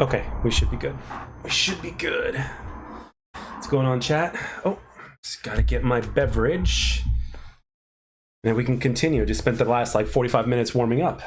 Okay, we should be good. We should be good. What's going on, chat? Oh, just gotta get my beverage. And we can continue. Just spent the last like 45 minutes warming up.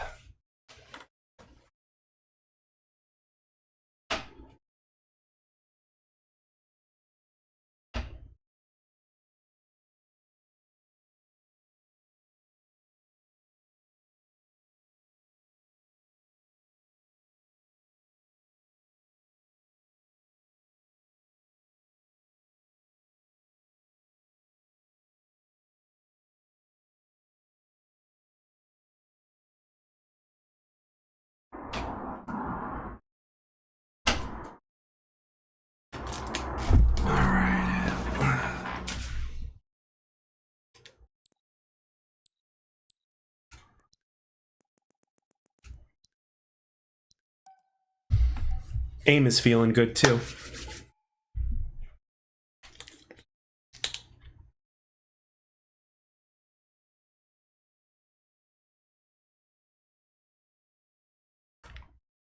AIM is feeling good too.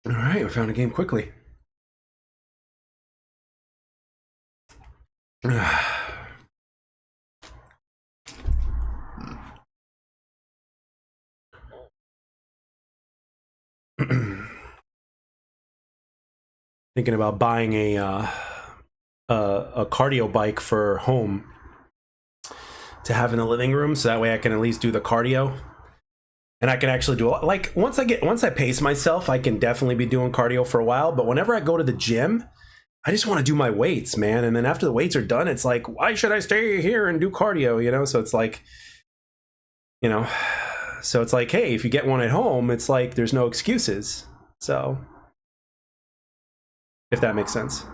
All right, we found a game quickly. Thinking about buying a cardio bike for home to have in the living room, so that way I can at least do the cardio. And I can actually do like once I pace myself, I can definitely be doing cardio for a while. But whenever I go to the gym, I just want to do my weights, man. And then after the weights are done, it's like, why should I stay here and do cardio? You know, so it's like, you know, so it's like, hey, if you get one at home, it's like there's no excuses. So if that makes sense.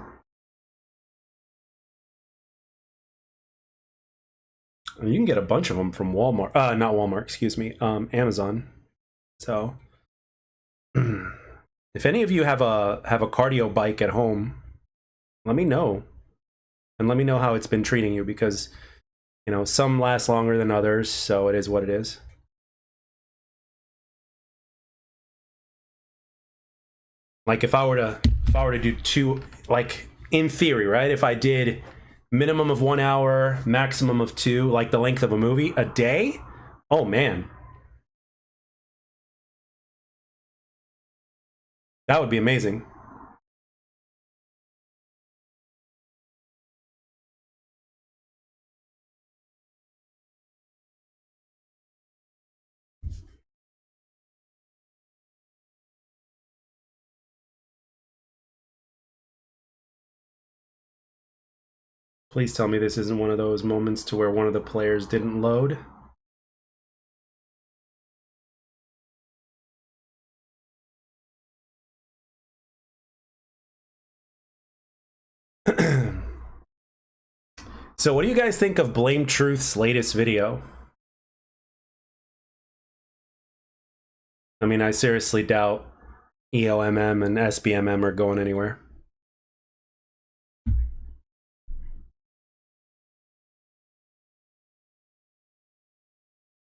You can get a bunch of them from Walmart, not Walmart, excuse me, Amazon. So if any of you have a cardio bike at home, let me know. And let me know how it's been treating you, because, you know, some last longer than others, so it is what it is. Like if I were to do two, like in theory, right? If I did minimum of 1 hour, maximum of 2, like the length of a movie a day, oh man, that would be amazing. Please tell me this isn't one of those moments to where one of the players didn't load. So what do you guys think of Blame Truth's latest video? I mean, I seriously doubt EOMM and SBMM are going anywhere.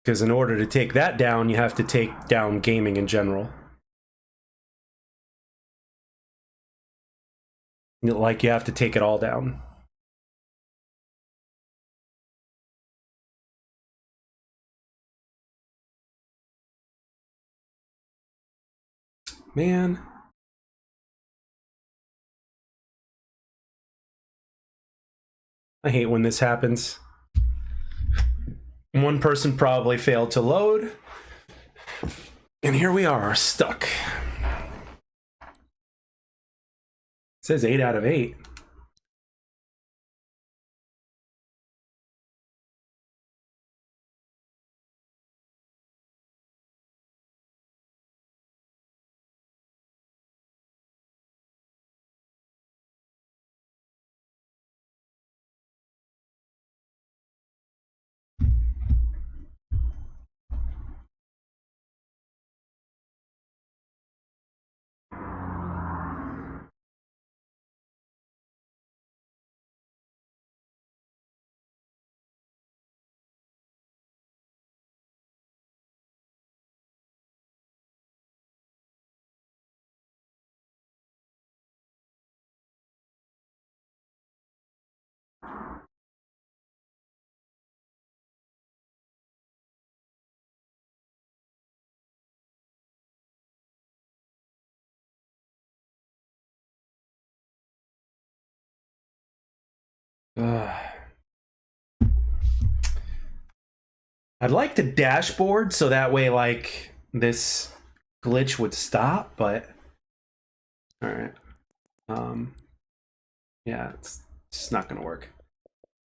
Because in order to take that down, you have to take down gaming in general. Like, you have to take it all down. Man. I hate when this happens. One person probably failed to load. And here we are, stuck. It says 8 out of 8. I'd like the dashboard so that way, like, this glitch would stop, but all right. Yeah, it's not gonna work.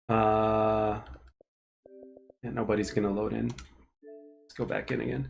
Yeah, nobody's gonna load in. Let's go back in again.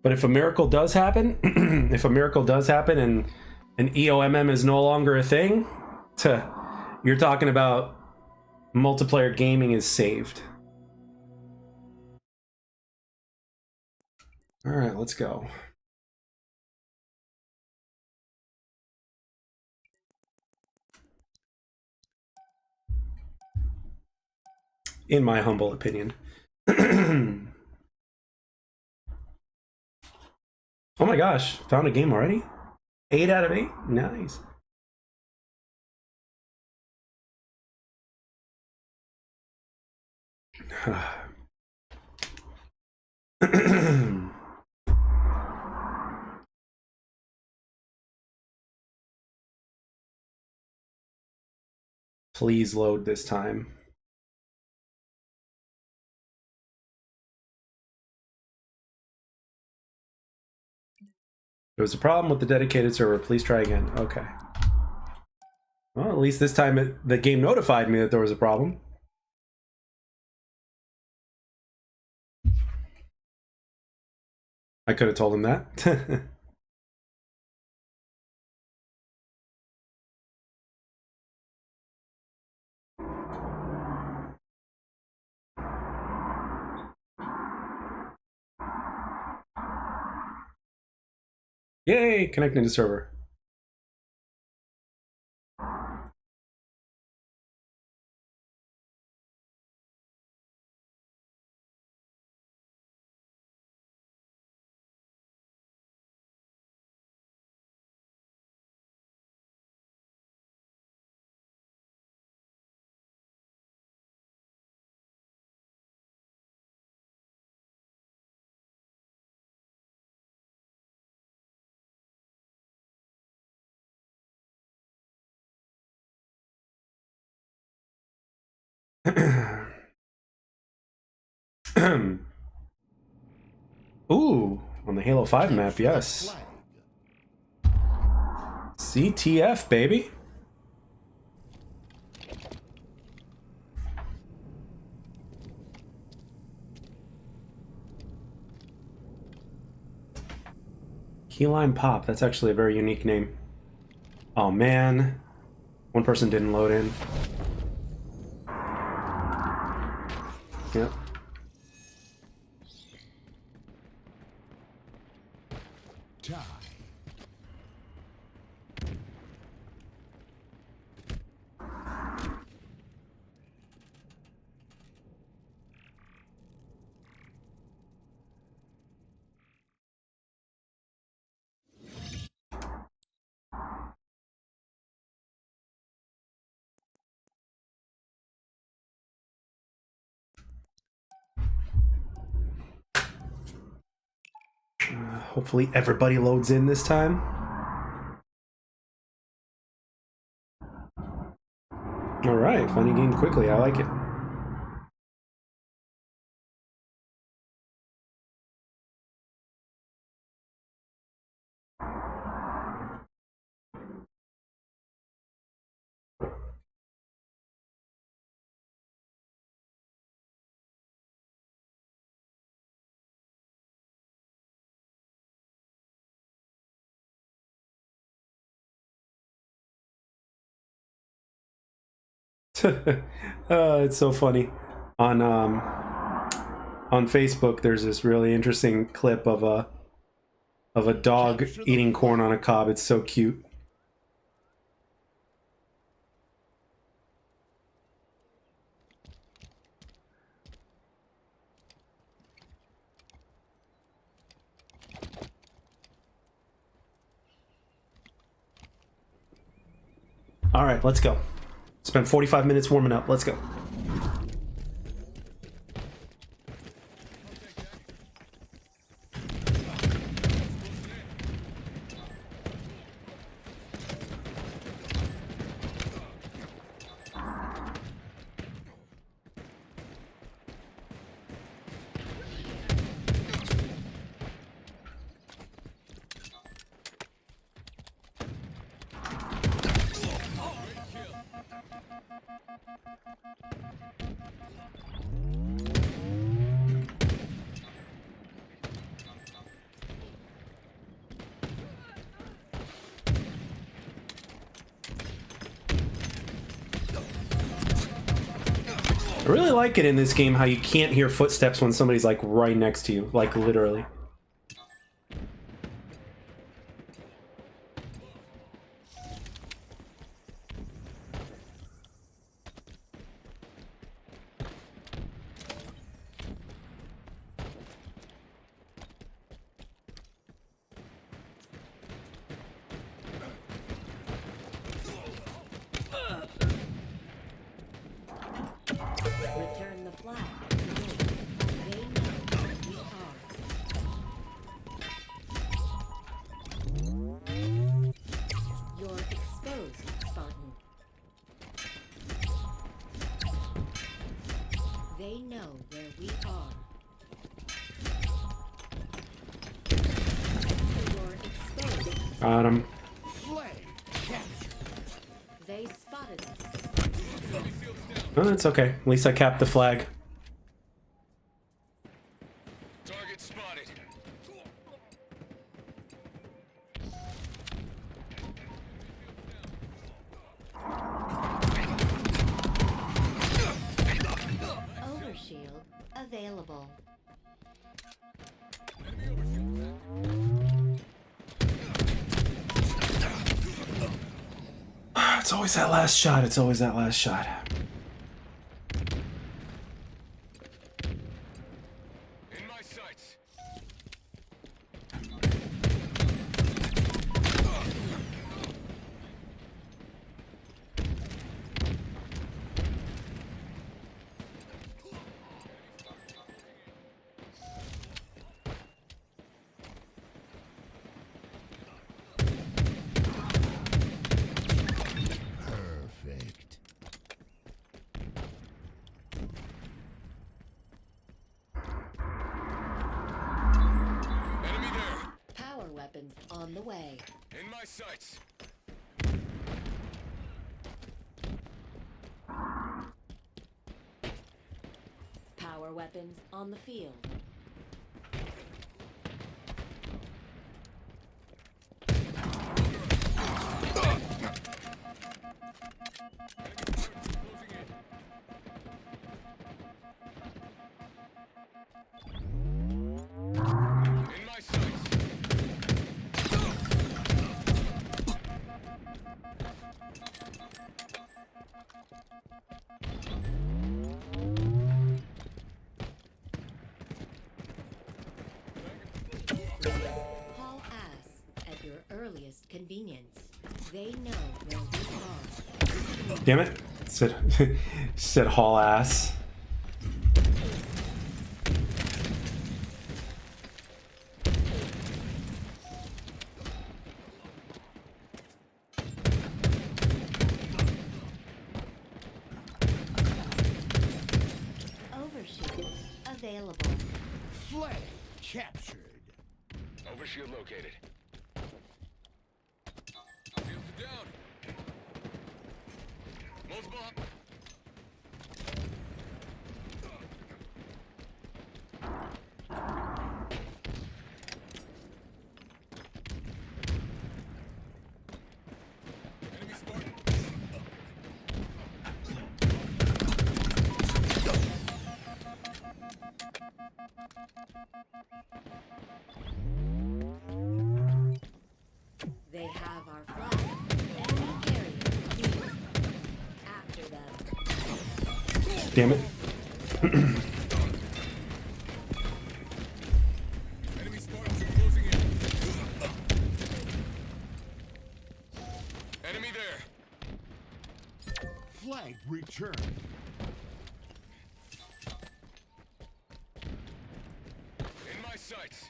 But if a miracle does happen, if a miracle does happen and an EOMM is no longer a thing, you're talking about multiplayer gaming is saved. All right, let's go. In my humble opinion. Oh my gosh, found a game already? 8 out of 8? Nice. Please load this time. There was a problem with the dedicated server. Please try again. Okay. Well, at least this time the game notified me that there was a problem. I could have told him that. Yay, connecting to server. Ooh, on the Halo 5 map, yes. CTF, baby. Keyline Pop, that's actually a very unique name. Oh man, one person didn't load in. Yep. Hopefully everybody loads in this time. All right, finding game quickly. I like it. It's so funny. On Facebook, there's this really interesting clip of a dog eating corn on a cob. It's so cute. All right, let's go. Spent 45 minutes warming up. Let's go. I really like it in this game how you can't hear footsteps when somebody's like right next to you, like literally. Return the flag. They know we are. You're exposed, Spartan. They know where we are. You're exposed. Got him. They spotted us. Oh, that's okay. At least I capped the flag. Target spotted. Overshield available. It's always that last shot. It's always that last shot. In my sights. Perfect. Enemy there. Power weapons on the way. In my sights. Power weapons on the field. In my sights. Haul ass at your earliest convenience. They know where we are. Damn it. Said haul ass. Overshield available. Flag captured. Overshield located. Shields are down. Multiple. Enemy Spartan. They have our flag. Enemy carrier. After them. Damn it. Enemy Spartans are closing in. Enemy there. Capture. In my sights.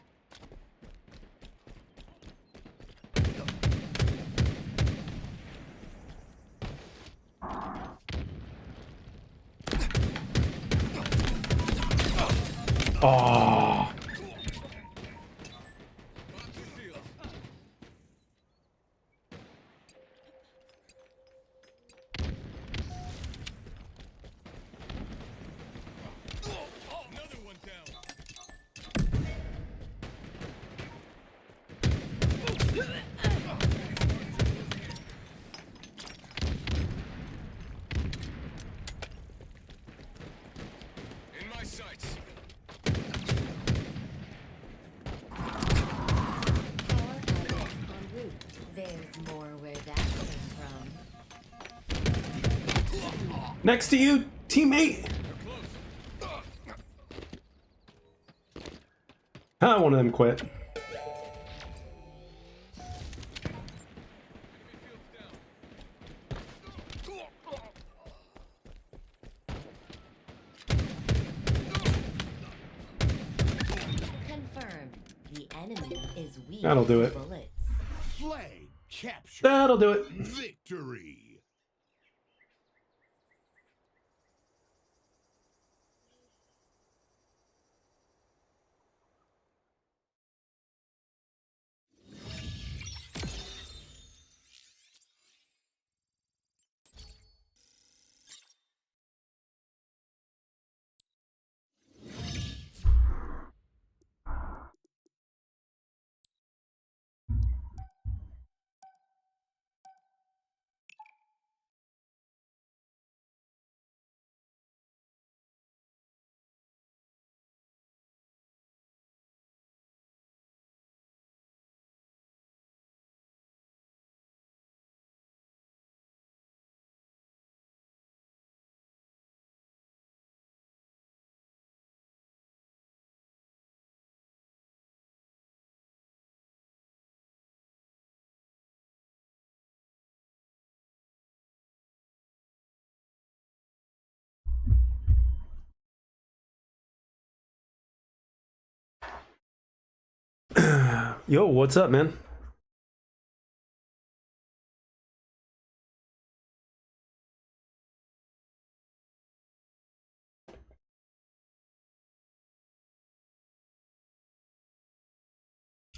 Oh. Lock your shield. Another one down. In my sights. Power outage en route. There's more where that came from. Next to you, teammate. They're close. Ah, one of them quit. Confirmed. The enemy is weak That'll do to it. bullets. Flag capture. That'll do it. Victory. Yo, what's up, man?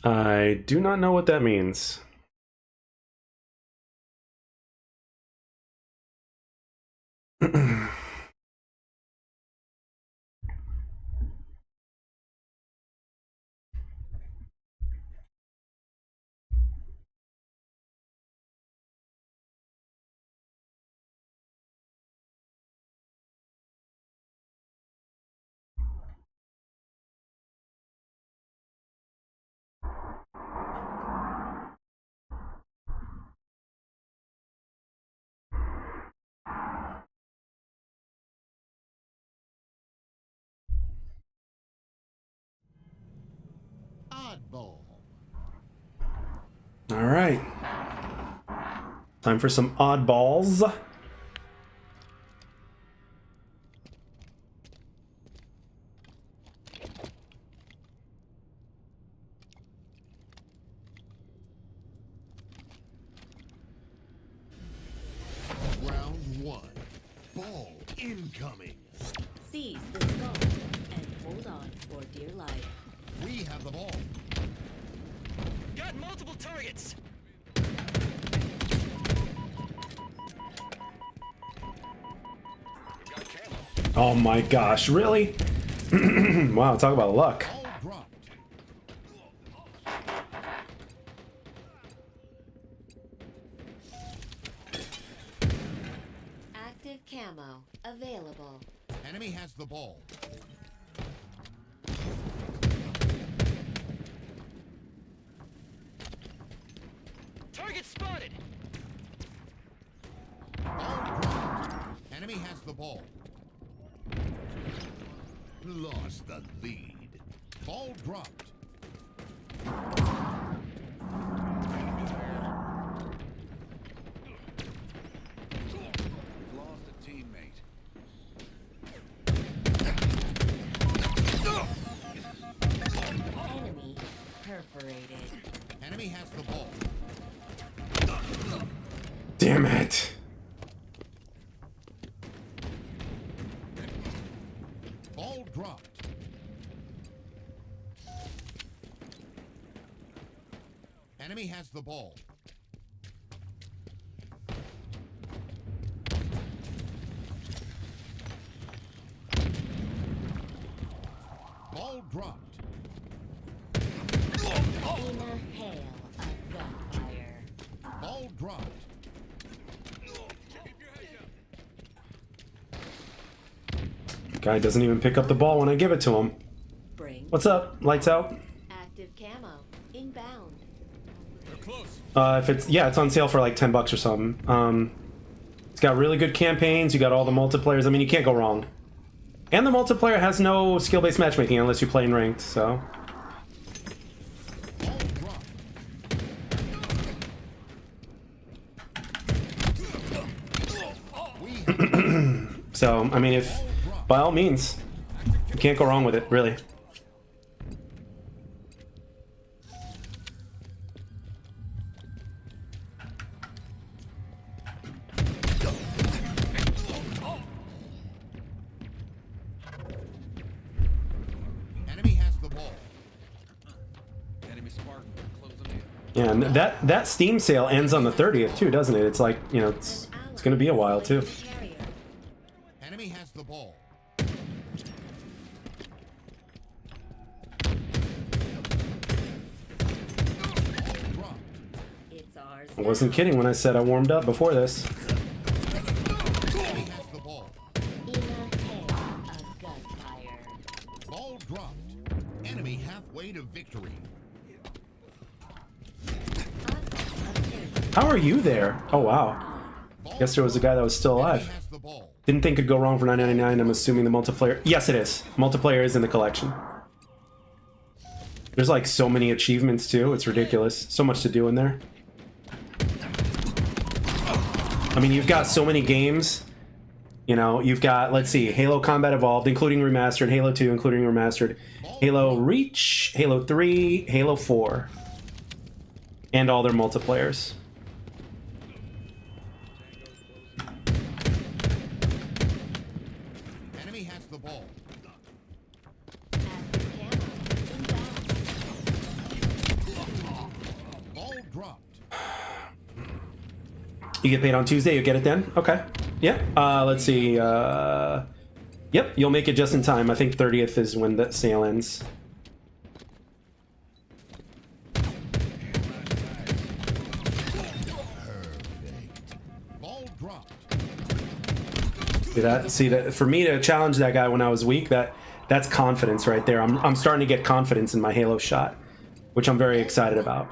I do not know what that means. Oddball. All right. Time for some oddballs. Round one. Ball incoming. Seize the skull and hold on for dear life. We have the ball. Got multiple targets. We've got camo. Oh my gosh, really? Wow, talk about luck. Ball dropped. Active camo available. Enemy has the ball. Target spotted. Ball dropped. Enemy has the ball. Lost the lead. Ball dropped. We've lost a teammate. Damn it. Ball dropped. Enemy has the ball. Ball dropped. In a hail of gunfire. Ball dropped. Guy doesn't even pick up the ball when I give it to him. Bring What's up? Lights out? active camo. Inbound. They're close. If it's yeah, it's on sale for like $10 or something. It's got really good campaigns. You got all the multiplayers. I mean, you can't go wrong. And the multiplayer has no skill-based matchmaking unless you play in ranked. So Ball dropped. We have so I mean, if by all means, you can't go wrong with it, really. enemy has the ball. Enemy Spartan closing in. Yeah, and that Steam sale ends on the 30th too, doesn't it? It's like, you know, it's gonna be a while too. Carrier. Enemy has the ball. Ball dropped. It's ours. I wasn't kidding when I said I warmed up before this. Enemy has the ball. In a hail of gunfire. Ball dropped. Enemy halfway to victory. How are you there? Oh wow. Ball Guess there was a guy that was still Enemy alive. has the ball. Didn't think it'd go wrong for $9.99. I'm assuming the multiplayer. Yes, it is. Multiplayer is in the collection. There's like so many achievements too. It's ridiculous. So much to do in there. I mean, you've got so many games. You know, you've got, let's see, Halo Combat Evolved, including Remastered, Halo 2, including Remastered, Halo Reach, Halo 3, Halo 4, and all their multiplayers. Enemy has the ball. Active camo. Inbound. Ball dropped. You get paid on Tuesday, you get it then? Okay. Yeah. Let's see. Yep, you'll make it just in time. I think 30th is when that sale ends. Ball dropped. See that? See that? For me to challenge that guy when I was weak, that's confidence right there. I'm starting to get confidence in my Halo shot, which I'm very excited about.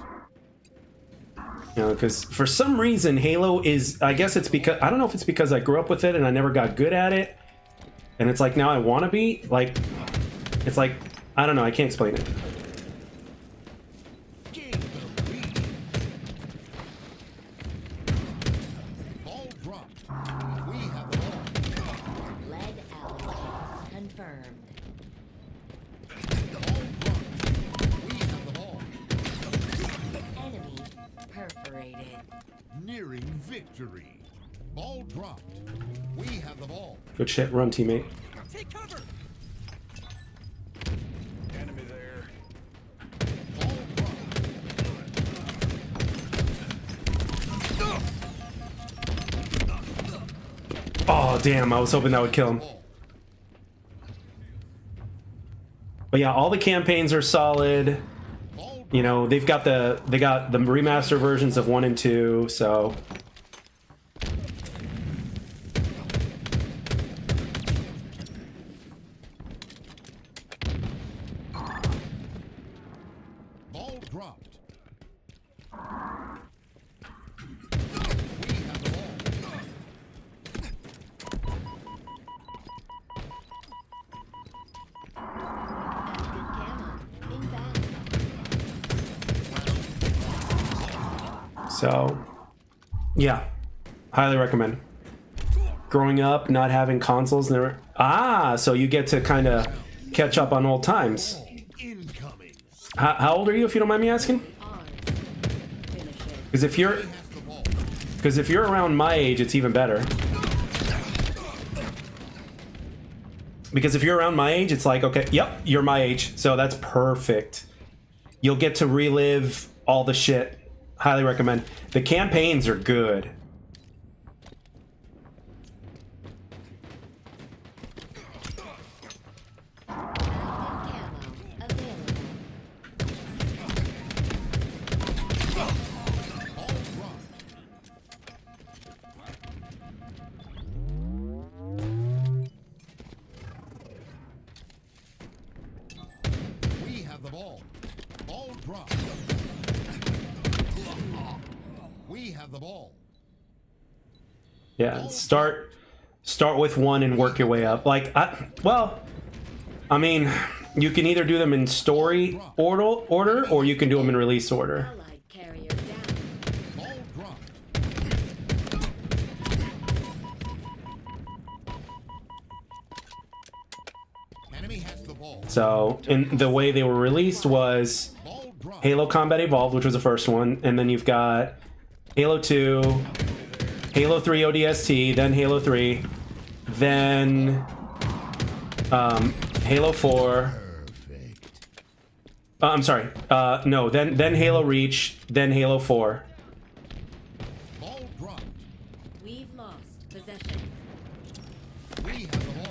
You know, because for some reason Halo is, I guess it's because, I don't know if it's because I grew up with it and I never got good at it, and it's like now I want to be, like, it's like, I don't know, I can't explain it. Gain the lead. Ball dropped. We have the ball. Lead allocated. Confirmed. Ball dropped. We have the ball. Enemy perforated. Nearing victory. Ball dropped. We have the ball. Good shit, run teammate. Take cover. Enemy there. Ball dropped. Oh damn, I was hoping that would kill him. Ball. But yeah, all the campaigns are solid. Ball You know, they got the remaster versions of 1 and 2, so Ball dropped. We have the ball. Active camo. Inbound. So, yeah, highly recommend. Growing up, not having consoles, never. So you get to kind of catch up on old times. Incoming. How old are you, if you don't mind me asking? Ours. Finish it. Because if you're, Has the ball. Because if you're around my age, it's even better. Because if you're around my age, it's like, okay, yep, you're my age. So that's perfect. You'll get to relive all the shit. Highly recommend. The campaigns are good. We have the ball. Ball drop. We have the ball. Yeah, start with one and work your way up. Like, I mean, you can either do them in story order or you can do them in release order. Allied carrier down. Ball dropped. Enemy has the ball. So, and the way they were released was Ball dropped. Halo Combat Evolved, which was the first one, and then you've got Halo 2, Halo 3 ODST, then Halo 3, then Halo 4. Perfect. I'm sorry. No, then Halo Reach, then Halo 4. Ball dropped. We've lost possession. We have the ball.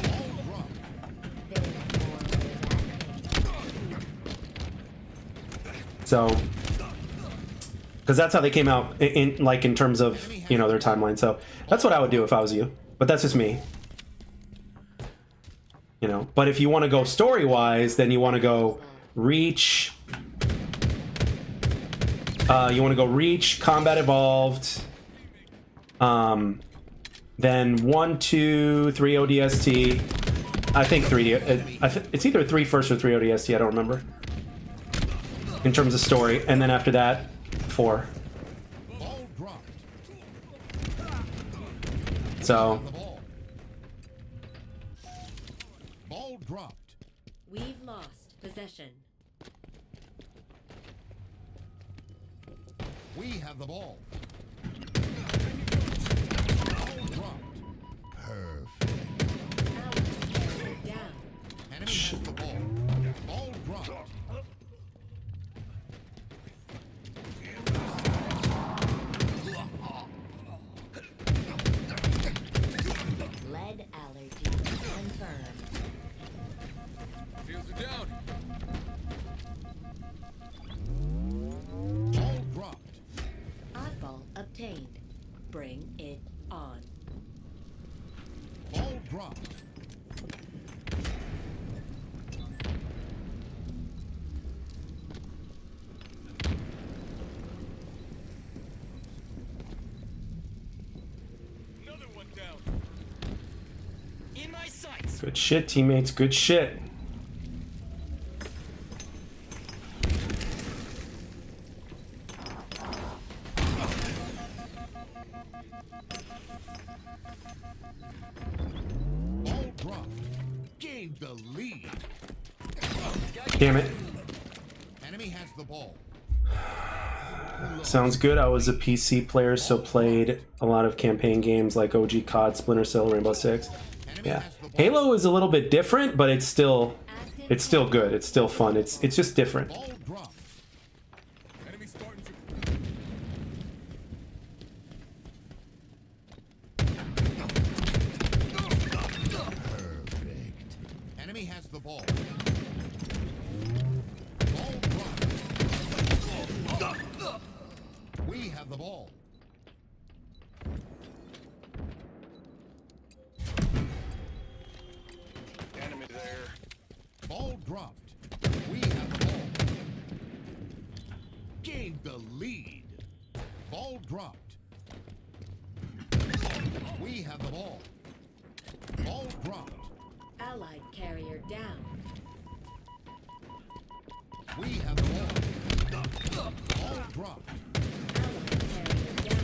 Ball dropped. There's more where that So, because that's how they came out in terms of, you know, their timeline. So that's what I would do if I was you. But that's just me. You know, but if you want to go story-wise, then you want to go Reach. You want to go Reach, Combat Evolved. Then 1, 2, 3 ODST. I think 3. It's either 3 first or 3 ODST. I don't remember. In terms of story, and then after that, 4. Ball dropped. So The ball. Ball dropped. we've lost possession. We have the ball. Ball dropped. Perfect. Allied carrier down. Enemy has the ball. Ball dropped. Lead allergy confirmed. Shields are down. Ball dropped. Oddball obtained. Bring it on. Ball dropped. Another one down. In my sights. good shit, teammates. Good shit. Ball dropped. Gained the lead. Damn it. Enemy has the ball. Sounds good. I was a PC player, so played a lot of campaign games like OG COD, Splinter Cell, Rainbow Six. Yeah, Halo is a little bit different, but it's still good. It's still fun. It's just different. Ball dropped. Enemy starting to. Perfect. Enemy has the ball. Ball dropped. We have the ball. Enemy there. Ball dropped. We have the ball. Gained the lead. Ball dropped. We have the ball. Ball dropped. Allied carrier down. We have the ball. Ball dropped. Allied carrier down.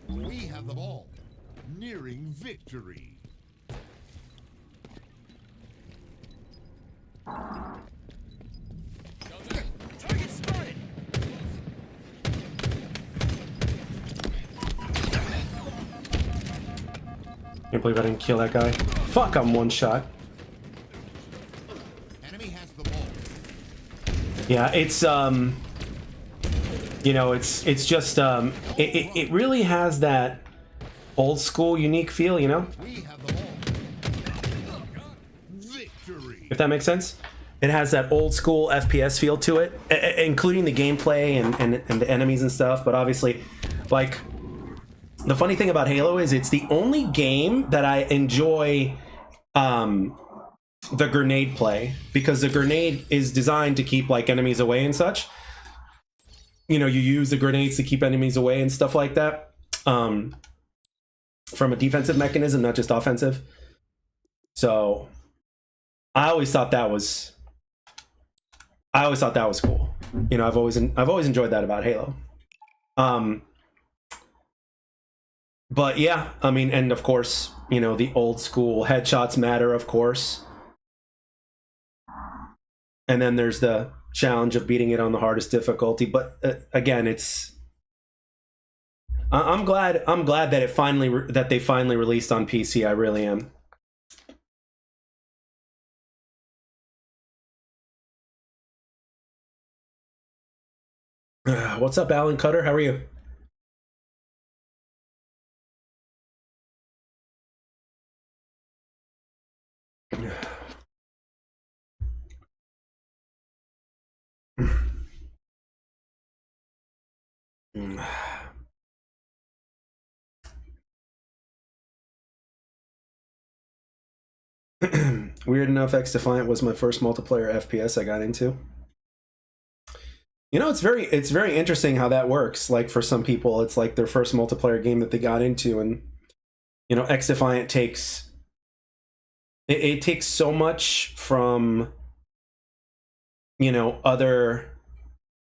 We have the ball. Nearing victory. Can't believe I didn't kill that guy. Fuck, I'm one shot. Enemy has the ball. Yeah, it's you know, it's just it really has that old school unique feel, you know? We have the ball. Victory. If that makes sense. It has that old school FPS feel to it, including the gameplay and the enemies and stuff, but obviously, like, the funny thing about Halo is it's the only game that I enjoy the grenade play, because the grenade is designed to keep like enemies away and such. You know, you use the grenades to keep enemies away and stuff like that, from a defensive mechanism, not just offensive. So I always thought that was cool. You know, I've always enjoyed that about Halo. But yeah, I mean, and of course, you know, the old school headshots matter, of course. And then there's the challenge of beating it on the hardest difficulty. But again, it's I'm glad that it they finally released on PC. I really am. What's up, Alan Cutter? How are you? Weird enough, X Defiant was my first multiplayer FPS I got into. You know, it's very interesting how that works. Like, for some people, it's like their first multiplayer game that they got into, and you know, X Defiant takes it takes so much from, you know, other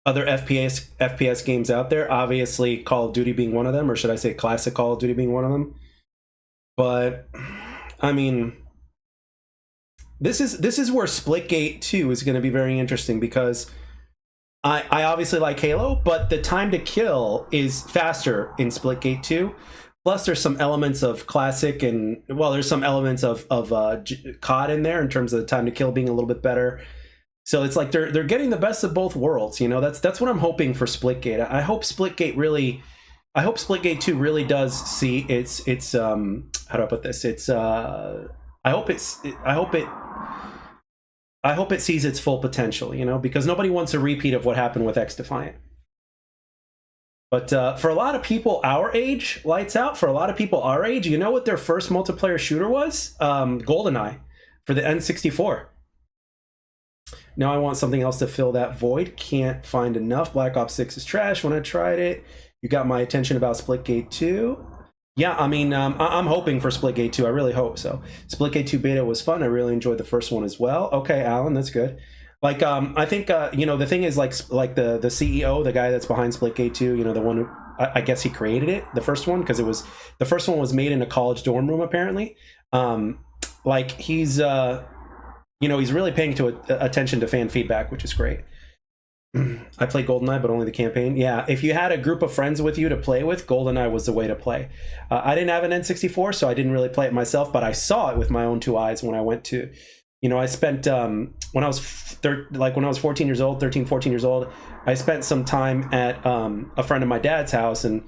FPS games out there. Obviously, Call of Duty being one of them, or should I say, classic Call of Duty being one of them. But I mean, this is where Splitgate 2 is going to be very interesting, because I obviously like Halo, but the time to kill is faster in Splitgate 2. Plus, there's some elements of classic, and well, there's some elements of COD in there in terms of the time to kill being a little bit better. So it's like they're getting the best of both worlds. You know, that's what I'm hoping for Splitgate. I hope Splitgate 2 really does see its how do I put this? It's I hope it sees its full potential, you know, because nobody wants a repeat of what happened with X Defiant. But for a lot of people our age, Lights Out, for a lot of people our age, you know what their first multiplayer shooter was? GoldenEye for the N64. Now I want something else to fill that void. Can't find enough. Black Ops 6 is trash. When I tried it, you got my attention about Splitgate 2. Yeah, I mean, I'm hoping for Splitgate 2. I really hope so. Splitgate 2 beta was fun. I really enjoyed the first one as well. Okay, Alan, that's good. Like, I think, you know, the thing is, like the CEO, the guy that's behind Splitgate 2, you know, the one who, I guess he created it, the first one, because the first one was made in a college dorm room, apparently. Like, he's, you know, he's really paying attention to fan feedback, which is great. I played GoldenEye, but only the campaign. Yeah, if you had a group of friends with you to play with, GoldenEye was the way to play. I didn't have an N64, so I didn't really play it myself, but I saw it with my own two eyes when I went to, you know, I spent, when I was 14 years old, 13, 14 years old, I spent some time at a friend of my dad's house, and,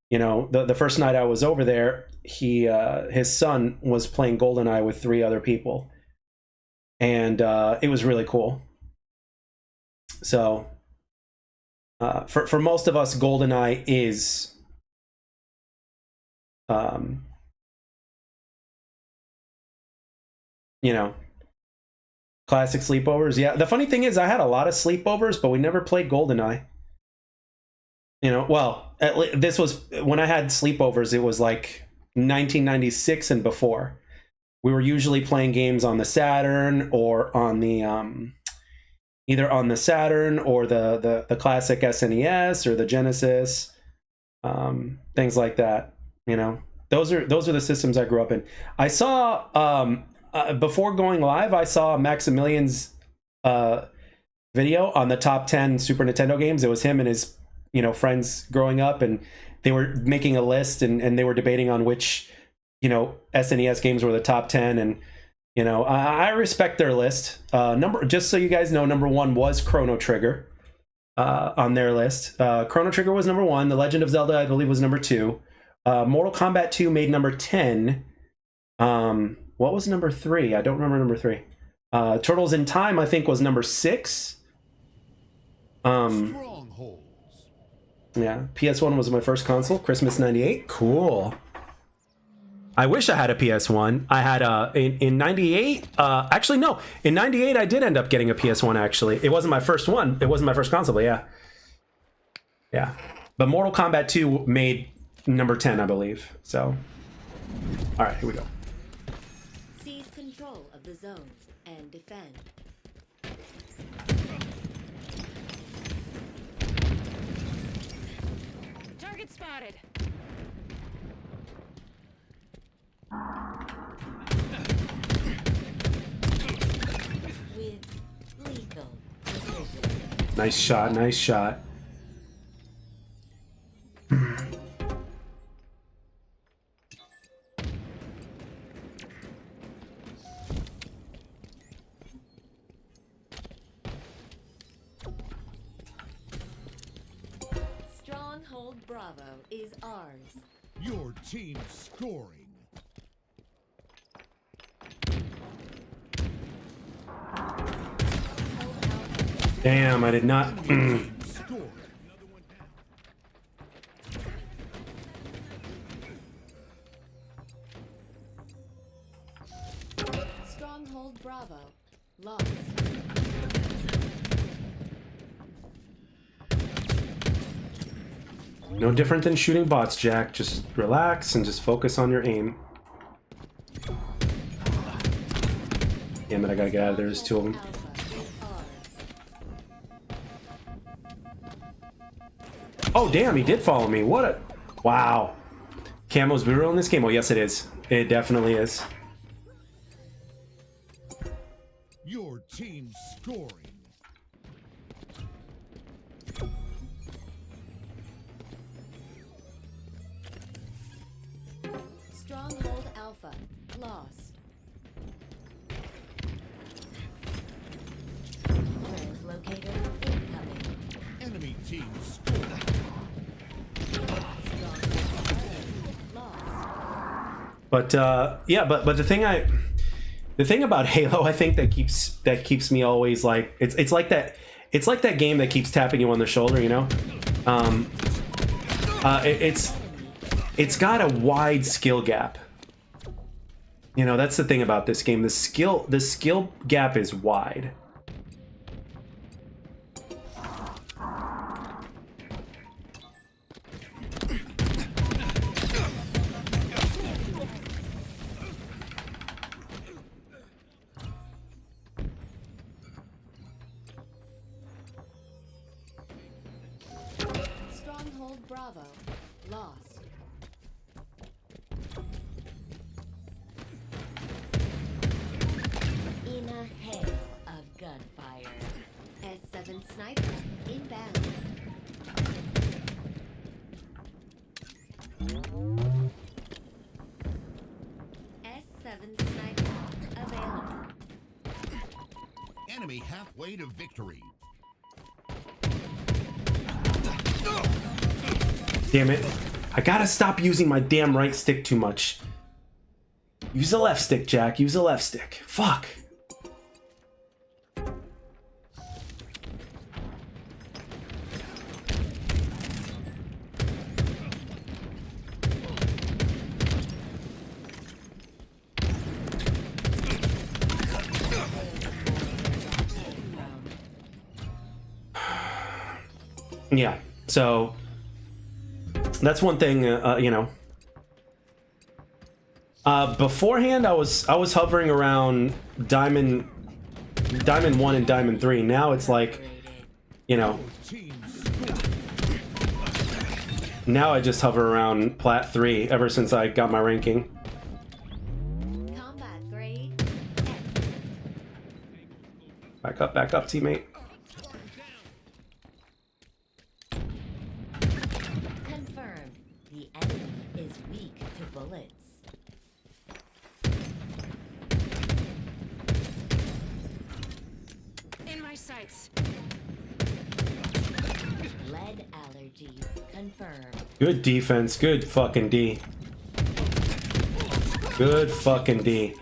you know, the first night I was over there, his son was playing GoldenEye with 3 other people, and it was really cool. So, for most of us, GoldenEye is, you know, classic sleepovers. Yeah, the funny thing is, I had a lot of sleepovers, but we never played GoldenEye. You know, well, this was when I had sleepovers. It was like 1996 and before. We were usually playing games on the Saturn or on the either on the Saturn or the classic SNES or the Genesis, things like that. You know, those are the systems I grew up in. I saw before going live, I saw Maximilian's video on the top 10 Super Nintendo games. It was him and his, you know, friends growing up, and they were making a list, and they were debating on which you know, SNES games were the top 10, and you know, I respect their list. Just so you guys know, number 1 was Chrono Trigger on their list. Chrono Trigger was number 1. The Legend of Zelda, I believe, was number 2. Mortal Kombat 2 made number 10. What was number 3? I don't remember number 3. Turtles in Time, I think, was number 6. Strongholds. Yeah, PS1 was my first console. Christmas '98. Cool. I wish I had a PS1. I had in '98. Actually, no. In '98, I did end up getting a PS1. Actually, it wasn't my first one. It wasn't my first console, but yeah, yeah. But Mortal Kombat 2 made number 10, I believe. So, all right, here we go. Seize control of the zones and defend. Target spotted. With lethal precision. Nice shot. Nice shot. Stronghold Bravo is ours. Your team scoring. Damn, I did not. Scoring. Stronghold Bravo lost. No different than shooting bots, Jack. Just relax and just focus on your aim. Damn it, I gotta get out of there. There's 2 of them. Alpha is ours. Oh, damn, he did follow me. What a... Wow. Camo's brutal in this game? Oh, yes, it is. It definitely is. Your team scoring. Stronghold Alpha lost. Translocator incoming. Enemy team scoring. Stronghold lost. But, yeah, but the thing about Halo, I think that keeps me always like... It's like that game that keeps tapping you on the shoulder, you know? It's got a wide skill gap. You know, that's the thing about this game. The skill gap is wide. Stronghold Bravo lost. In a hail of gunfire. S7 sniper inbound. S7 sniper available. Enemy halfway to victory. Damn it. I gotta stop using my damn right stick too much. Use the left stick, Jack. Use the left stick. Fuck. Yeah, so that's one thing, you know. Beforehand, I was hovering around Diamond 1 and Diamond 3. Now it's like, you know, Team scoring. now I just hover around Plat 3 ever since I got my ranking. Combat grade. Back up, teammate. Confirmed. The enemy is weak to bullets. sights. Lead allergy confirmed. Good defense. Good fucking D. Good fucking D.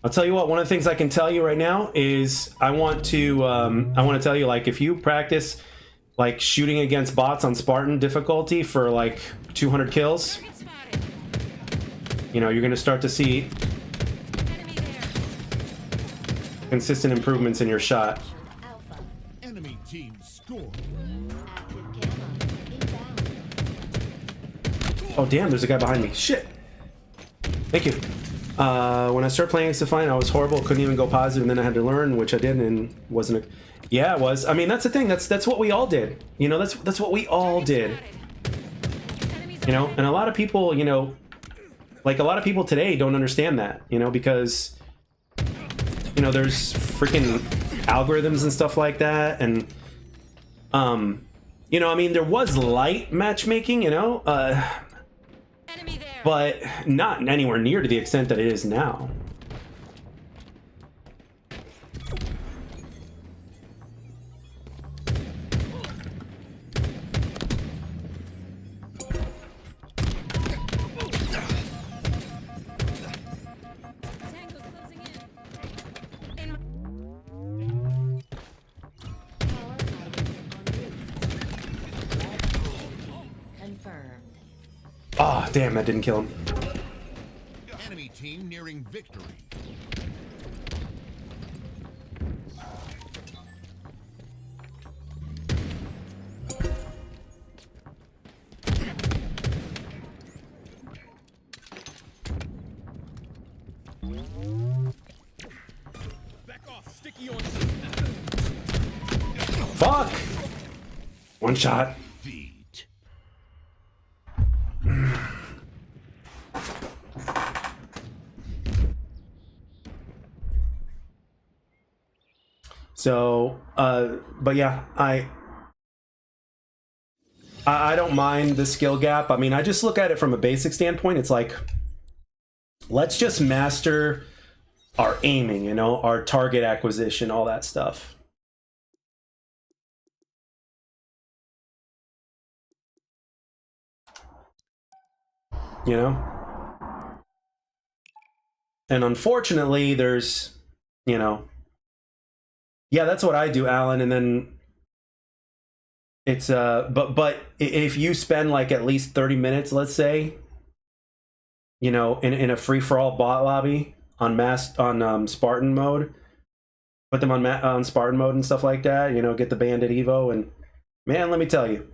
I'll tell you what, one of the things I can tell you right now is I want to tell you, like, if you practice like shooting against bots on Spartan difficulty for like 200 kills, Target spotted. you know, you're going to start to see Enemy there. consistent improvements in your shot. Alpha. Enemy team score. Active gamma. Inbound. Oh damn, there's a guy behind me. Shit. Thank you. When I started playing X-Defiant, I was horrible, couldn't even go positive, and then I had to learn, which I did, and wasn't a... Yeah, it was. I mean, that's the thing. That's what we all did. You know, that's what we all did. You know, and a lot of people, you know, like a lot of people today don't understand that, you know, because, you know, there's freaking algorithms and stuff like that, and, you know, I mean, there was light matchmaking, you know, Enemy there. but not anywhere near to the extent that it is now. Tango's closing in. Power items en route. Lead allergy confirmed. Ah, damn, that didn't kill him. Enemy team nearing victory. Back off. Sticky on. Fuck! One shot. Feet. So, but yeah, I don't mind the skill gap. I mean, I just look at it from a basic standpoint. It's like, let's just master our aiming, you know, our target acquisition, all that stuff. You know? And unfortunately, there's, you know, yeah, that's what I do, Alan, and then it's but if you spend like at least 30 minutes, let's say, you know, in a free-for-all bot lobby on Spartan mode, put them on Spartan mode and stuff like that, you know, get the Bandit Evo, and man, let me tell you,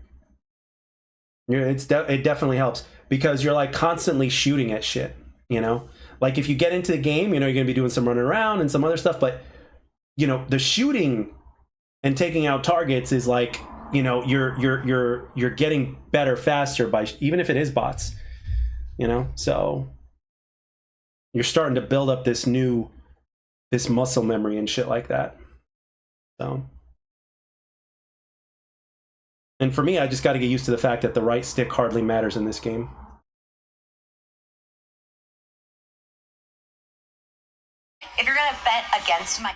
it definitely helps, because you're like constantly shooting at shit, you know? Like if you get into the game, you know, you're gonna be doing some running around and some other stuff, but you know, the shooting and taking out targets is like, you know, you're getting better faster by, even if it is bots, you know? So you're starting to build up this muscle memory and shit like that. So, and for me, I just got to get used to the fact that the right stick hardly matters in this game. If you're gonna bet against my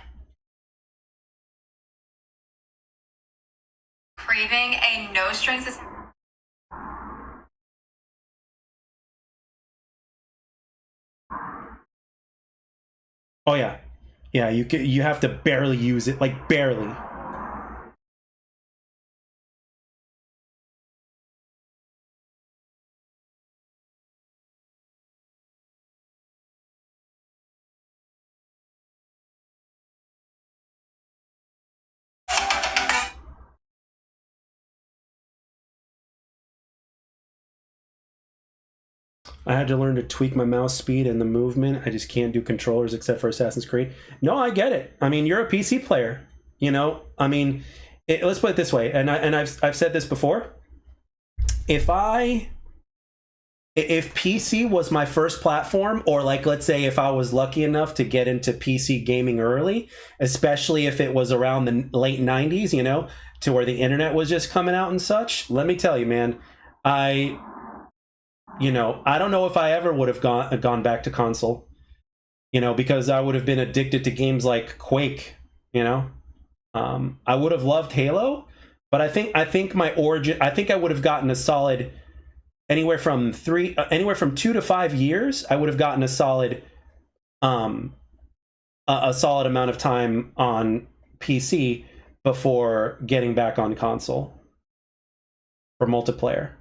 craving a no strings. Oh yeah, yeah. You have to barely use it, like barely. I had to learn to tweak my mouse speed and the movement. I just can't do controllers except for Assassin's Creed. No, I get it. I mean, you're a PC player, you know? I mean, let's put it this way, and I've said this before. If PC was my first platform, or like, let's say if I was lucky enough to get into PC gaming early, especially if it was around the late 90s, you know, to where the internet was just coming out and such, let me tell you, man, you know, I don't know if I ever would have gone back to console, you know, because I would have been addicted to games like Quake, you know. I would have loved Halo, but I think my origin, I think I would have gotten a solid anywhere from 2 to 5 years. I would have gotten a solid a solid amount of time on PC before getting back on console for multiplayer.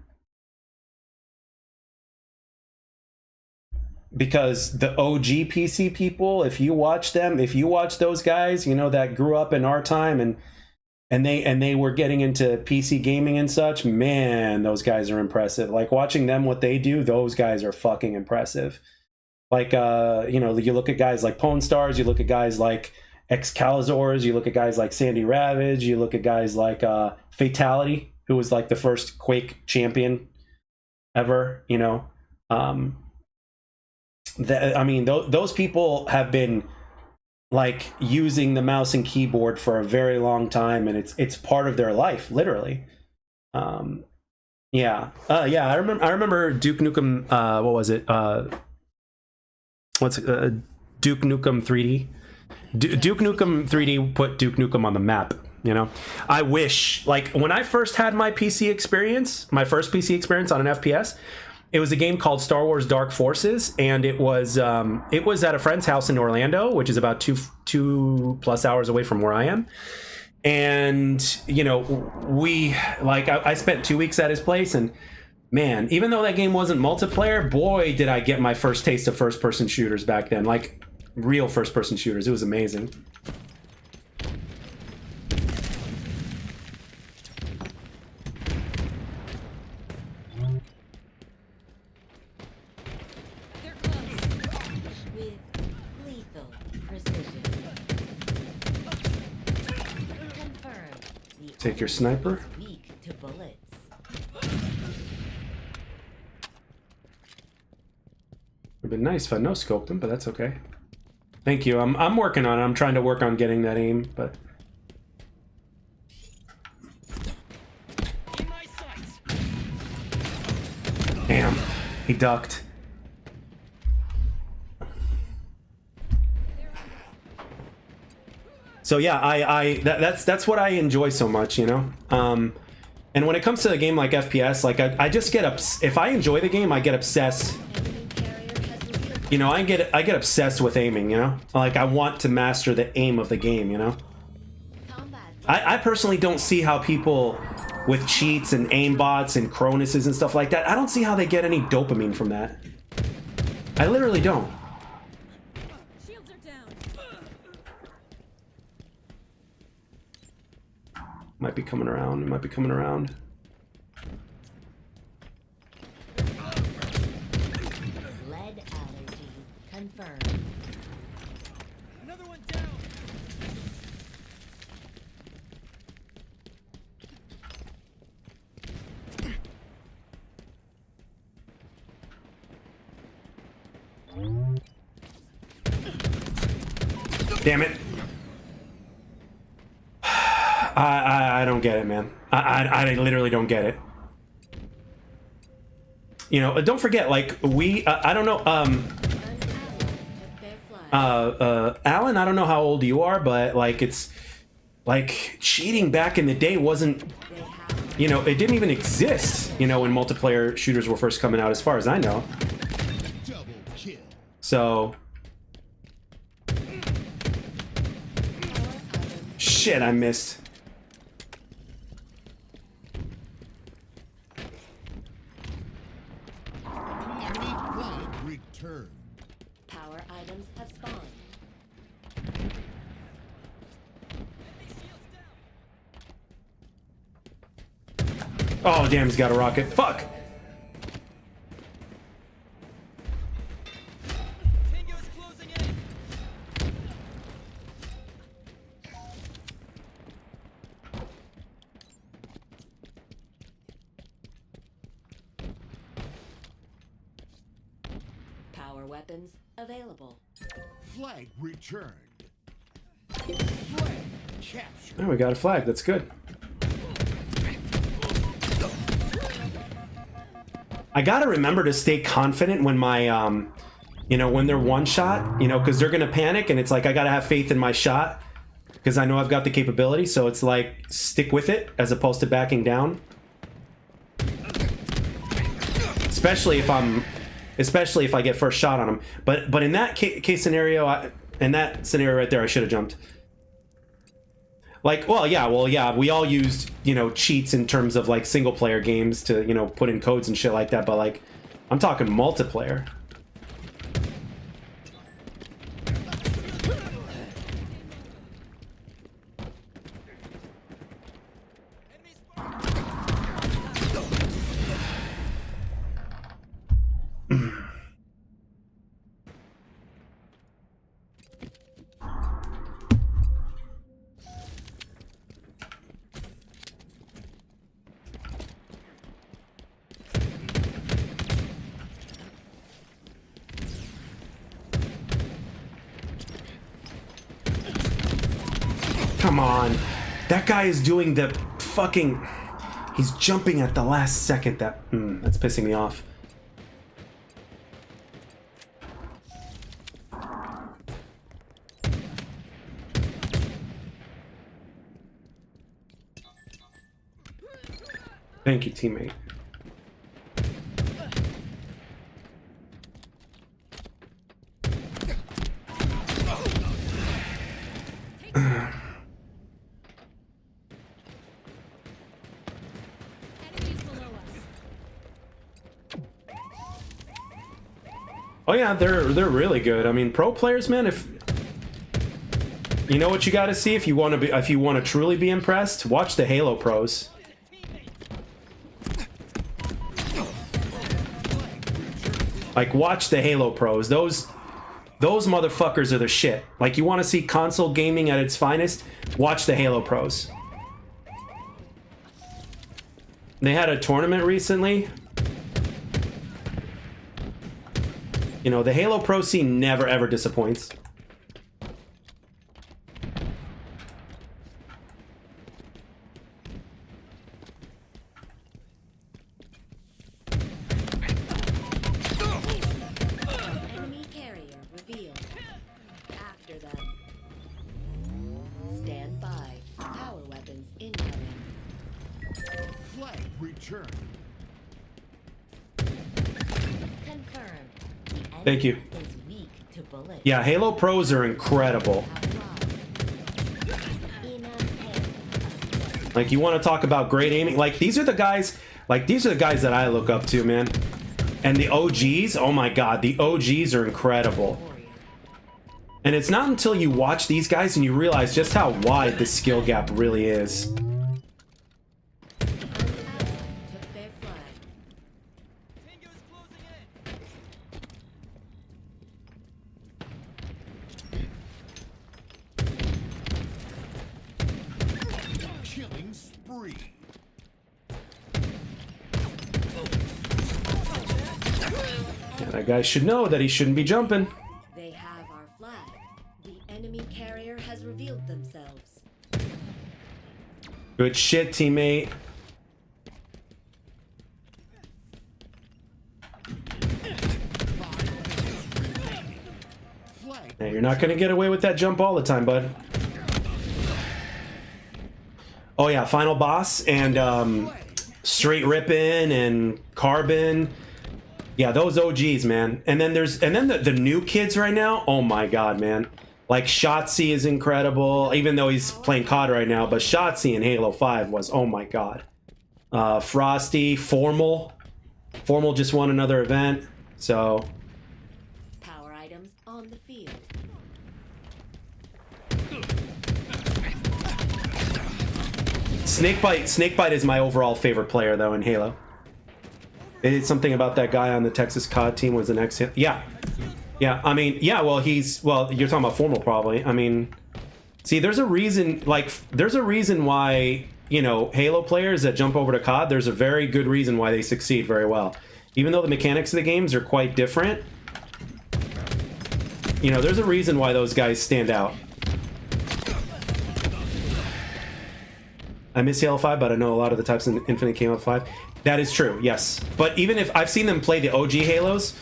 Because the OG PC people, if you watch them, if you watch those guys, you know, that grew up in our time and they were getting into PC gaming and such, man, those guys are impressive. Like watching them, what they do, those guys are fucking impressive. Like, you know, you look at guys like Pwn Stars, you look at guys like Excalizors, you look at guys like Sandy Ravage, you look at guys like Fatality, who was like the first Quake champion ever, you know. I mean, those people have been like using the mouse and keyboard for a very long time, and it's part of their life, literally. Yeah. I remember Duke Nukem. What was it? Duke Nukem 3D. Duke Nukem 3D put Duke Nukem on the map. You know, I wish, like, when I first had my PC experience, my first PC experience on an FPS, it was a game called Star Wars Dark Forces, and it was at a friend's house in Orlando, which is about two plus hours away from where I am. And, you know, I spent 2 weeks at his place, and man, even though that game wasn't multiplayer, boy, did I get my first taste of first-person shooters back then. Like, real first-person shooters. It was amazing. They're close. With lethal precision. Confirmed. The Take your sniper. enemy is weak to bullets. Would have been nice if I no-scoped him, but that's okay. Thank you. I'm working on it. I'm trying to work on getting that aim, but... In my sights. Damn. He ducked. So yeah, that's what I enjoy so much, you know? And when it comes to a game like FPS, like I just get if I enjoy the game, I get obsessed. Enemy carrier has revealed You know, I get obsessed with aiming, you know? Like, I want to master the aim of the game, you know? combat. I personally don't see how people with cheats and aim bots and Cronuses and stuff like that, I don't see how they get any dopamine from that. I literally don't. Shields are down. Might be coming around, it might be coming around. Lead allergy confirmed. Another one down. Damn it. I don't get it, man. I literally don't get it. You know, don't forget, like, I don't know, An ally took their flag. Alan, I don't know how old you are, but, like, it's, like, cheating back in the day wasn't, They have you know, it didn't even exist, you know, when multiplayer shooters were first coming out, as far as I know. Double kill. So... Shit, I missed. Enemy flag returned. power items have spawned. Oh, damn, he's got a rocket. Fuck! Tango's closing in. Power weapons available. Flag returned. Flag captured. Oh, we got a flag. That's good. I gotta remember to stay confident when my, you know, when they're one shot, you know, because they're gonna panic, and it's like I gotta have faith in my shot. because I know I've got the capability, so it's like stick with it as opposed to backing down. Especially if I get first shot on him. But in that case scenario, in that scenario right there, I should have jumped. Like, well, yeah, we all used, you know, cheats in terms of like single player games to, you know, put in codes and shit like that, but like, I'm talking multiplayer. Come on. That guy is doing the fucking... He's jumping at the last second. That's pissing me off. Thank you, teammate. Enemies below us. Oh yeah, they're really good. I mean, pro players, man, if you know what you got to see if you want to truly be impressed, watch the Halo pros. Like, watch the Halo pros. Those motherfuckers are the shit. Like, you want to see console gaming at its finest? Watch the Halo pros. They had a tournament recently. You know, the Halo Pro scene never ever disappoints. Enemy carrier revealed. After them. Stand by. Power weapons incoming. Flag returned. Confirmed. The Thank you. enemy is weak to bullets. Yeah, Halo pros are incredible. Like, you want to talk about great aiming? Like, these are the guys that I look up to, man. And the OGs, oh my god, the OGs are incredible. And it's not until you watch these guys and you realize just how wide the skill gap really is. Took their flag. Tango's closing in. Killing spree. Yeah, that guy should know that he shouldn't be jumping. They have our flag. The enemy carrier has revealed themselves. Good shit, teammate. Flag. Hey, you're not gonna get away with that jump all the time, bud. Oh yeah, final boss and straight ripping and carbon. Yeah, those OGs, man. And then the new kids right now. Oh my god, man. Like, Shotzi is incredible, even though he's playing COD right now. But Shotzi in Halo 5 was, oh my god. Frosty, Formal just won another event. So Power items on the field. Snakebite is my overall favorite player though in Halo. It's something about that guy on the Texas COD team was the next hit. Yeah. I mean, yeah, well, you're talking about Formal probably. I mean, see, there's a reason why, you know, Halo players that jump over to COD, there's a very good reason why they succeed very well. Even though the mechanics of the games are quite different, you know, there's a reason why those guys stand out. I miss Halo 5, but I know a lot of the types in Infinite came up 5. That is true, yes. But even if I've seen them play the OG Halos,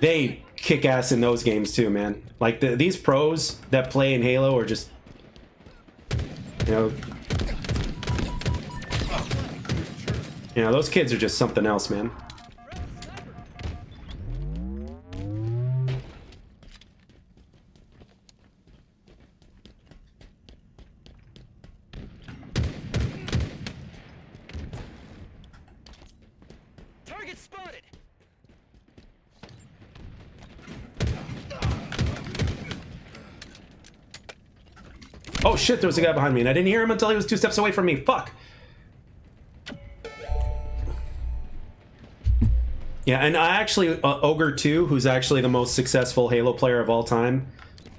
they kick ass in those games too, man. Like, these pros that play in Halo are just You know, those kids are just something else, man. Target spotted. Oh shit, there was a guy behind me, and I didn't hear him until he was 2 steps away from me. Fuck. Yeah, and I actually Ogre 2, who's actually the most successful Halo player of all time.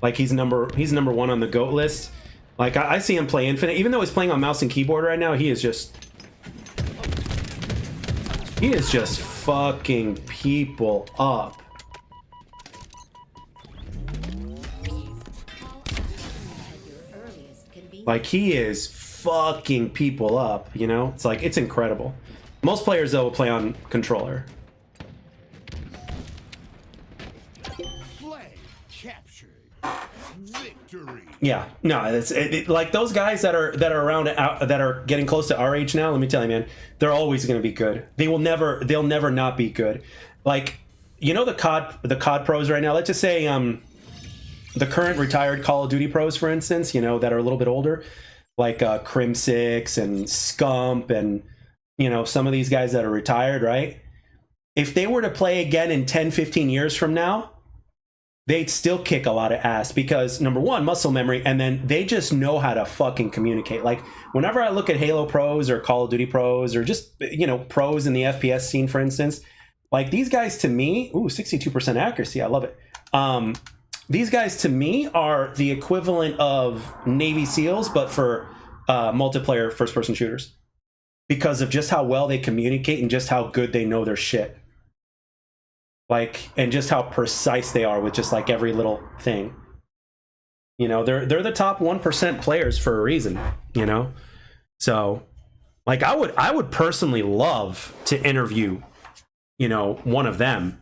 Like he's number 1 on the GOAT list. Like I see him play Infinite, even though he's playing on mouse and keyboard right now. He is just fucking people up. Like he is fucking people up, you know? It's like, it's incredible. Most players though will play on controller. Flag captured. Victory. Yeah, no, it's like those guys that are around that are getting close to our age now. Let me tell you, man, they're always going to be good. They'll never not be good. Like, you know, the COD pros right now. Let's just say the current retired Call of Duty pros, for instance, you know, that are a little bit older, like Crim6 and Scump, and you know, some of these guys that are retired, right? If they were to play again in 10, 15 years from now, they'd still kick a lot of ass because, number one, muscle memory, and then they just know how to fucking communicate. Like, whenever I look at Halo pros or Call of Duty pros or just, you know, pros in the FPS scene, for instance, like these guys to me, 62% accuracy, I love it. These guys to me are the equivalent of Navy SEALs, but for multiplayer first-person shooters, because of just how well they communicate and just how good they know their shit. Like, and just how precise they are with just like every little thing. You know, they're the top 1% players for a reason, you know? So, like, I would personally love to interview, you know, one of them.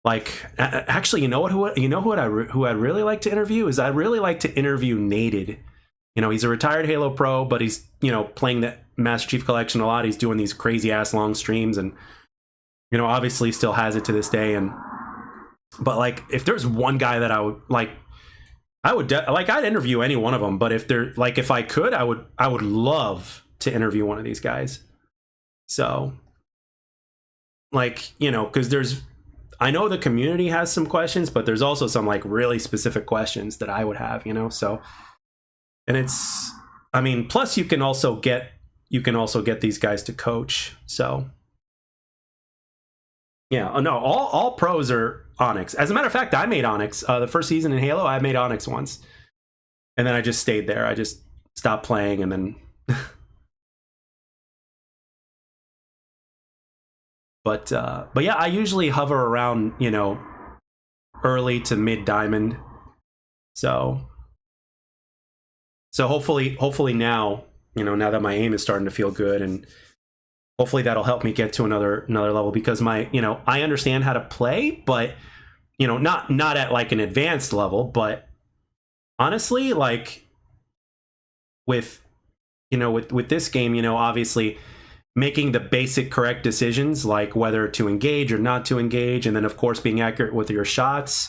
Like, actually, you know what? Who I'd really like to interview is I'd really like to interview Naded. You know, he's a retired Halo pro, but he's, you know, playing the Master Chief Collection a lot. He's doing these crazy ass long streams, and you know, obviously still has it to this day. And but like, if there's one guy that I would like, I'd interview any one of them. But if they're like, if I could, I would love to interview one of these guys. So, like, you know, because I know the community has some questions, but there's also some like really specific questions that I would have, you know. So, and it's, I mean, plus you can also get these guys to coach. So, yeah, no, all pros are Onyx. As a matter of fact, I made Onyx the first season in Halo. I made Onyx once, and then I just stayed there. I just stopped playing, and then. But yeah, I usually hover around, you know, early to mid diamond. So hopefully now, you know, now that my aim is starting to feel good, and hopefully that'll help me get to another level, because you know, I understand how to play, but you know, not at like an advanced level, but honestly, like with this game, you know, obviously making the basic correct decisions, like whether to engage or not to engage, and then of course being accurate with your shots,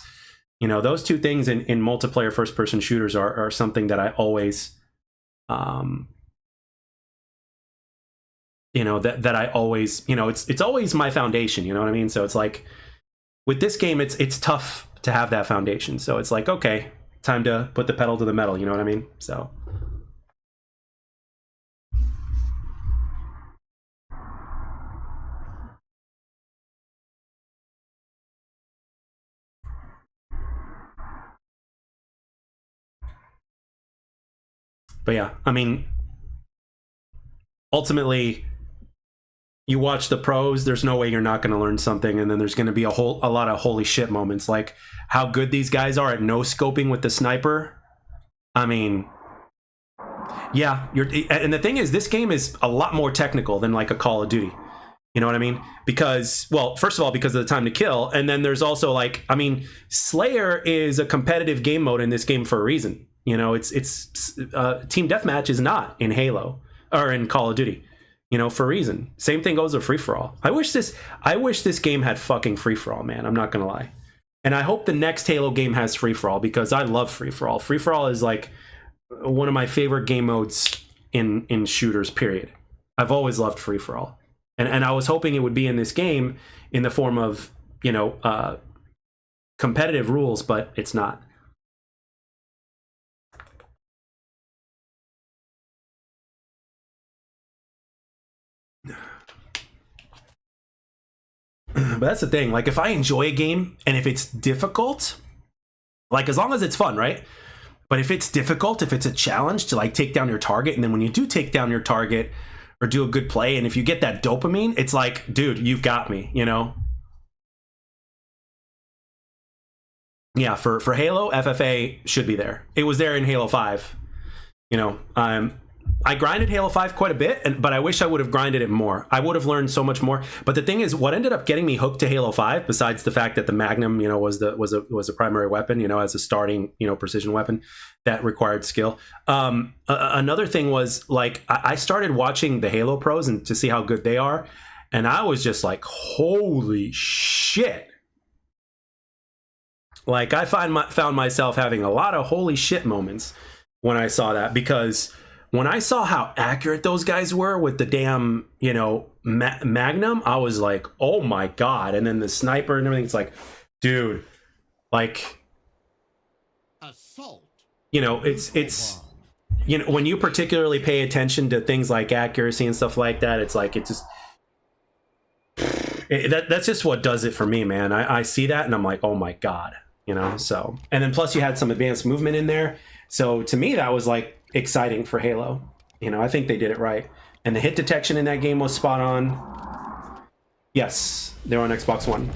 you know, those two things in multiplayer first person shooters are something that I always you know, that I always, you know, it's always my foundation, you know what I mean? So it's like with this game, it's tough to have that foundation. So it's like, okay, time to put the pedal to the metal, you know what I mean? So but yeah, I mean, ultimately, you watch the pros, there's no way you're not going to learn something, and then there's going to be a lot of holy shit moments, like how good these guys are at no scoping with the sniper. I mean, yeah, and the thing is, this game is a lot more technical than like a Call of Duty. You know what I mean? Because, well, first of all, because of the time to kill, and then there's also like, I mean, Slayer is a competitive game mode in this game for a reason. You know, it's team deathmatch is not in Halo or in Call of Duty. You know, for a reason. Same thing goes with free for all. I wish this game had fucking free for all, man. I'm not gonna lie. And I hope the next Halo game has free for all, because I love free for all. Free for all is like one of my favorite game modes in shooters, period. I've always loved free for all. And I was hoping it would be in this game in the form of, you know, competitive rules, but it's not. But that's the thing. Like, if I enjoy a game and if it's difficult, like, as long as it's fun, right? But if it's difficult, if it's a challenge to like take down your target, and then when you do take down your target or do a good play, and if you get that dopamine, it's like, dude, you've got me, you know? Yeah, for Halo, FFA should be there. It was there in Halo 5. You know, I grinded Halo 5 quite a bit, but I wish I would have grinded it more. I would have learned so much more. But the thing is, what ended up getting me hooked to Halo 5, besides the fact that the Magnum, you know, was a primary weapon, you know, as a starting, you know, precision weapon that required skill. Another thing was, like, I started watching the Halo pros and to see how good they are, and I was just like, holy shit. Like, I found myself having a lot of holy shit moments when I saw that, because when I saw how accurate those guys were with the damn, you know, Magnum, I was like, oh my God. And then the sniper and everything, it's like, dude, like, Assault. you know, it's, you know, when you particularly pay attention to things like accuracy and stuff like that, it's like, it just, that's just what does it for me, man. I see that and I'm like, oh my God, you know, so, and then plus you had some advanced movement in there. So to me, that was like exciting for Halo. You know, I think they did it right. And the hit detection in that game was spot on. Yes, they're on Xbox One.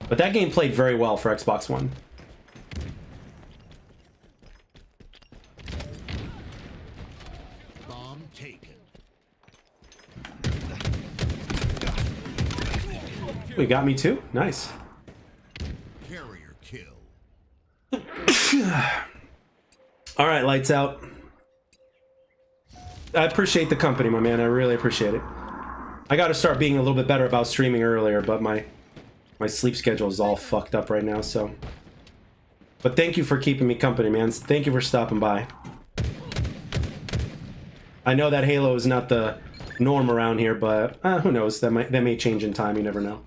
But that game played very well for Xbox One. Bomb taken. We got me too. Nice. Carrier kill. All right, lights out. I appreciate the company, my man. I really appreciate it. I got to start being a little bit better about streaming earlier, but my sleep schedule is all fucked up right now, so. But thank you for keeping me company, man. Thank you for stopping by. I know that Halo is not the norm around here, but who knows? That may change in time. You never know.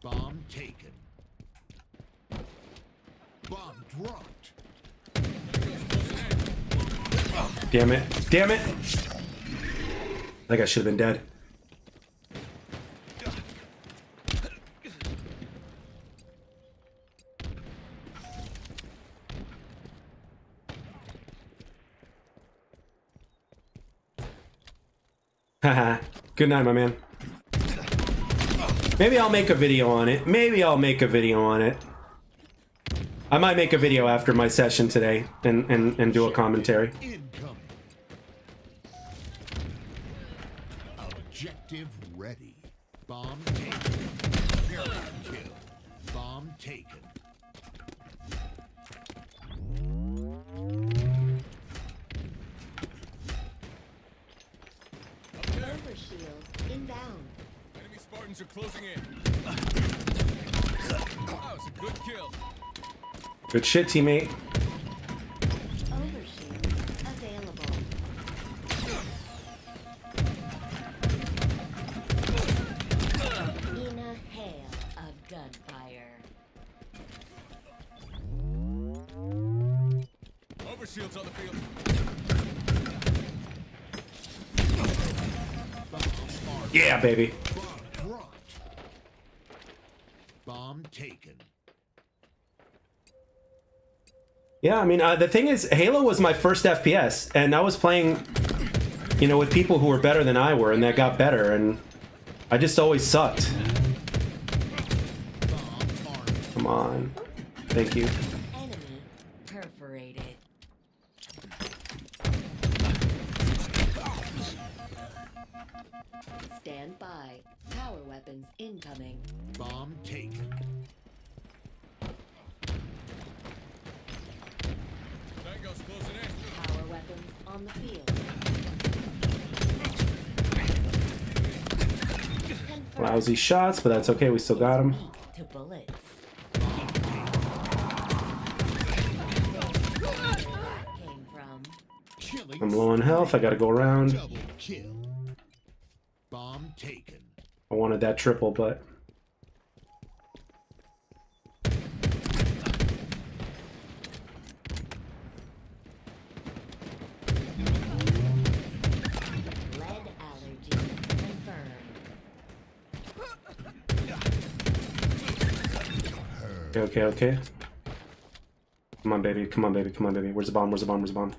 Bomb taken. Bomb dropped. Damn it. Damn it. I think I should have been dead. Haha. Good night, my man. Maybe I'll make a video on it. Maybe I'll make a video on it. I might make a video after my session today and do a commentary. Incoming. Objective ready. Bomb taken. Carrier kill. Bomb taken. Overshield inbound. Enemy Spartans are closing in. That was a good kill. Good shit, teammate. Overshield available. In a hail of gunfire. Overshield's on the field. Yeah, baby. Bomb dropped. Bomb taken. Yeah, I mean, the thing is, Halo was my first FPS, and I was playing, you know, with people who were better than I were, and that got better, and I just always sucked. Come on. Thank you. Enemy perforated. Stand by. Power weapons incoming. Bomb taken. Tango's closing in. Power weapons on the field. Confirmed. Lousy shots, but that's okay. We still got him. Weak to bullets. Where that came from. Killing. I'm low on health. I gotta go around. Double kill. Bomb taken. I wanted that triple, but Lead allergy confirmed. okay. Come on, baby. Come on, baby. Come on, baby. Where's the bomb? Where's the bomb? Where's the bomb?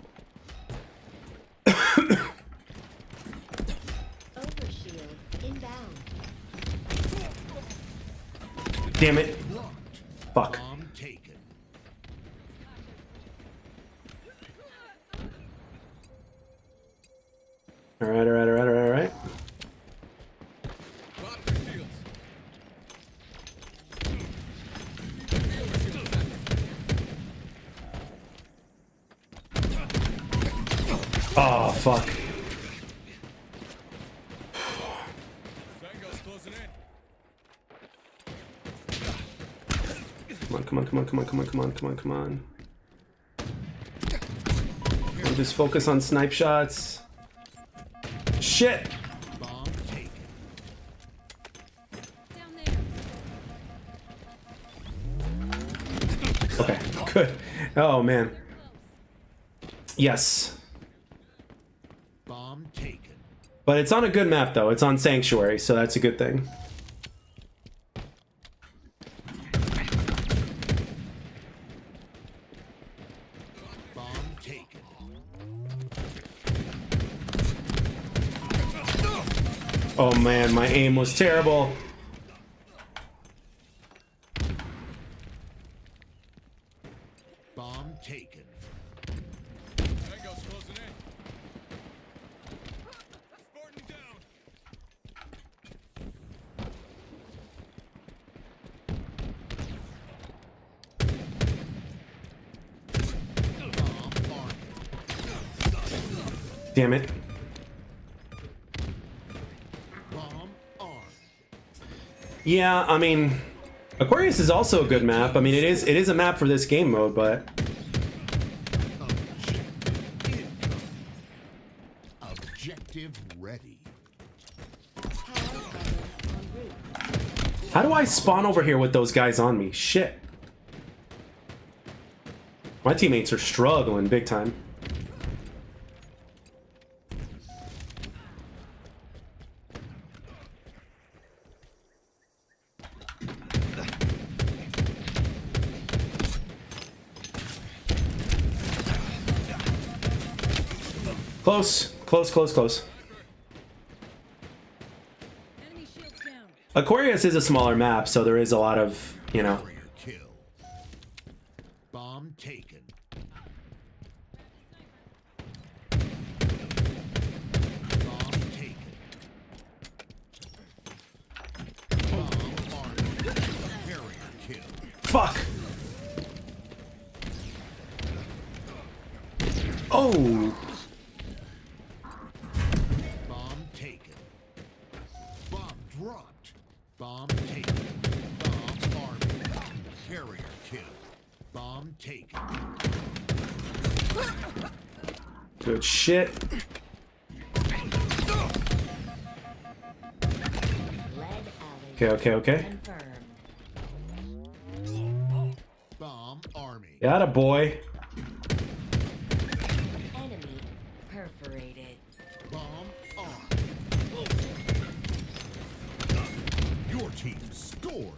Overshield inbound. Damn it. Blocked. Fuck. Bomb taken. Alright. Pop your shields. Oh, fuck. Tango's closing in. Come on. I'll just focus on snipe shots. Shit! Bomb taken. Down there. Okay, good. Oh, man. Yes. Bomb taken. But it's on a good map, though. It's on Sanctuary, so that's a good thing. Bomb taken. Oh, man, my aim was terrible. Bomb taken. Tango's closing in. Spartan down. Bomb armed. Damn it. Bomb armed. Yeah, I mean, Aquarius is also a good map. I mean, it is a map for this game mode, but Objective ready. Power weapons en route. how do I spawn over here with those guys on me? Shit. My teammates are struggling big time. Close. Enemy shields down. Aquarius is a smaller map, so there is a lot of, you know. Warrior kill. Bomb taken. Bomb taken. Bomb armed. Carrier kill. Fuck! Oh! Bomb taken. Bomb dropped. Bomb taken. Bomb armed. Carrier kill. Bomb taken. Good shit. Lead allergy Okay. confirmed. Bomb army. Got a boy. Enemy perforated. Bomb armed. Your team scored.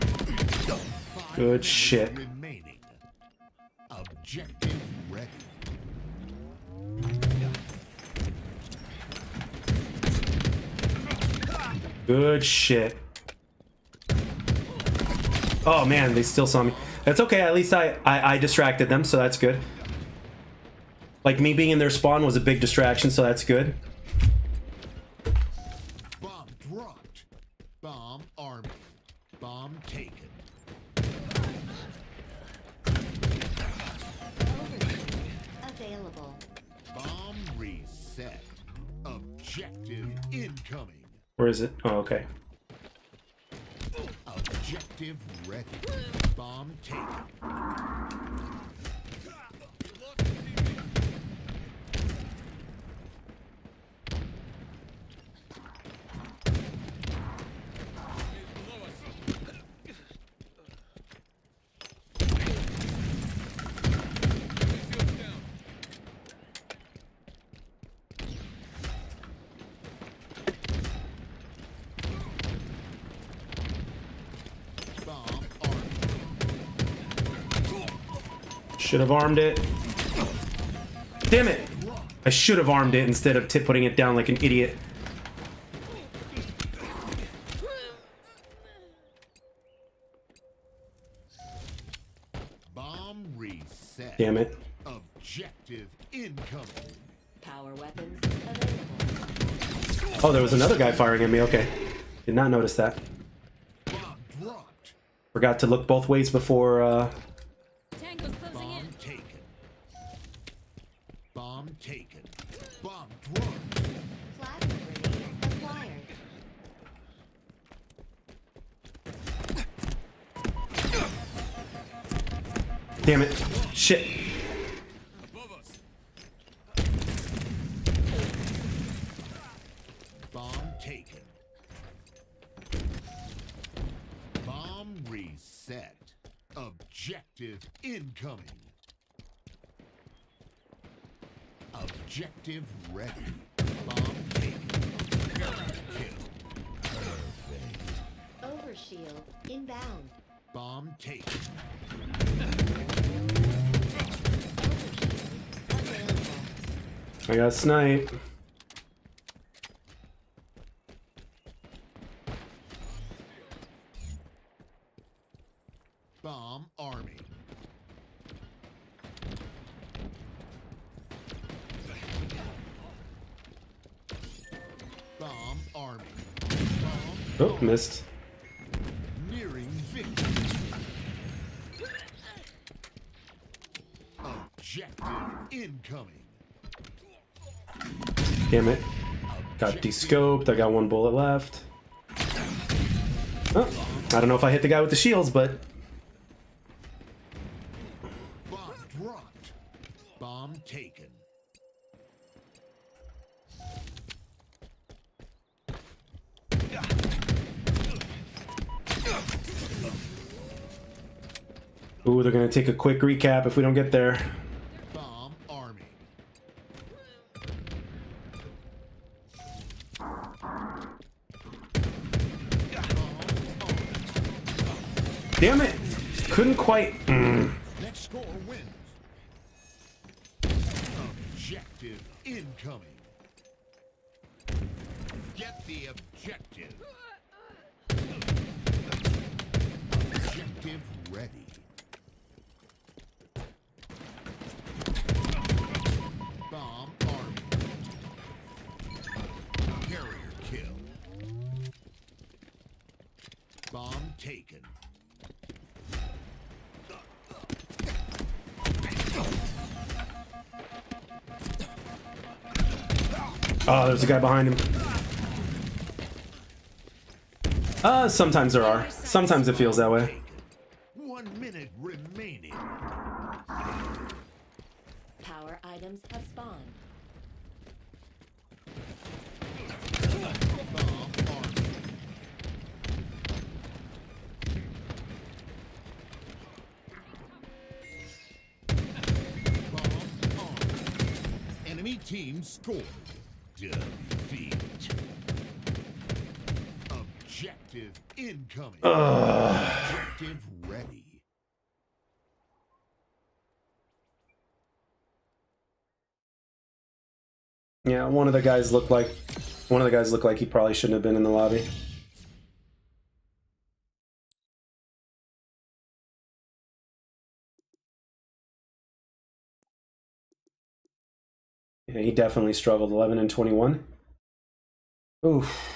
Five Good minutes shit. Remaining. Objective ready. Good shit. Oh man, they still saw me. That's okay, at least I distracted them, so that's good. Like, me being in their spawn was a big distraction, so that's good. Bomb army. Bomb taken. Available. Bomb reset. Objective incoming. Where is it? Oh, okay. Objective ready. Bomb taken. Lost the teammate. Enemies below us. Enemy shields down. Bomb army. Should have armed it. Damn it! I should have armed it instead of putting it down like an idiot. Bomb reset. Damn it. Objective incoming. Power weapons available. Oh, there was another guy firing at me. Okay. Did not notice that. Bomb dropped. Forgot to look both ways before, Tango's closing in. Bomb taken. Bomb taken. Bomb dropped. Plasma grenade acquired. Damn it. Shit. Above us. Bomb taken. Bomb reset. Objective incoming. Objective ready. Bomb taken. Kill. Perfect. Overshield inbound. Bomb taken. Available. I got snipe. Bomb army. Bomb army. Bomb Oh, missed. nearing victory. Objective incoming. Damn it. Got descoped. I got one bullet left. Oh, I don't know if I hit the guy with the shields, but Bomb dropped. Bomb taken. ooh, they're gonna take a quick recap if we don't get there. Bomb army. Damn it! Couldn't quite. Next score wins. Objective incoming. Get the objective. Objective ready. Bomb army. Carrier kill. Bomb taken. Oh, there's a guy behind him. Sometimes there are. Sometimes it feels that way. 1 minute remaining. Power items have spawned. Bomb army. Bomb army. Enemy team scored. Defeat. Objective incoming. Objective ready. Yeah, one of the guys looked like he probably shouldn't have been in the lobby. Yeah, he definitely struggled. 11 and 21. Oof.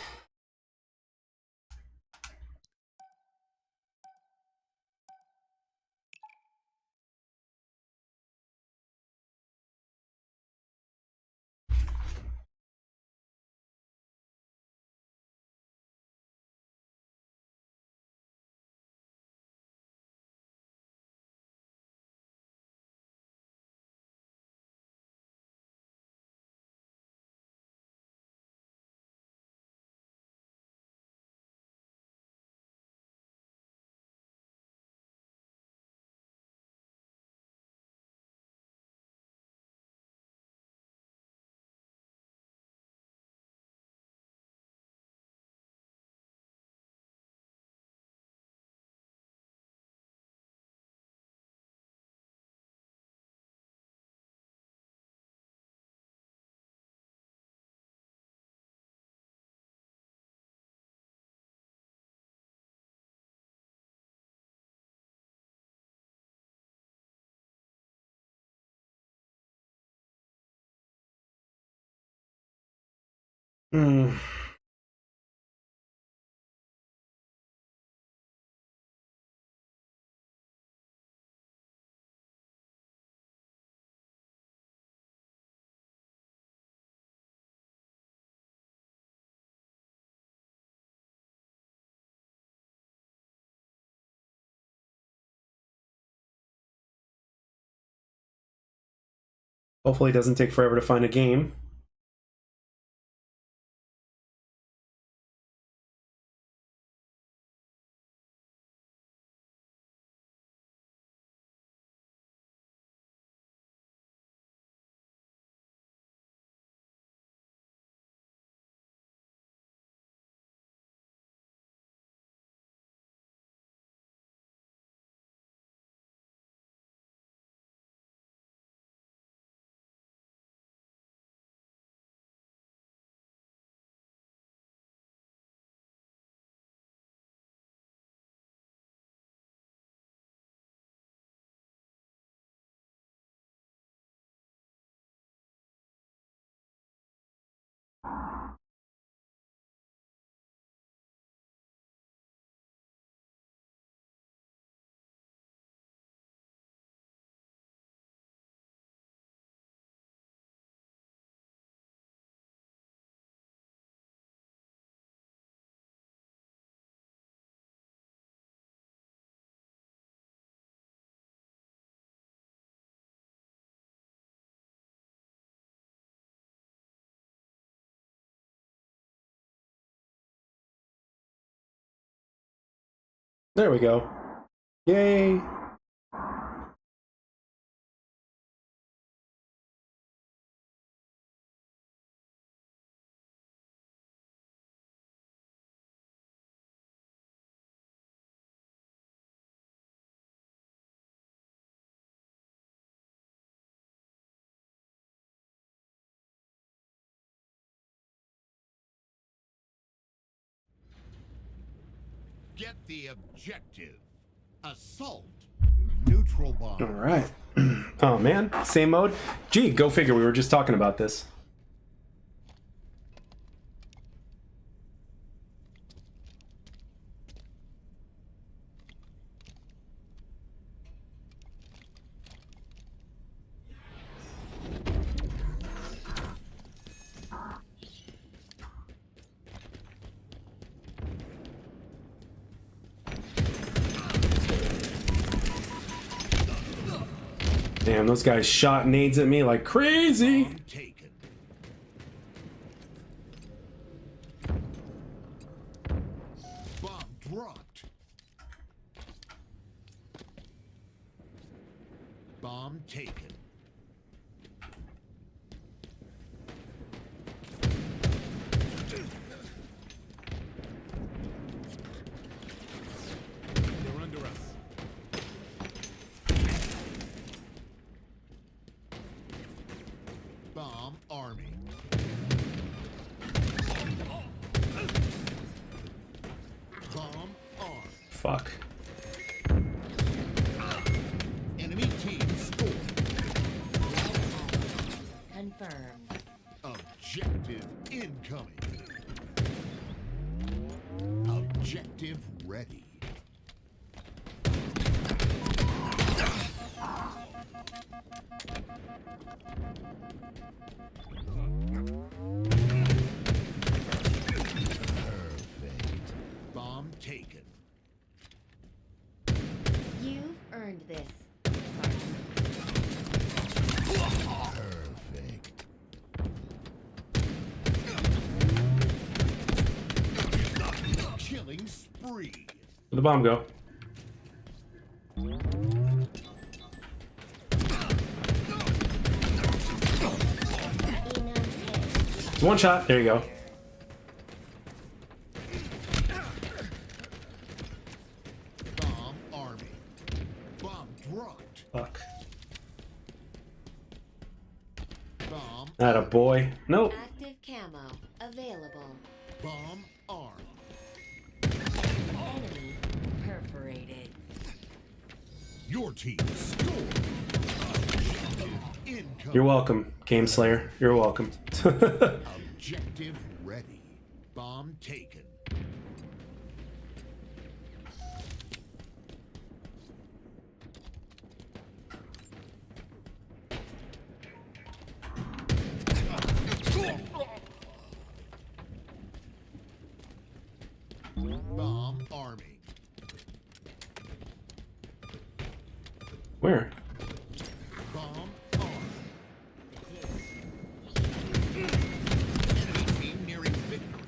Hmm. Hopefully it doesn't take forever to find a game. There we go. Yay! Get the objective. Assault. Neutral bomb. All right. Oh man, same mode. Gee, go figure. We were just talking about this. Damn, those guys shot nades at me like crazy. Bomb taken. Bomb dropped. Bomb taken. They're under us. Bomb army. Bomb arm. Fuck. Enemy team score. Confirmed. Objective incoming. Objective ready. Perfect. Bomb taken. You've earned this. Perfect. Killing spree. Where'd the bomb go? One shot. There you go. Bomb army. Bomb dropped. Fuck. Bomb. Atta boy. Nope. Active camo available. Bomb arm. Enemy perforated. Your team scored. Objective incoming. You're welcome, Game Slayer. You're welcome. Objective ready. Bomb taken. Bomb arming. Where? Bomb armed. Enemy team nearing victory.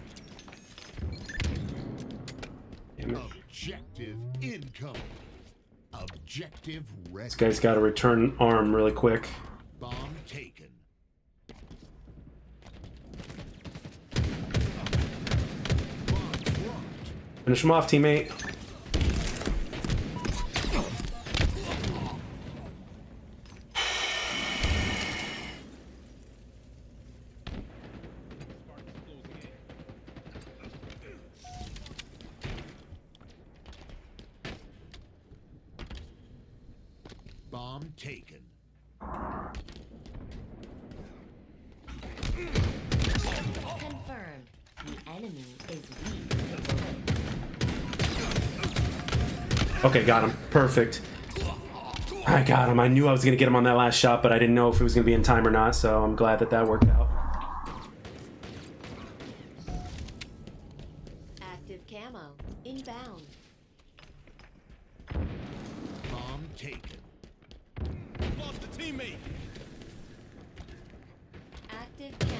Damn it. Objective incoming. Objective ready. This guy's got to return arm really quick. Bomb taken. Bomb dropped. Finish him off, teammate. Bomb taken. Confirmed. The enemy is weak. Okay, got him. Perfect. I got him. I knew I was going to get him on that last shot, but I didn't know if it was going to be in time or not, so I'm glad that that worked out. Active camo. Inbound. Bomb taken. Lost a teammate. Active camo.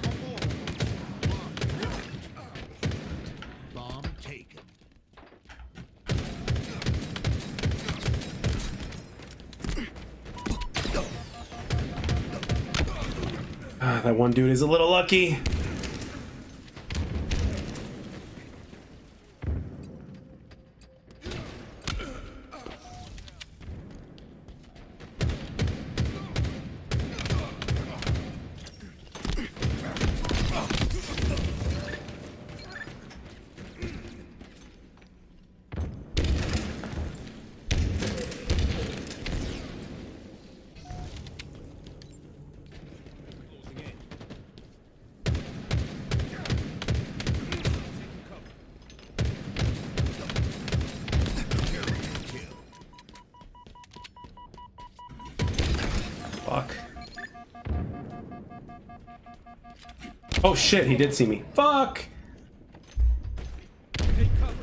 Available. Bomb dropped. Bomb taken. Ah, that one dude is a little lucky. Closing in. Kill. Fuck. Oh shit, he did see me. Fuck! Take cover.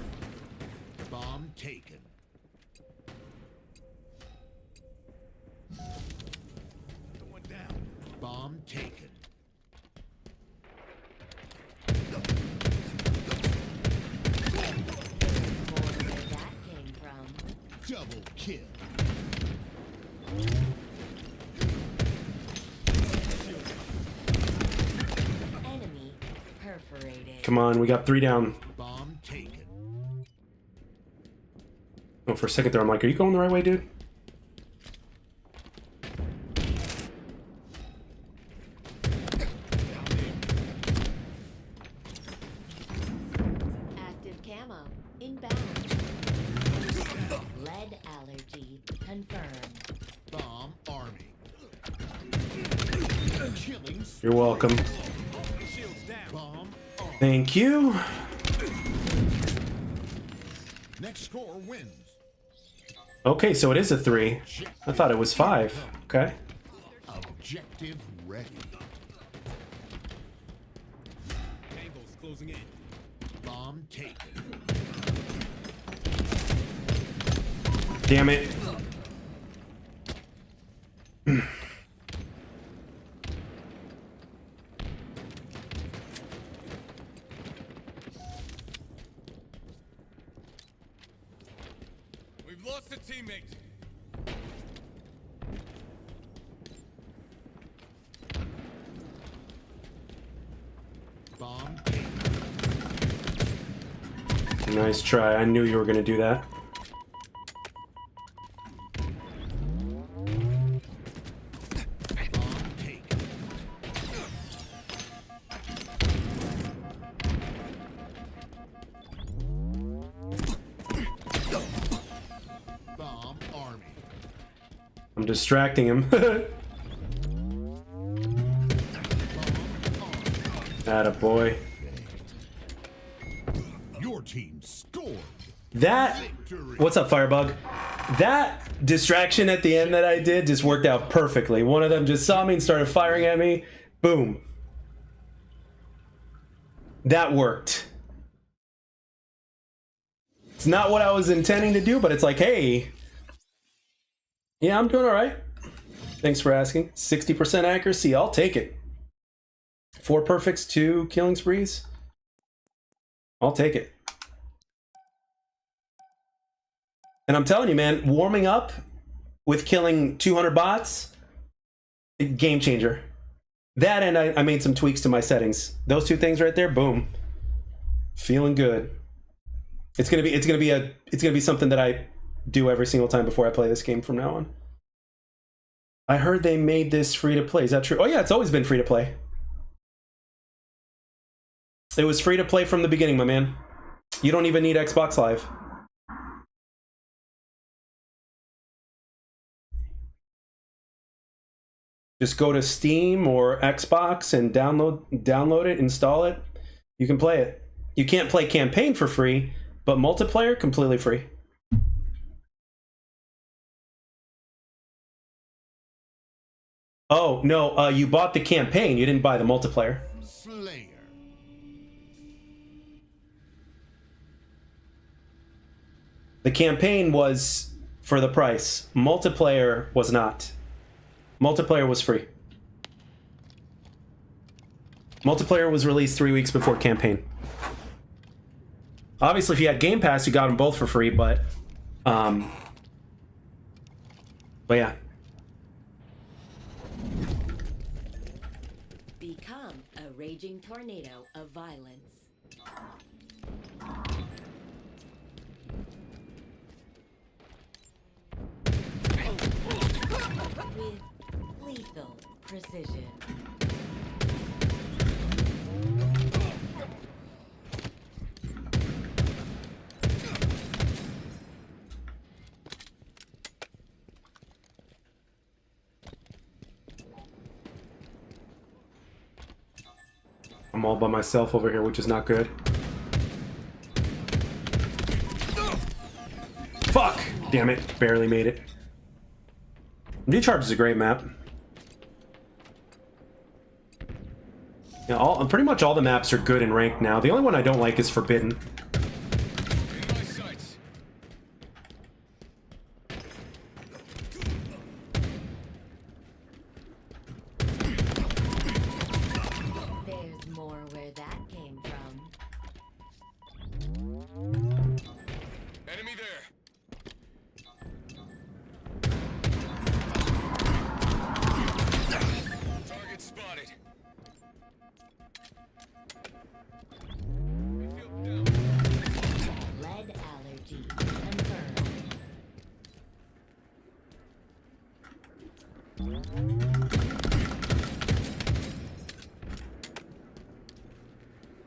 Bomb taken. Someone down. Bomb taken. Where that came from. Double kill. Enemy perforated. Come on, we got 3 down. Bomb taken. Oh, for a second there, I'm like, are you going the right way, dude? Active camo. Inbound. Lead allergy. Confirmed. Bomb arming. Killing. You're welcome. Shields down. Bomb armed. Thank you. Next score wins. Okay, so it is a 3. I thought it was 5. Okay. Objective ready. Angles closing in. Bomb taken. Damn it. We've lost a teammate. Bomb taken. Nice try. I knew you were going to do that. Bomb taken. Bomb army. I'm distracting him. Atta boy. Your team scored. That. Victory. What's up, Firebug? That distraction at the end that I did just worked out perfectly. One of them just saw me and started firing at me. Boom. That worked. It's not what I was intending to do, but it's like, hey. Yeah, I'm doing all right. Thanks for asking. 60% accuracy. I'll take it. 4 perfects, 2 killing sprees. I'll take it. And I'm telling you, man, warming up with killing 200 bots, game changer. That and I made some tweaks to my settings. Those 2 things right there, boom. Feeling good. It's gonna be something that I do every single time before I play this game from now on. I heard they made this free to play. Is that true? Oh yeah, it's always been free to play. It was free to play from the beginning, my man. You don't even need Xbox Live. Just go to Steam or Xbox and download it, install it. You can play it. You can't play campaign for free, but multiplayer completely free. Oh, no, you bought the campaign, you didn't buy the multiplayer. Slayer. The campaign was for the price. Multiplayer was not. Multiplayer was free. Multiplayer was released 3 weeks before campaign. Obviously, if you had Game Pass, you got them both for free, but yeah. Become a raging tornado of violence. With lethal precision. I'm all by myself over here, which is not good. Fuck! Damn it, barely made it. Recharge is a great map. Yeah, pretty much all the maps are good in ranked now. The only one I don't like is Forbidden. In my sights. There's more where that came from. Enemy there. Target spotted. Field down. Lead allergy confirmed.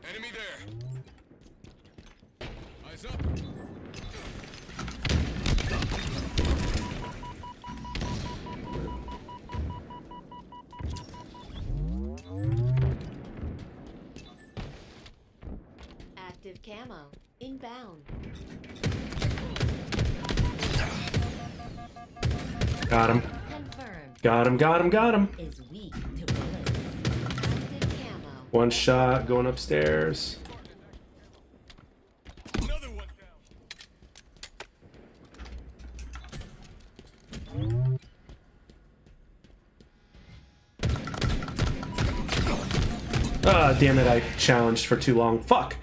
Enemy there. Eyes up. Active camo inbound. Got him. Confirmed. Got him, got him, got him. Is weak to bullets. Active camo. One shot, going upstairs. Another one down. Ah, damn it, I challenged for too long. Fuck!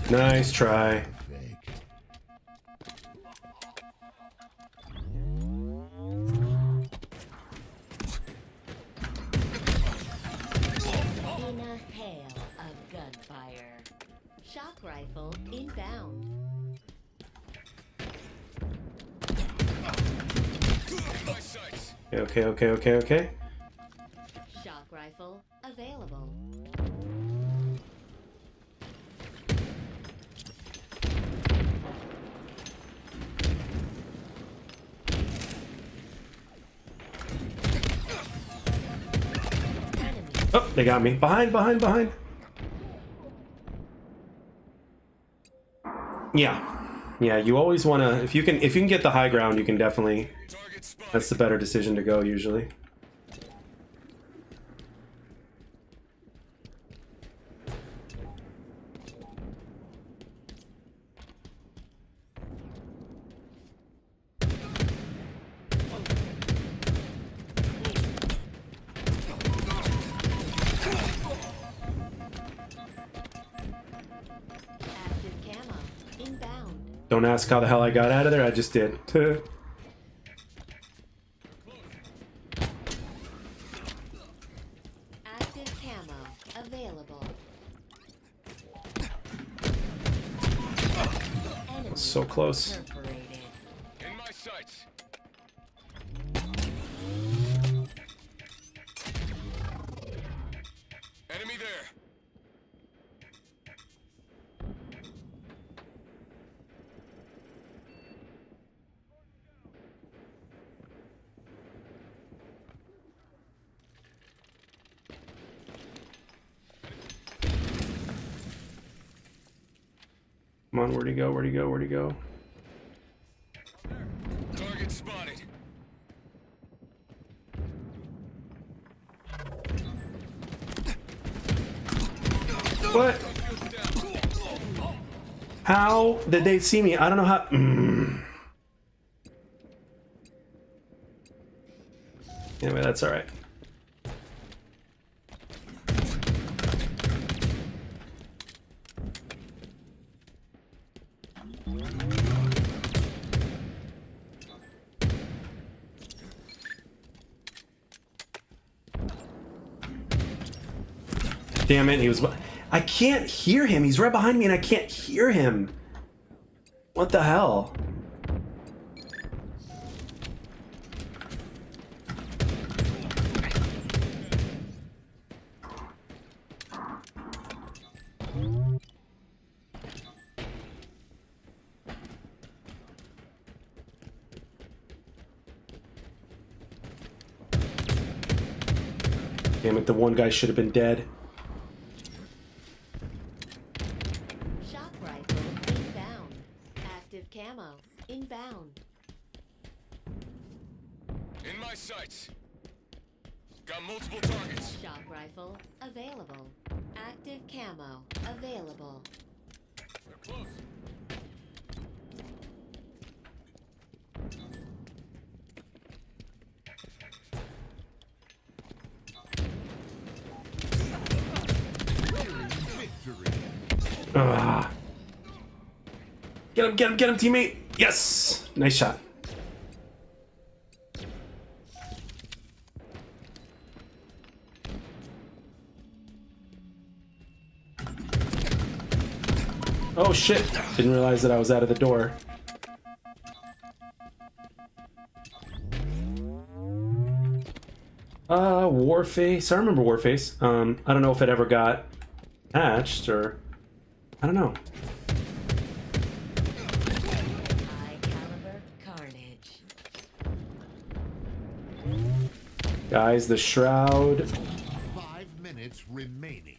Nice try. In a hail of gunfire. Shock rifle inbound. In my sights. Okay. Shock rifle available. they got me. Behind. Yeah, you always want to, if you can get the high ground, you can definitely, Target spotted. that's the better decision to go usually. Active camo. Inbound. Don't ask how the hell I got out of there, I just did. Active camo. Available. Enemy So close. perforated. In my sights. Enemy there. Come on, where'd he go? Target spotted. What? How did they see me? I don't know how. Anyway, that's all right. Damn it, he was. I can't hear him. He's right behind me and I can't hear him. What the hell? Damn it, the one guy should have been dead. Shock rifle. Inbound. Active camo. Inbound. In my sights. Got multiple targets. Shock rifle. Available. Active camo. Available. They're close. Victory. Ah. Get him, teammate. Yes. Nice shot. Oh shit. Didn't realize that I was out of the door. Warface. I remember Warface. I don't know if it ever got patched or I don't know. High caliber carnage. Guys, the shroud. 5 minutes remaining.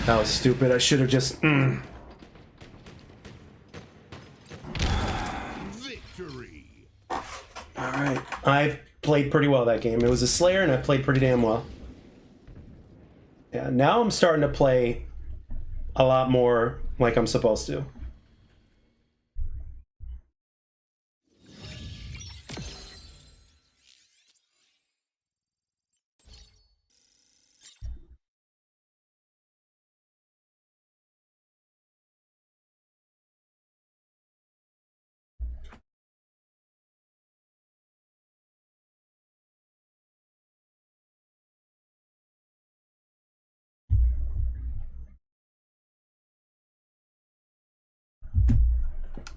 That was stupid. I should have just. Victory. All right. I played pretty well that game. It was a Slayer, and I played pretty damn well. Yeah. Now I'm starting to play a lot more like I'm supposed to.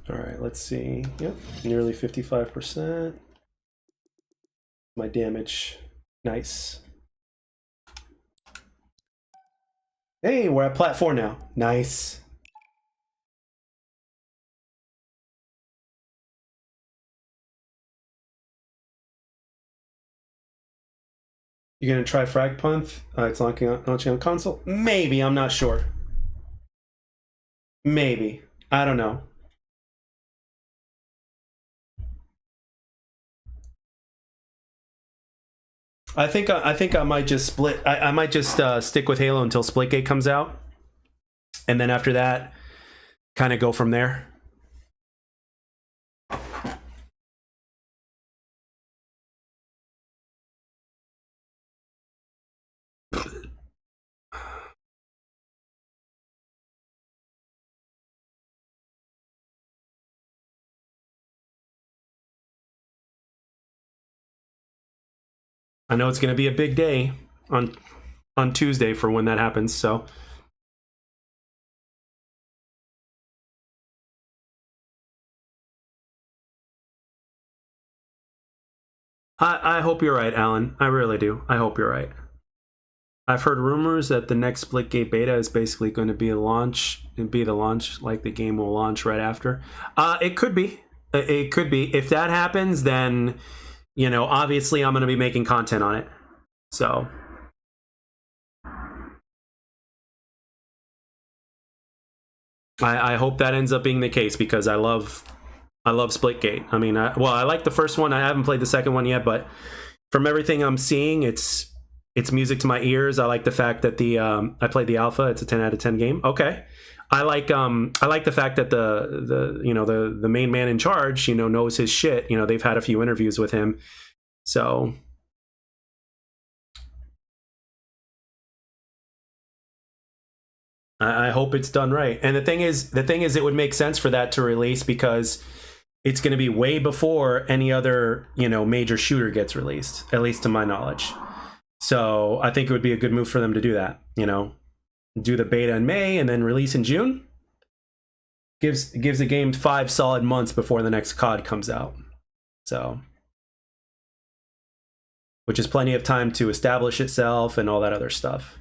All right, let's see. Yep, nearly 55%. My damage, nice. Hey, we're at plat 4 now. Nice. You're gonna try Frag Punth? It's launching on console? Maybe, I'm not sure. Maybe. I don't know. I think I might just split. I might just stick with Halo until Splitgate comes out, and then after that, kind of go from there. I know it's going to be a big day on Tuesday for when that happens, so I hope you're right, Alan. I really do. I hope you're right. I've heard rumors that the next Splitgate beta is basically going to be a launch, and be the launch, like the game will launch right after. It could be. It could be. If that happens, then, you know, obviously I'm going to be making content on it. So I hope that ends up being the case, because I love Splitgate. I mean, I like the first one. I haven't played the second one yet, but from everything I'm seeing, it's music to my ears. I like the fact that I played the alpha. It's a 10 out of 10 game. Okay. I like the fact that the main man in charge, you know, knows his shit. You know, they've had a few interviews with him. So I hope it's done right. And the thing is, it would make sense for that to release, because it's going to be way before any other, you know, major shooter gets released, at least to my knowledge. So I think it would be a good move for them to do that. You know, do the beta in May and then release in June. Gives the game 5 solid months before the next COD comes out. So, which is plenty of time to establish itself and all that other stuff.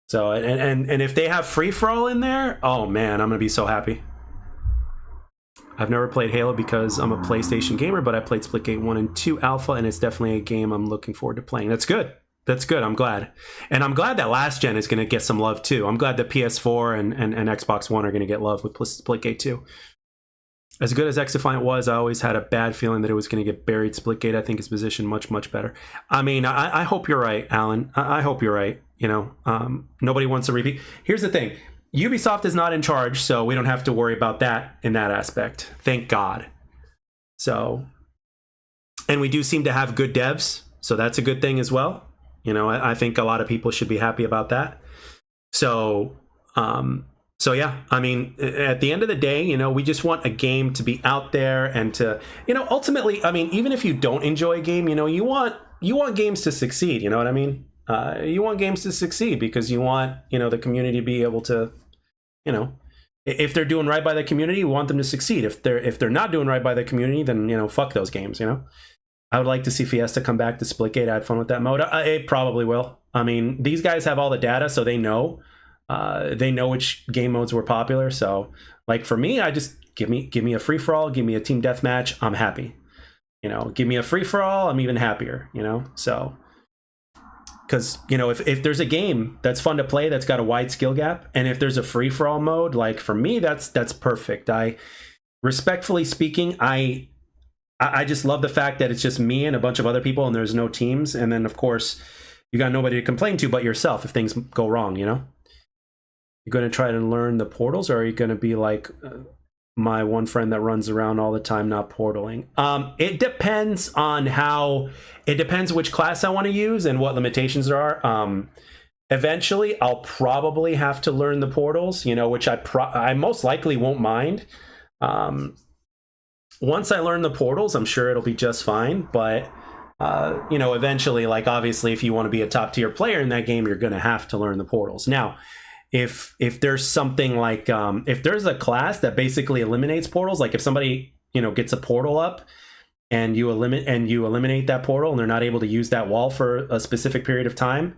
So, and if they have free for all in there, oh man, I'm gonna be so happy. I've never played Halo because I'm a PlayStation gamer, but I played Splitgate 1 and 2 Alpha, and it's definitely a game I'm looking forward to playing. That's good. That's good. I'm glad. And I'm glad that last gen is going to get some love too. I'm glad that PS4 and Xbox One are going to get love with Splitgate 2. As good as X-Defiant was, I always had a bad feeling that it was going to get buried. Splitgate, I think, is positioned much, much better. I mean, I hope you're right, Alan. I hope you're right. You know, nobody wants a repeat. Here's the thing. Ubisoft is not in charge, so we don't have to worry about that in that aspect. Thank God. So, and we do seem to have good devs, so that's a good thing as well. You know, I think a lot of people should be happy about that. So, so yeah, I mean, at the end of the day, you know, we just want a game to be out there and to, you know, ultimately, I mean, even if you don't enjoy a game, you know, you want games to succeed. You know what I mean? You want games to succeed because you want, you know, the community to be able to, you know, if they're doing right by the community, we want them to succeed. If they're not doing right by the community, then, you know, fuck those games. You know, I would like to see Fiesta come back to Splitgate. I had fun with that mode. It probably will. I mean, these guys have all the data, so they know which game modes were popular. So, like for me, I just give me a free for all, give me a team deathmatch. I'm happy. You know, give me a free for all. I'm even happier. You know, so. Because, you know, if there's a game that's fun to play, that's got a wide skill gap, and if there's a free-for-all mode, like, for me, that's perfect. Respectfully speaking, I just love the fact that it's just me and a bunch of other people, and there's no teams, and then, of course, you got nobody to complain to but yourself if things go wrong, you know? You're going to try to learn the portals, or are you going to be like my one friend that runs around all the time not portaling? It depends on it depends which class I want to use and what limitations there are. Eventually I'll probably have to learn the portals, you know, which I most likely won't mind. Once I learn the portals, I'm sure it'll be just fine, but you know, eventually, like, obviously if you want to be a top tier player in that game, you're going to have to learn the portals. Now, if there's something like if there's a class that basically eliminates portals, like if somebody, you know, gets a portal up and you eliminate that portal and they're not able to use that wall for a specific period of time,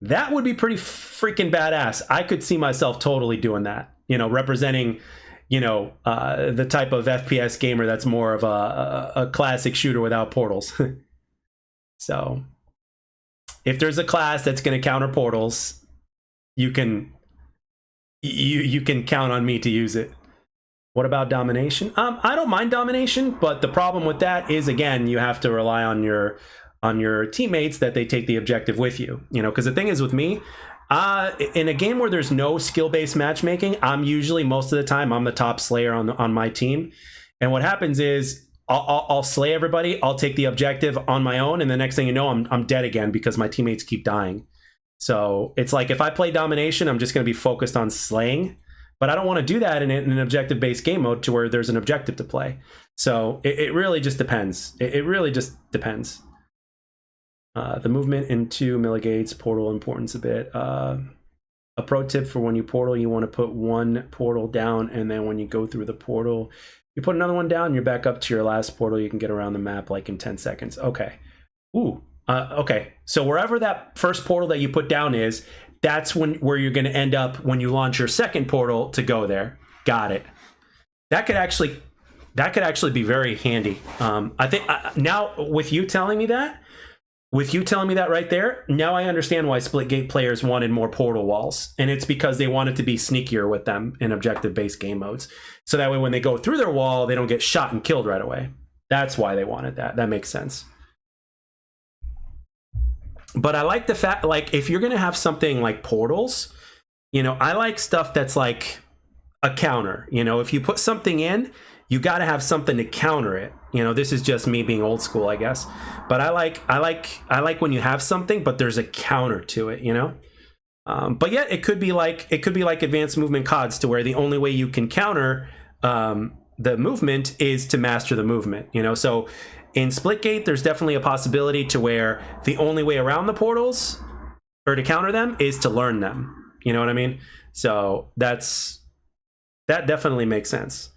That would be pretty freaking badass. I could see myself totally doing that, you know, representing, you know, the type of FPS gamer that's more of a classic shooter without portals. So if there's a class that's going to counter portals, you can count on me to use it. What about domination? I don't mind domination, but the problem with that is, again, you have to rely on your teammates that they take the objective with you. You know, because the thing is with me, in a game where there's no skill-based matchmaking, I'm usually, most of the time, I'm the top slayer on my team. And what happens is I'll slay everybody, I'll take the objective on my own, and the next thing you know, I'm dead again because my teammates keep dying. So it's like, if I play domination, I'm just going to be focused on slaying. But I don't want to do that in an objective-based game mode to where there's an objective to play. So it really just depends. It really just depends. The movement into milligates portal importance a bit. A pro tip for when you portal, you want to put one portal down, and then when you go through the portal, you put another one down, and you're back up to your last portal. You can get around the map like in 10 seconds. Okay. Ooh. Okay. So wherever that first portal that you put down is, that's where you're going to end up when you launch your second portal to go there. Got it. That could actually be very handy. I think now with you telling me that right there, now I understand why Splitgate players wanted more portal walls, and it's because they wanted to be sneakier with them in objective-based game modes. So that way, when they go through their wall, they don't get shot and killed right away. That's why they wanted that. That makes sense. But I like the fact, like, if you're going to have something like portals, you know, I like stuff that's like a counter. You know, if you put something in, you got to have something to counter it. You know, this is just me being old school, I guess. But I like when you have something, but there's a counter to it, you know? But yet it could be like advanced movement CODs, to where the only way you can counter the movement is to master the movement, you know? So in Splitgate, there's definitely a possibility to where the only way around the portals or to counter them is to learn them. You know what I mean? So that definitely makes sense.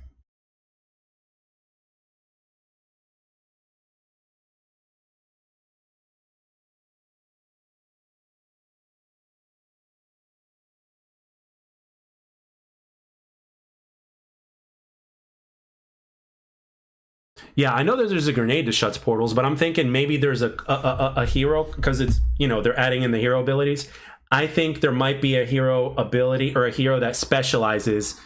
Yeah, I know that there's a grenade that shuts portals, but I'm thinking maybe there's a hero, because it's, you know, they're adding in the hero abilities. I think there might be a hero ability or a hero that specializes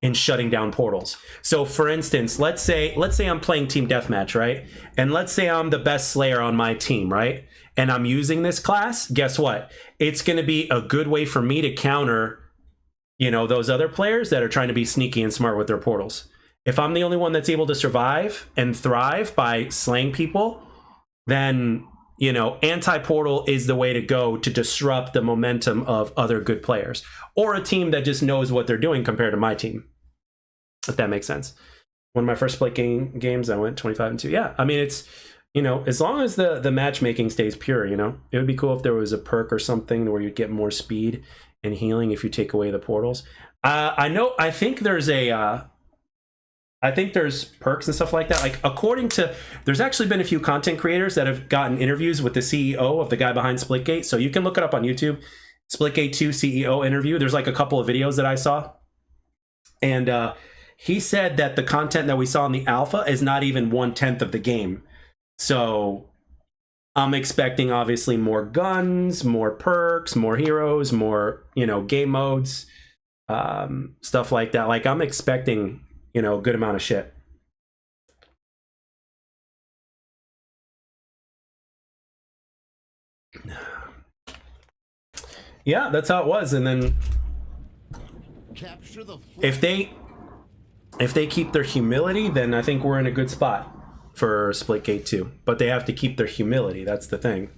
in shutting down portals. So for instance, let's say I'm playing team deathmatch, right? And let's say I'm the best slayer on my team, right? And I'm using this class. Guess what? It's going to be a good way for me to counter, you know, those other players that are trying to be sneaky and smart with their portals. If I'm the only one that's able to survive and thrive by slaying people, then, you know, anti-portal is the way to go to disrupt the momentum of other good players, or a team that just knows what they're doing compared to my team, if that makes sense. One of my first play games, I went 25-2. Yeah, I mean, it's, you know, as long as the matchmaking stays pure, you know, it would be cool if there was a perk or something where you'd get more speed and healing if you take away the portals. I think there's perks and stuff like that. Like, there's actually been a few content creators that have gotten interviews with the CEO of the guy behind Splitgate. So you can look it up on YouTube, Splitgate 2 CEO interview. There's like a couple of videos that I saw. And he said that the content that we saw in the alpha is not even 1/10 of the game. So I'm expecting obviously more guns, more perks, more heroes, more, you know, game modes, stuff like that. Like, I'm expecting, you know, a good amount of shit. Yeah, that's how it was. And then Capture the if they keep their humility, then I think we're in a good spot for Splitgate 2. But they have to keep their humility. That's the thing.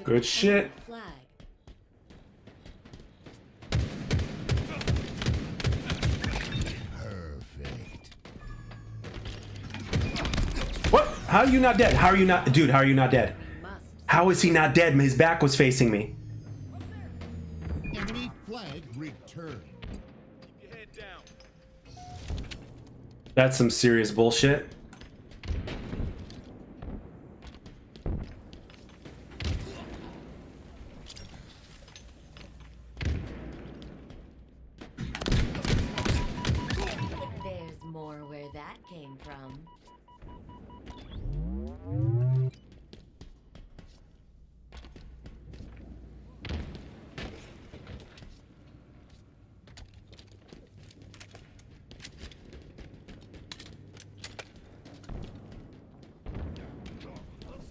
Good shit. Flag. Perfect. What? How are you not dead? How are you not... Dude, how are you not dead? Must. How is he not dead? His back was facing me. Enemy flag returned. Keep your head down. That's some serious bullshit. There's more where that came from.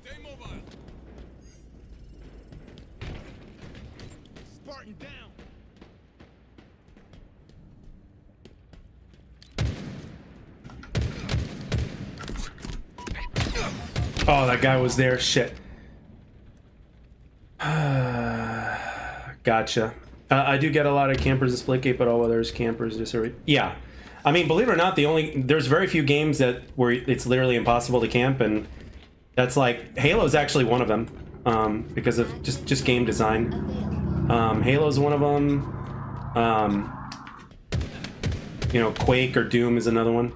Stay mobile. Spartan down. Oh, that guy was there. Shit. Gotcha. I do get a lot of campers at Splitgate, but all others campers just are... Yeah. I mean, believe it or not, there's very few games where it's literally impossible to camp, and that's like... Halo's actually one of them, because of just game design. Available. Halo's one of them. You know, Quake or Doom is another one.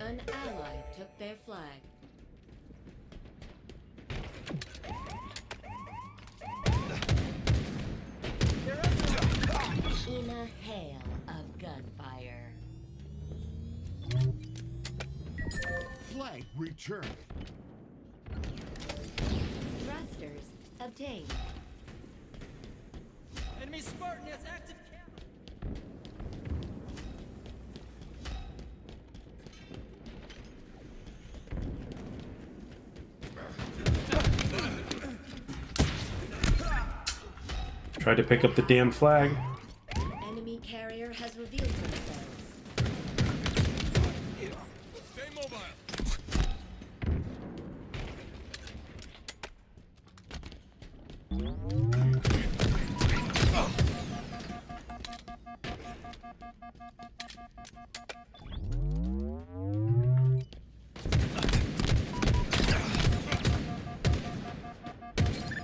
An ally took their flag. In a hail of gunfire. Flag returned. Thrusters obtained. Enemy Spartan has active camera. Tried to pick up the damn flag. Enemy carrier has revealed themselves. Stay mobile.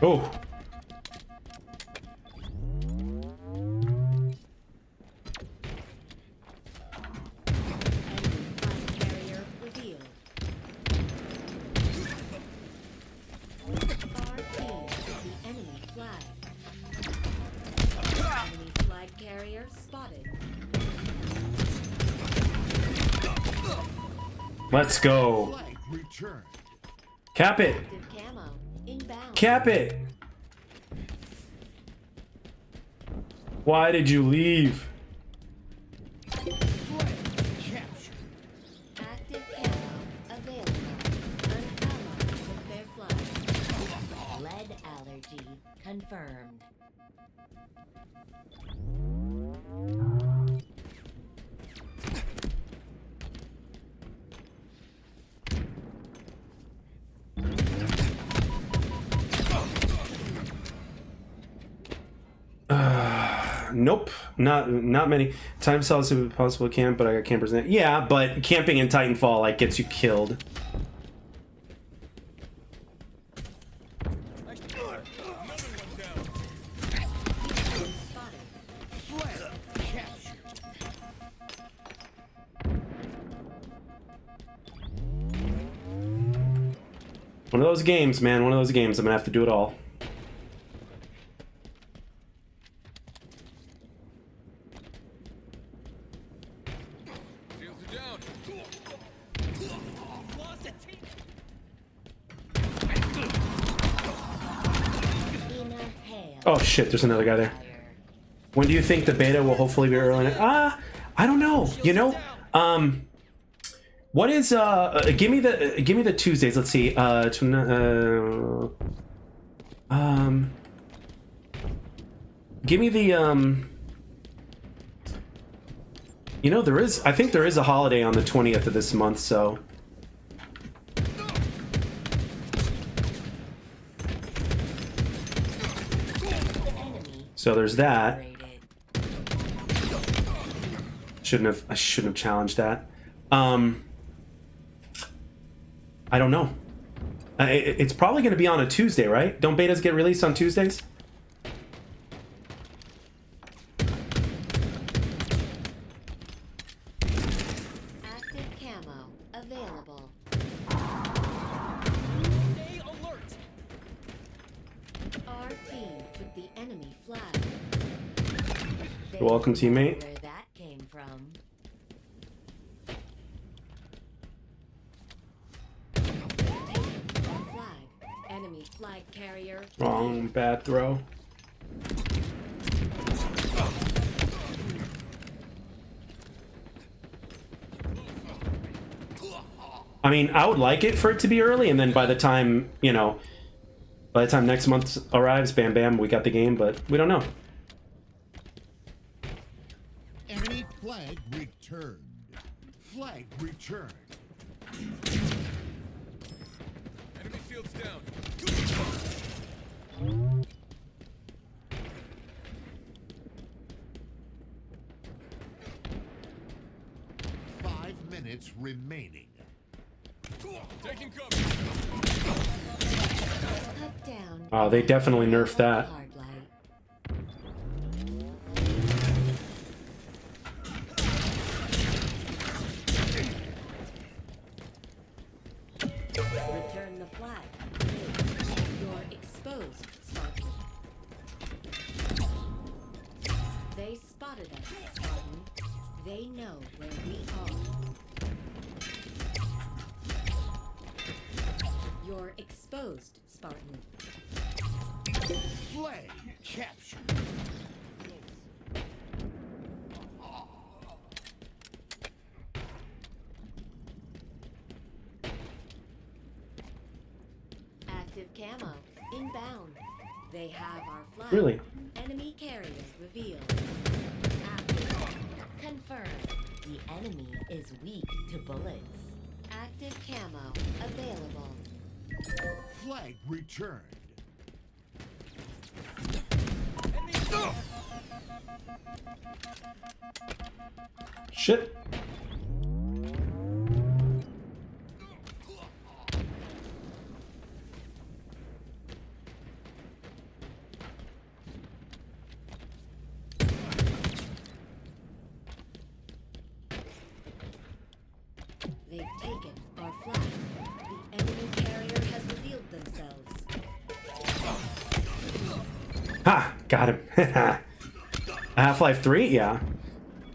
Oh. Enemy flag carrier revealed. RP the enemy flag. Enemy flag carrier spotted. Let's go. Flag returned. Cap it. Active camo inbound. Cap it. Why did you leave? Flag captured. Active camo available. An ally took their flag. Lead allergy confirmed. Nope, not many. Time saw this if possible camp, but I got campers in it. Yeah, but camping in Titanfall like gets you killed. Another one down. Spotted. Flag captured. One of those games, man. One of those games. I'm gonna have to do it all. Shields are down. Lost a team. In a hail. Oh shit, there's another guy there. Fire. When do you think the beta will hopefully be early? I don't know. You know, what is give me the Tuesdays. Let's see. Give me the You know, I think there is a holiday on the 20th of this month, so. Enemy So there's that. rated. I shouldn't have challenged that. I don't know. It's probably going to be on a Tuesday, right? Don't betas get released on Tuesdays? Active camo available. Stay alert. Our team took the enemy flag. You're welcome, teammate. Where that came from. Our flag. Enemy flag carrier. Wrong, bad throw. I mean, I would like it for it to be early, and then by the time, you know, by the time next month arrives, bam, bam, we got the game, but we don't know. Enemy flag returned. Flag returned. Enemy shields down. 5 minutes remaining. Taking cover. Cut down. Oh, they definitely nerfed that. Hard light. Return the flag. You're exposed, Spartan. They spotted us, Spartan. They know where we are. You're exposed, Spartan. Flag captured. Active camo. Inbound. They have our flag. Really? Enemy carrier revealed. Active. Confirmed. The enemy is weak to bullets. Active camo available. Flag returned. Shit. They've taken our flag. The enemy carrier has revealed themselves. Ha! Got him. Half-Life 3? Yeah.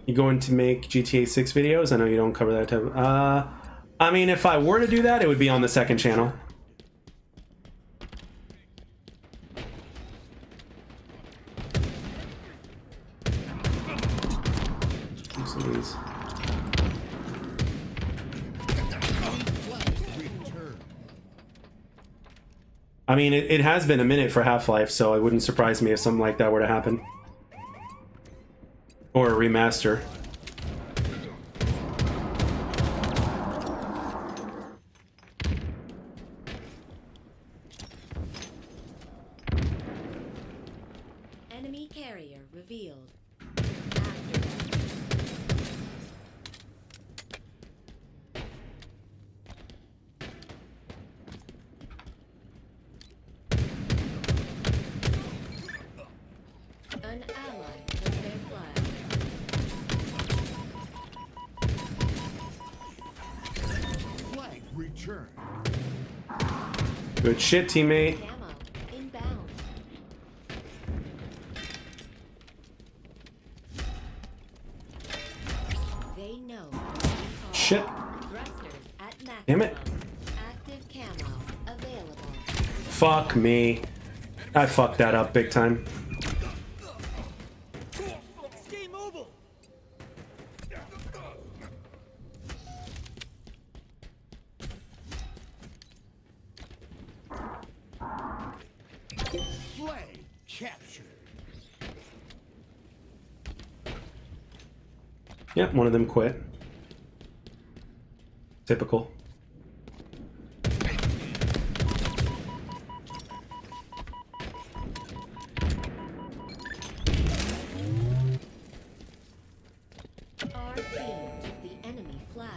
You going to make GTA 6 videos? I know you don't cover that type of... I mean, if I were to do that, it would be on the second channel. Jeez. Flag returned. I mean, it has been a minute for Half-Life, so it wouldn't surprise me if something like that were to happen. Or a remaster. Enemy carrier revealed. After them. An ally took their flag. Flag returned. Good shit, teammate. Camo inbound. They know where we are. Shit. Thrusters at maximum. Damn it. Active camo available. Fuck me. I fucked that up big time. Stay mobile. Flag captured. Yep, one of them quit. Typical. Our team took the enemy flag.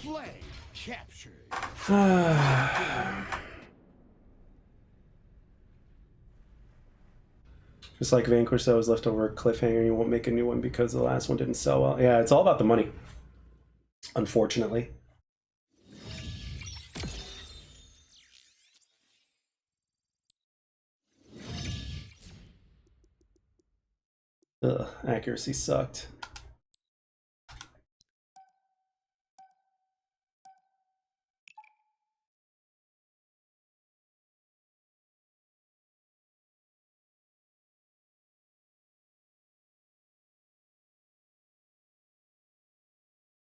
Flag captured. Just like Vanquish, that was left over a cliffhanger. You won't make a new one because the last one didn't sell well. Yeah, it's all about the money, unfortunately. Ugh, accuracy sucked.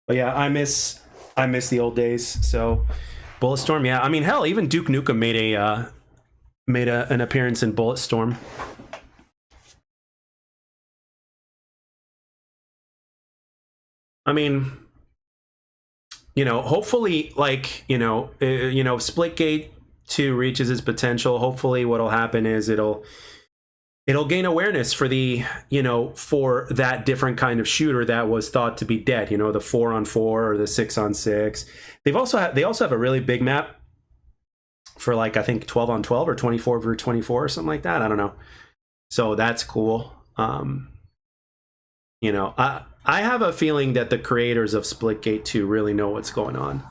But yeah, I miss the old days. So Bulletstorm, yeah. I mean, hell, even Duke Nukem made an appearance in Bulletstorm. I mean, you know, hopefully, like, Splitgate 2 reaches its potential. Hopefully what'll happen is it'll gain awareness for for that different kind of shooter that was thought to be dead, the 4-on-4 or the 6-on-6. They also have a really big map for, like, I think 12-on-12 or 24-v-24 or something like that. I don't know. So that's cool. I have a feeling that the creators of Splitgate 2 really know what's going on.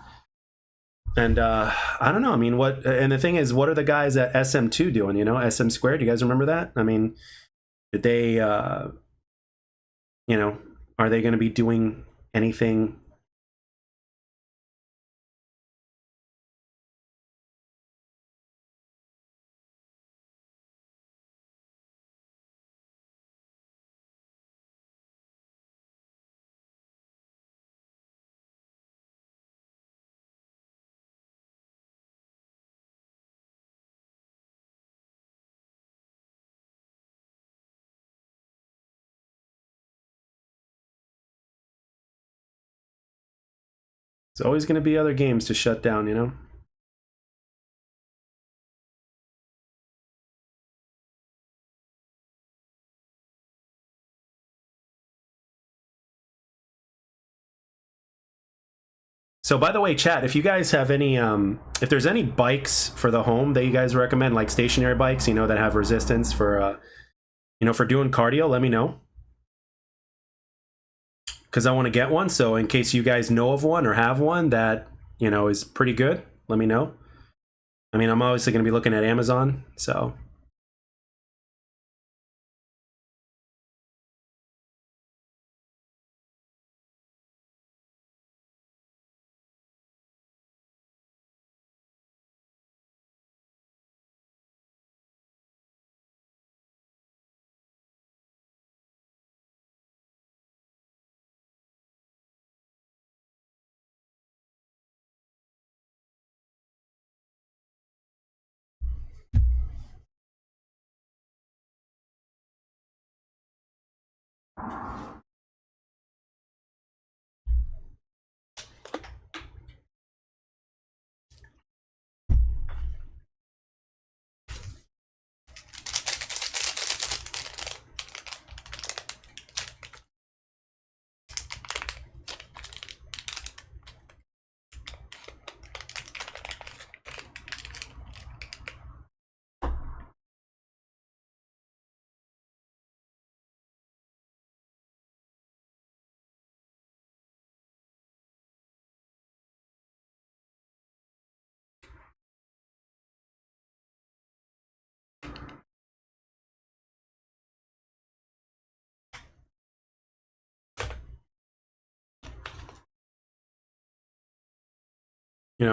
And I don't know. I mean, and the thing is, what are the guys at SM2 doing? SM Squared. Do you guys remember that? I mean, did they, are they going to be doing anything? There's always going to be other games to shut down, So, by the way, chat, if you guys have any, if there's any bikes for the home that you guys recommend, like stationary bikes, that have resistance for, for doing cardio, let me know. Because I want to get one. So in case you guys know of one or have one that, is pretty good, let me know. I mean, I'm obviously going to be looking at Amazon, so.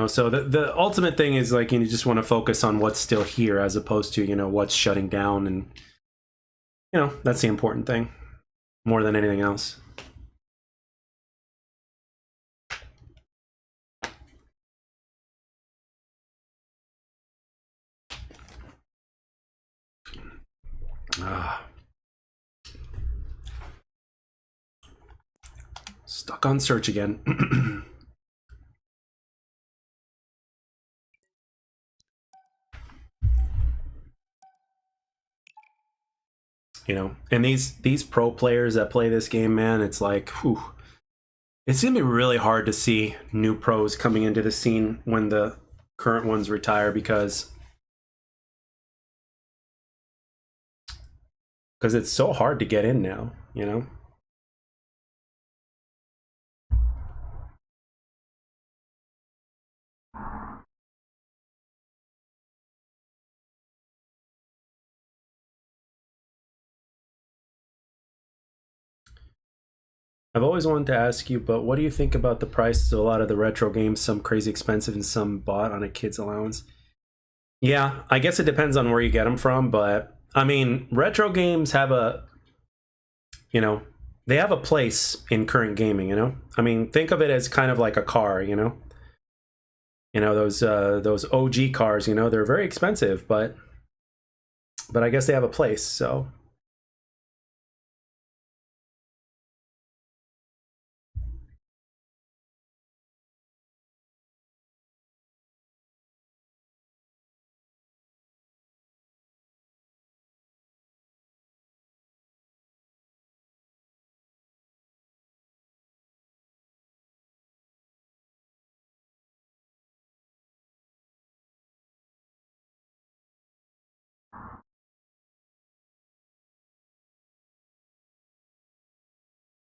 So the ultimate thing is, like, you just want to focus on what's still here as opposed to, what's shutting down. And, that's the important thing more than anything else. Stuck on search again. You know, and these pro players that play this game, man, it's like, whew, it's gonna be really hard to see new pros coming into the scene when the current ones retire because it's so hard to get in now, you know. I've always wanted to ask you, but what do you think about the prices of a lot of the retro games? Some crazy expensive and some bought on a kid's allowance. Yeah, I guess it depends on where you get them from, but I mean, retro games have a, you know, they have a place in current gaming, you know? I mean, think of it as kind of like a car, you know? You know, those OG cars, you know, they're very expensive, but I guess they have a place, so.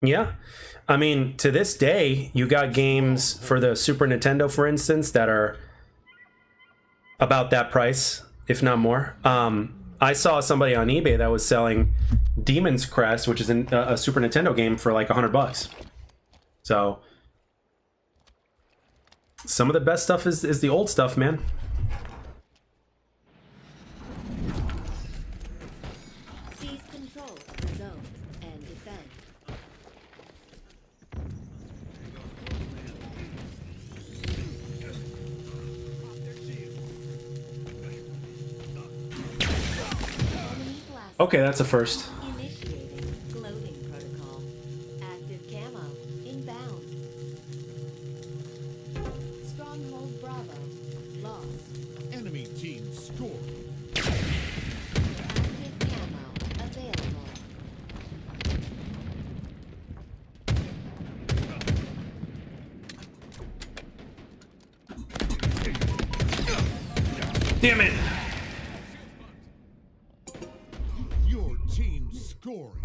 Yeah. I mean, to this day, you got games for the Super Nintendo, for instance, that are about that price, if not more. I saw somebody on eBay that was selling Demon's Crest, which is a Super Nintendo game, for like $100. So some of the best stuff is the old stuff, man. Seize control of the zone and defend. Enemy blast. Okay, that's a first. Initiating gloating protocol. Active camo. Inbound. Stronghold Bravo. Lost. Enemy team scored. Active camo. Available. Damn it! Your team scoring.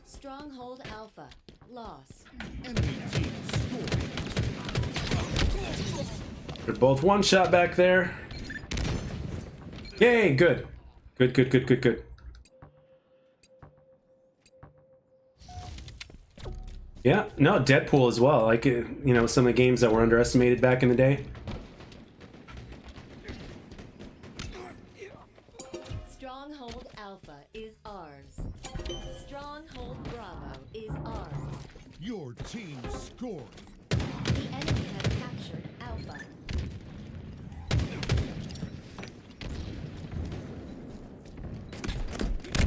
Stronghold Alpha. Lost. Enemy team scored. They're both one shot back there. Yay, good. Good. Yeah, no, Deadpool as well. Like, you know, some of the games that were underestimated back in the day. Stronghold Alpha is ours. Stronghold Bravo is ours. Your team scored. The enemy has captured Alpha.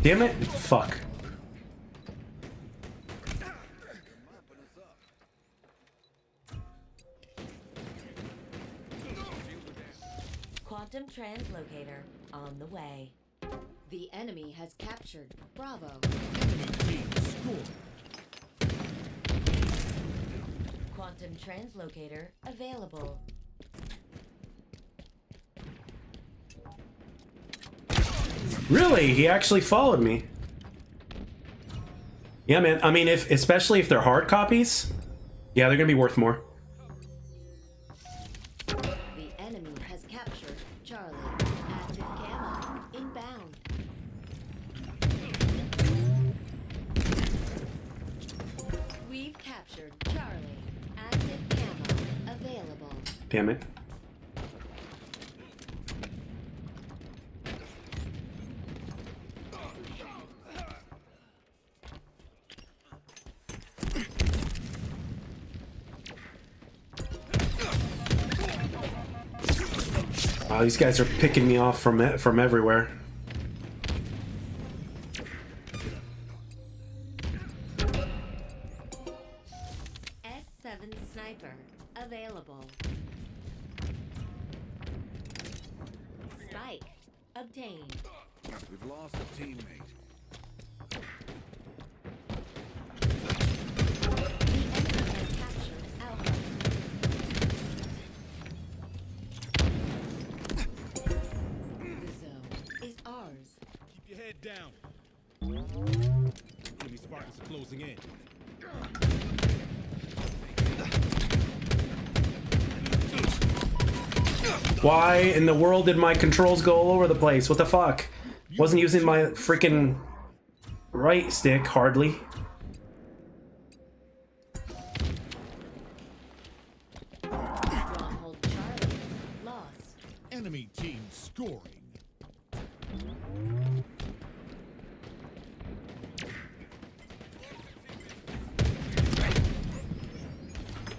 Damn it! Fuck. Quantum translocator on the way. The enemy has captured Bravo. Enemy team scored. Quantum translocator available. Really? He actually followed me. Yeah, man. I mean, especially if they're hard copies, yeah, they're gonna be worth more. The enemy has captured Charlie. Active camo inbound. We've captured Charlie. Active camo available. Damn it. Wow, these guys are picking me off from everywhere. S7 sniper available. Spike obtained. We've lost a teammate. The enemy has captured Alpha. The zone is ours. Keep your head down. Enemy Spartans are closing in. Why in the world did my controls go all over the place? What the fuck? Wasn't using my freaking right stick hardly. Stronghold Charlie lost. Enemy team scoring.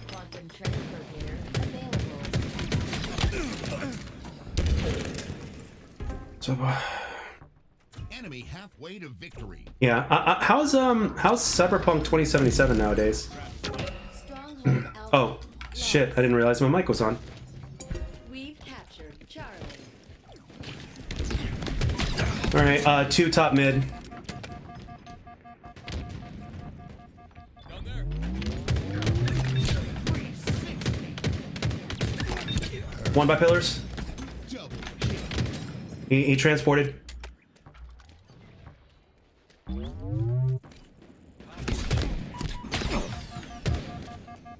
Quantum transfer gear available. So, Enemy halfway to victory. yeah. How's Cyberpunk 2077 nowadays? Stronghold Alpha. Oh, shit! I didn't realize my mic was on. We've captured Charlie. All right, 2 top mid. Down there. One by pillars. Double He transported.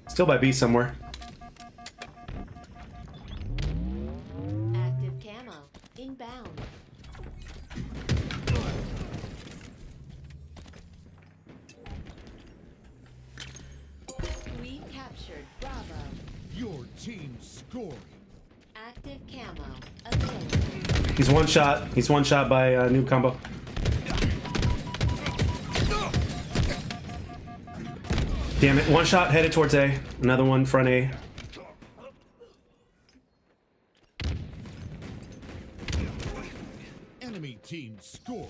Still by B somewhere. Active camo inbound. We've captured Bravo. your team scoring. Active camo available. He's one shot. He's one shot by noob combo. Damn it! One shot headed towards A. Another one front A. Enemy team scoring.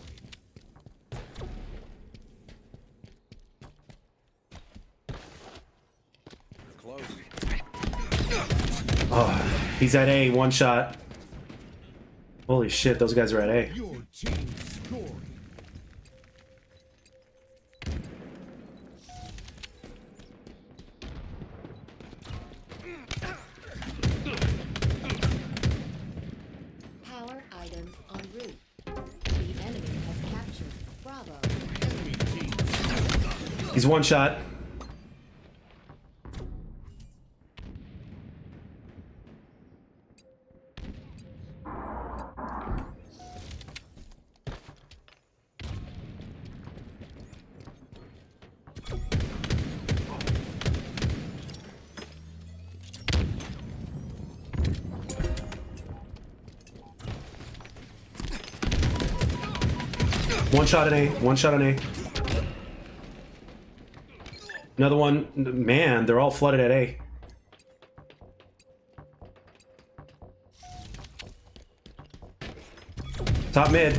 Close. Oh, he's at A. One shot. Holy shit! Those guys are at A. Your team scoring. Power items en route. The enemy has captured Bravo. Enemy team He's one shot. One shot at A. One shot on A. Another one. Man, they're all flooded at A. Top mid.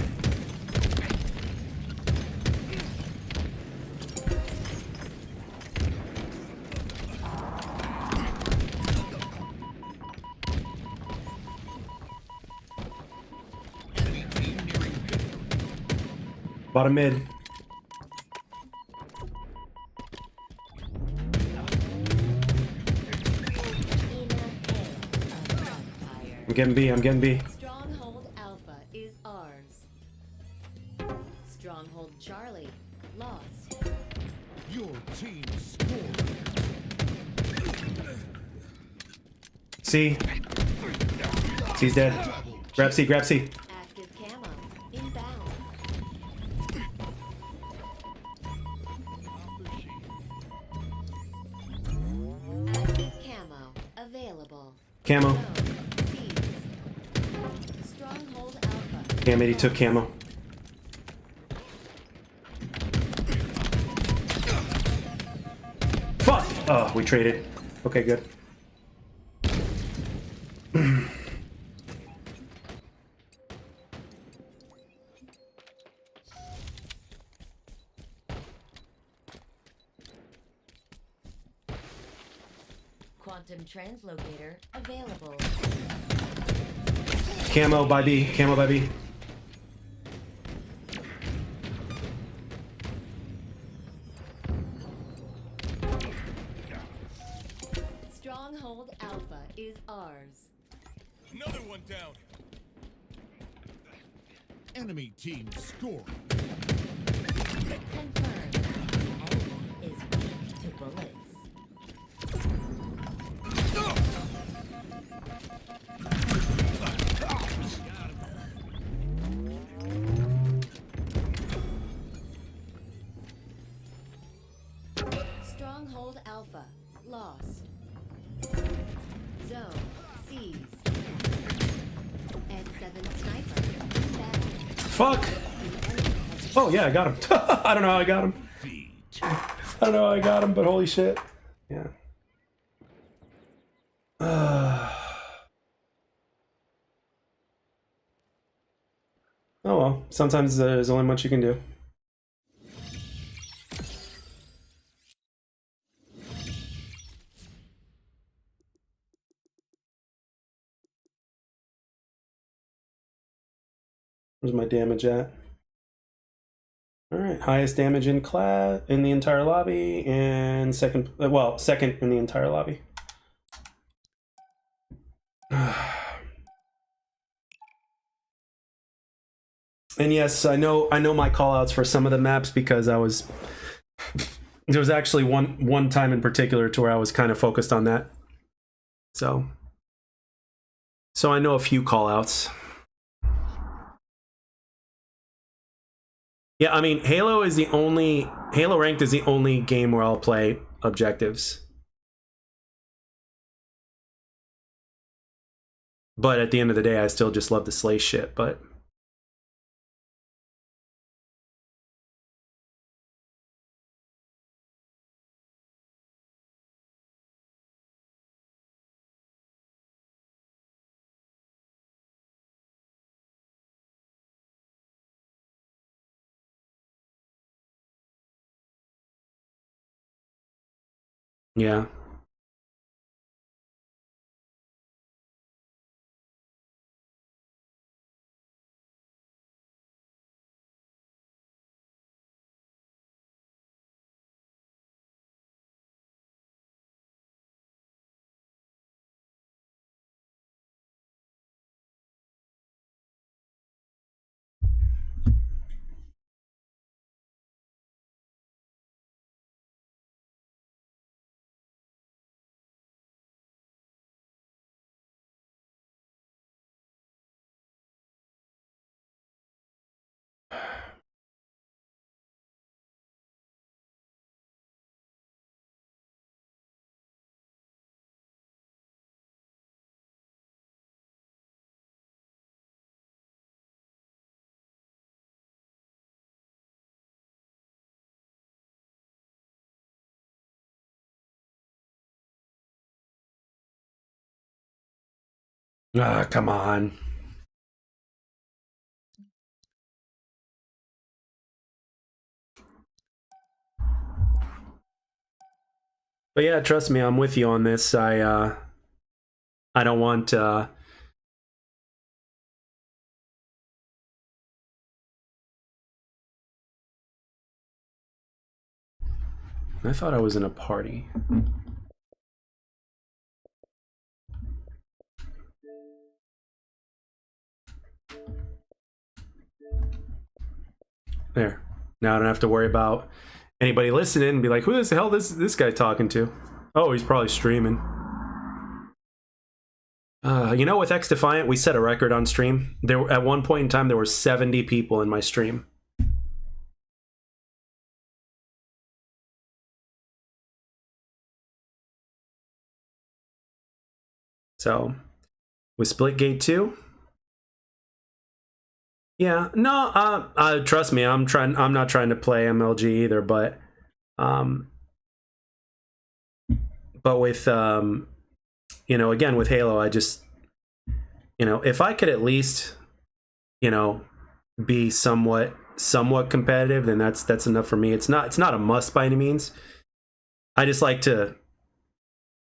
enemy team nearing victory. Bottom mid. I'm getting B. I'm getting B. Stronghold Alpha is ours. Stronghold Charlie lost. Your team scoring. C. C's dead. Grab C. Grab C. Active camo inbound. Active camo available. Camo. Zone seized. Stronghold Alpha. Damn it, he took camo. Fuck! Oh, we traded. Okay, good. Custom translocator available. Camo by B. Camo by B. Stronghold Alpha is ours. Another one down. Enemy team score. Confirmed. Enemy is weak to bullets. Stronghold Alpha lost. Zone seized. S7 sniper inbound. Fuck. Oh yeah, I got him. I don't know how I got him. I don't know how I got him, but holy shit. Yeah. Oh well, sometimes there's only much you can do. Where's my damage at? All right, highest damage in class in the entire lobby, and second in the entire lobby. And yes, I know my callouts for some of the maps because there was actually one time in particular to where I was kind of focused on that. So I know a few callouts. Yeah, I mean, Halo Ranked is the only game where I'll play objectives. But at the end of the day, I still just love to slay shit, but yeah. Ah, come on. But yeah, trust me, I'm with you on this. I don't want I thought I was in a party. There. Now I don't have to worry about anybody listening and be like, who the hell this guy talking to? Oh, he's probably streaming. You know, with X Defiant, we set a record on stream. At one point in time, there were 70 people in my stream. So, with Splitgate 2, yeah, no, trust me, I'm not trying to play MLG either, but with you know, again with Halo, I just, you know, if I could at least, you know, be somewhat competitive, then that's enough for me. It's not a must by any means. I just like to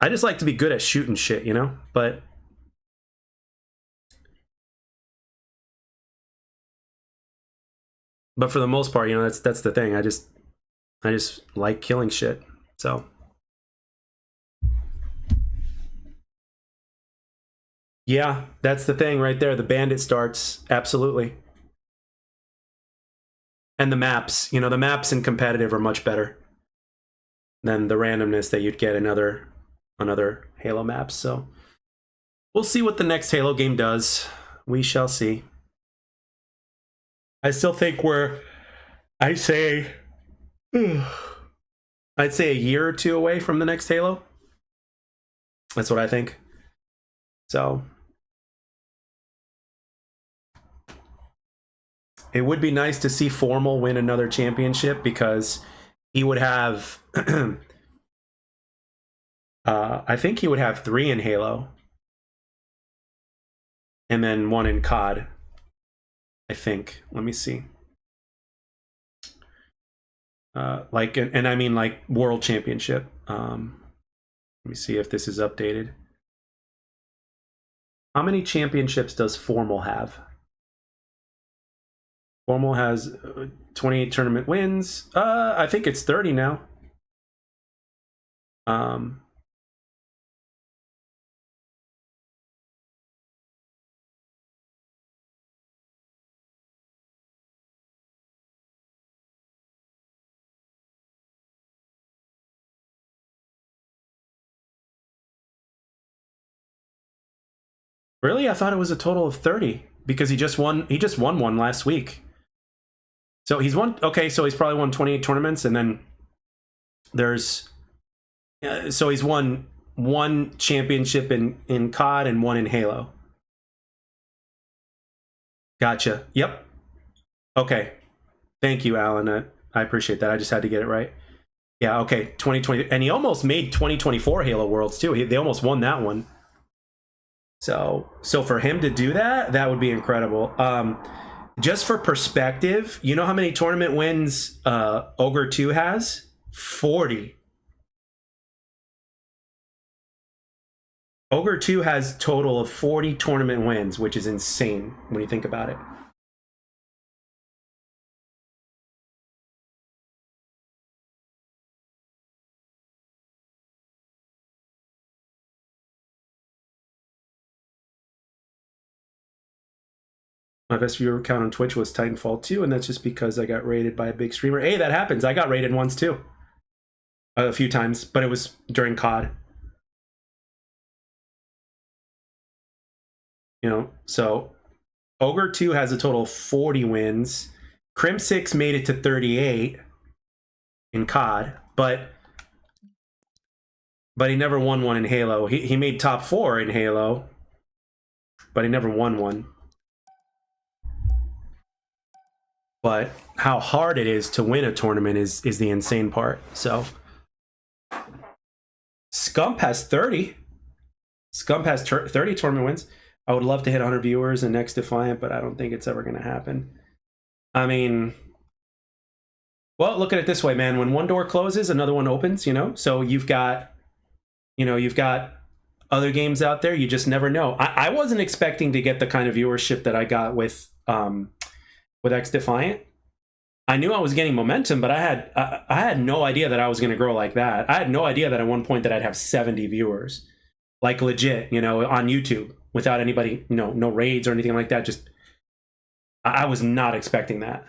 I just like to be good at shooting shit, you know? But for the most part, you know, that's the thing. I just like killing shit. So yeah, that's the thing right there. The bandit starts, absolutely. And the maps, you know, the maps in competitive are much better than the randomness that you'd get in other Halo maps. So we'll see what the next Halo game does. We shall see. I still think I'd say a year or two away from the next Halo. That's what I think. So it would be nice to see Formal win another championship because he would have I think he would have 3 in Halo and then 1 in COD. I think. Let me see. Like, and I mean like World Championship. Let me see if this is updated. How many championships does Formal have? Formal has 28 tournament wins. I think it's 30 now. Really? I thought it was a total of 30 because he just won one last week. So he's won, okay, so he's probably won 28 tournaments, and then there's so he's won 1 championship in COD and 1 in Halo. Gotcha. Yep. Okay. Thank you, Alan. I appreciate that. I just had to get it right. Yeah, okay. 2020, and he almost made 2024 Halo Worlds too. They almost won that one. So for him to do that, that would be incredible. Just for perspective, you know how many tournament wins Ogre 2 has? 40. Ogre 2 has a total of 40 tournament wins, which is insane when you think about it. My best viewer count on Twitch was Titanfall 2, and that's just because I got raided by a big streamer. Hey, that happens. I got raided once too. A few times, but it was during COD. You know, so Ogre 2 has a total of 40 wins. Crim 6 made it to 38 in COD, but he never won one in Halo. He made top 4 in Halo, but he never won one. But how hard it is to win a tournament is the insane part. So Scump has 30. Scump has 30 tournament wins. I would love to hit 100 viewers in Next Defiant, but I don't think it's ever going to happen. I mean, well, look at it this way, man. When one door closes, another one opens, you know? So you've got other games out there. You just never know. I wasn't expecting to get the kind of viewership that I got with X Defiant. I knew I was getting momentum, but I had no idea that I was going to grow like that. I had no idea that at one point that I'd have 70 viewers, like legit, you know, on YouTube without anybody, you know, no raids or anything like that. Just, I was not expecting that.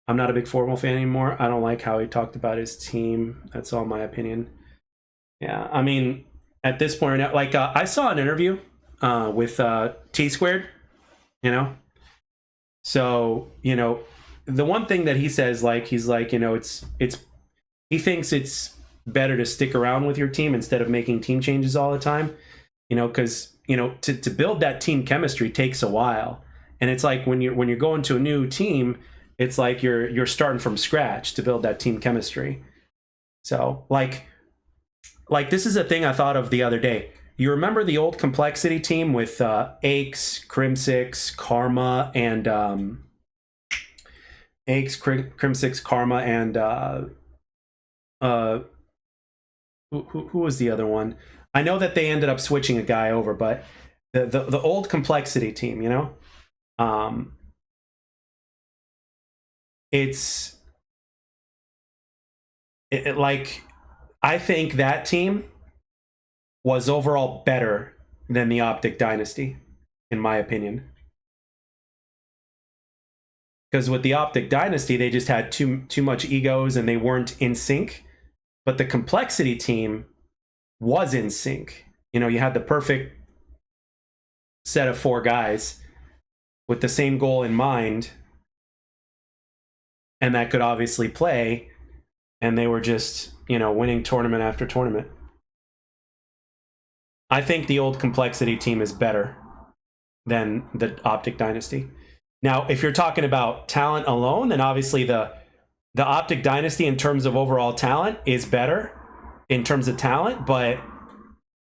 I'm not a big Formal fan anymore. I don't like how he talked about his team. That's all my opinion. Yeah, I mean, at this point, like I saw an interview with T Squared, you know. So, you know, the one thing that he says, like, he's like, you know, he thinks it's better to stick around with your team instead of making team changes all the time, you know, because, you know, to build that team chemistry takes a while. And it's like when you're going to a new team, it's like you're starting from scratch to build that team chemistry. So like this is a thing I thought of the other day. You remember the old Complexity team with Aches, Crim6, Karma, and Aches, Crim6, Karma, and who was the other one? I know that they ended up switching a guy over, but the old complexity team, you know, like, I think that team was overall better than the Optic Dynasty, in my opinion. Because with the Optic Dynasty, they just had too much egos and they weren't in sync. But the complexity team was in sync. You know, you had the perfect set of 4 guys with the same goal in mind, and that could obviously play, and they were just, you know, winning tournament after tournament. I think the old complexity team is better than the Optic Dynasty. Now, if you're talking about talent alone, then obviously the Optic Dynasty in terms of overall talent is better in terms of talent, but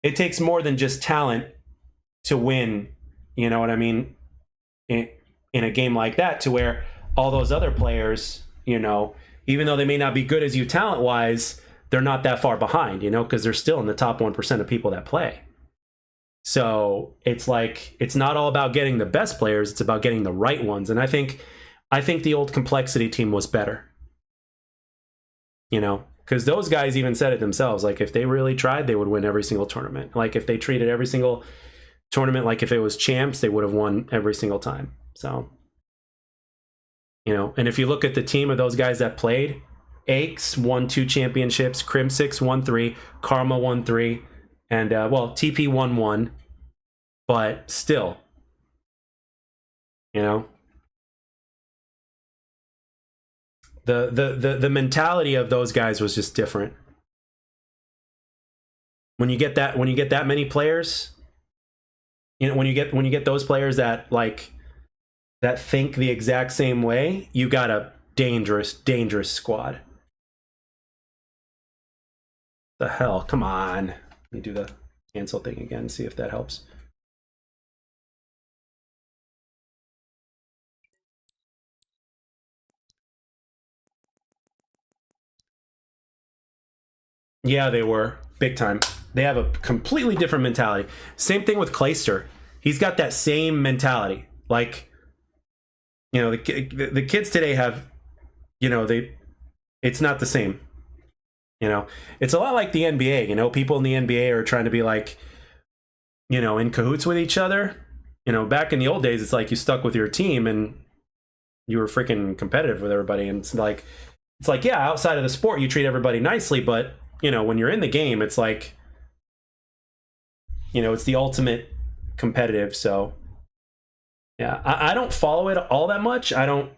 it takes more than just talent to win, you know what I mean, in a game like that, to where all those other players, you know, even though they may not be good as you talent-wise, they're not that far behind, you know, because they're still in the top 1% of people that play. So it's like, it's not all about getting the best players, it's about getting the right ones. And I think the old complexity team was better. You know, because those guys even said it themselves. Like, if they really tried, they would win every single tournament. Like, if they treated every single tournament like if it was champs, they would have won every single time. So, you know, and if you look at the team of those guys that played, Aches won 2 championships, Crim6 won 3, Karma won 3, and, well, TP won 1, but still, you know, the mentality of those guys was just different. When you get that many players, you know, when you get those players that that think the exact same way, you got a dangerous squad. The hell, come on. Let me do the cancel thing again, see if that helps. Yeah, they were. Big time. They have a completely different mentality. Same thing with Clayster. He's got that same mentality. Like, you know, the kids today have, you know, it's not the same. You know, it's a lot like the NBA. You know, people in the NBA are trying to be like, you know, in cahoots with each other. You know, back in the old days, it's like you stuck with your team and you were freaking competitive with everybody. And it's like, yeah, outside of the sport, you treat everybody nicely, but, you know, when you're in the game, it's like, you know, it's the ultimate competitive. So, yeah, I don't follow it all that much. I don't,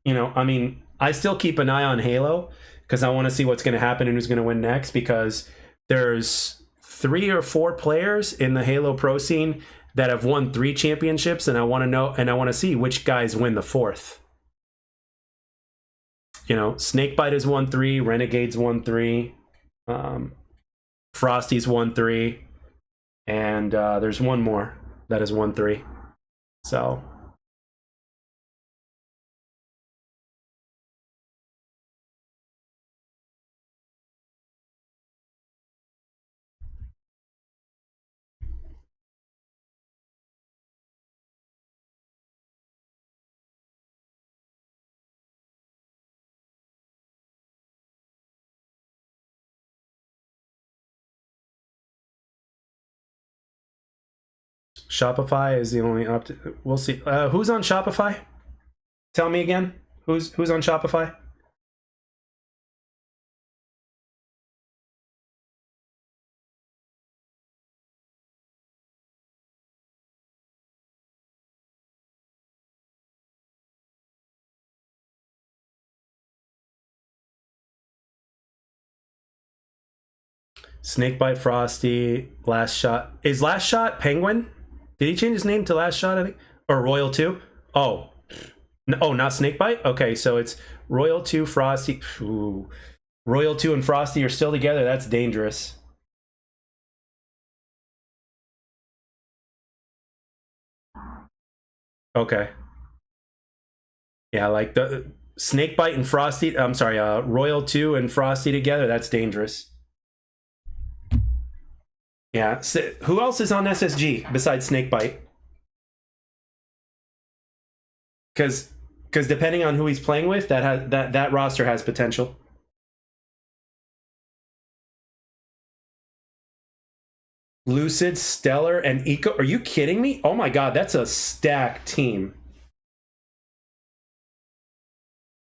you know, I mean, I still keep an eye on Halo because I want to see what's going to happen and who's going to win next, because there's 3 or 4 players in the Halo Pro scene that have won 3 championships, and I want to know, and I want to see which guys win the 4th. You know, Snakebite has won 3, Renegades won 3, Frosty's won 3, and there's one more that has won 3. So Shopify is the only we'll see. Who's on Shopify? Tell me again. Who's on Shopify? Snakebite, Frosty, Last Shot. Is Last Shot Penguin? Did he change his name to Last Shot, I think? Or Royal 2? Oh. Oh, not Snakebite? Okay, so it's Royal 2, Frosty. Ooh. Royal 2 and Frosty are still together. That's dangerous. Okay. Yeah, like the Snakebite and Frosty. I'm sorry, Royal 2 and Frosty together. That's dangerous. Yeah. So who else is on SSG besides Snakebite? Because depending on who he's playing with, that roster has potential. Lucid, Stellar, and Eco. Are you kidding me? Oh my god, that's a stacked team.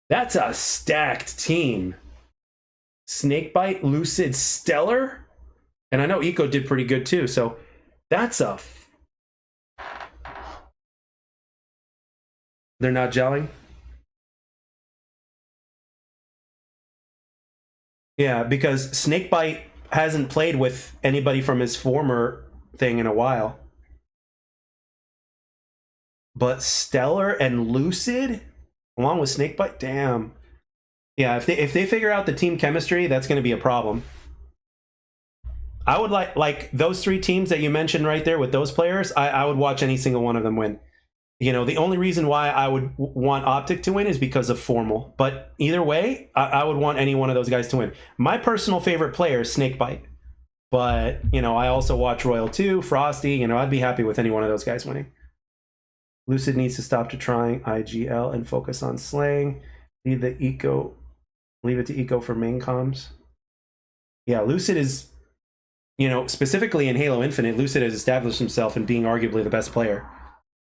That's a stacked team. Snakebite, Lucid, Stellar, and I know Eco did pretty good too. So that's a. They're not gelling. Yeah, because Snakebite hasn't played with anybody from his former thing in a while. But Stellar and Lucid, along with Snakebite, damn. Yeah, if they figure out the team chemistry, that's going to be a problem. I would like those three teams that you mentioned right there with those players. I would watch any single one of them win. You know, the only reason why I would want Optic to win is because of formal. But either way, I would want any one of those guys to win. My personal favorite player is Snakebite. But, you know, I also watch Royal 2, Frosty. You know, I'd be happy with any one of those guys winning. Lucid needs to stop to trying IGL and focus on slaying. Leave it to Eco for main comms. Yeah, Lucid is, you know, specifically in Halo Infinite, Lucid has established himself in being arguably the best player.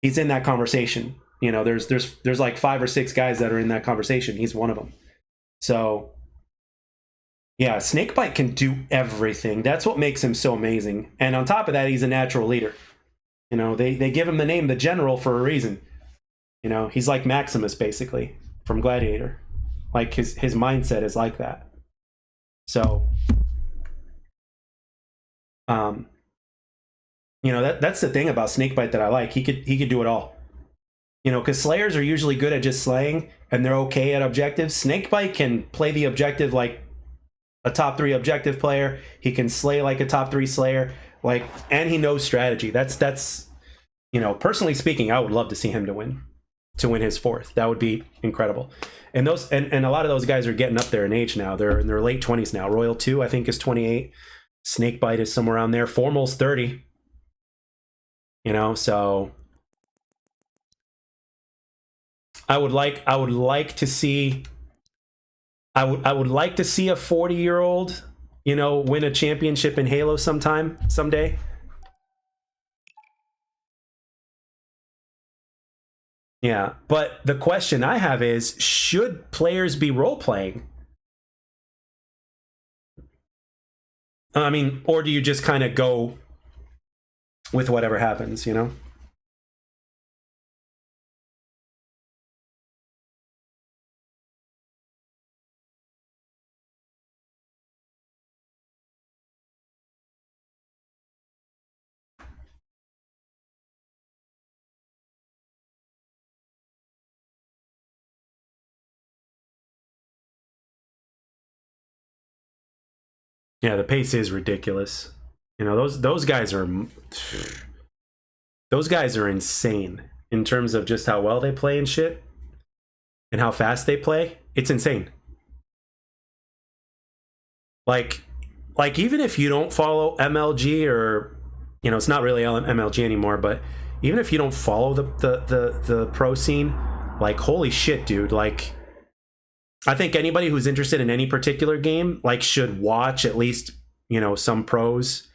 He's in that conversation. You know, there's like 5 or 6 guys that are in that conversation. He's one of them. So, yeah, Snakebite can do everything. That's what makes him so amazing. And on top of that, he's a natural leader. You know, they give him the name the General for a reason. You know, he's like Maximus, basically, from Gladiator. Like, his mindset is like that. So, you know, that's the thing about Snakebite that I like. He could do it all. You know, because Slayers are usually good at just slaying, and they're okay at objectives. Snakebite can play the objective like a top 3 objective player. He can slay like a top 3 slayer. Like, and he knows strategy. That's you know, personally speaking, I would love to see him to win his 4th. That would be incredible. And those and a lot of those guys are getting up there in age now. They're in their late 20s now. Royal 2, I think, is 28. Snakebite is somewhere around there. Formal's 30. You know, so I would like to see I would like to see a 40-year-old, you know, win a championship in Halo someday. Yeah, but the question I have is, should players be role-playing? I mean, or do you just kind of go with whatever happens, you know? Yeah, the pace is ridiculous. You know, those guys are insane in terms of just how well they play and shit, and how fast they play. It's insane. Like even if you don't follow MLG, or, you know, it's not really MLG anymore, but even if you don't follow the pro scene, like, holy shit, dude, like, I think anybody who's interested in any particular game, like, should watch at least, you know, some pros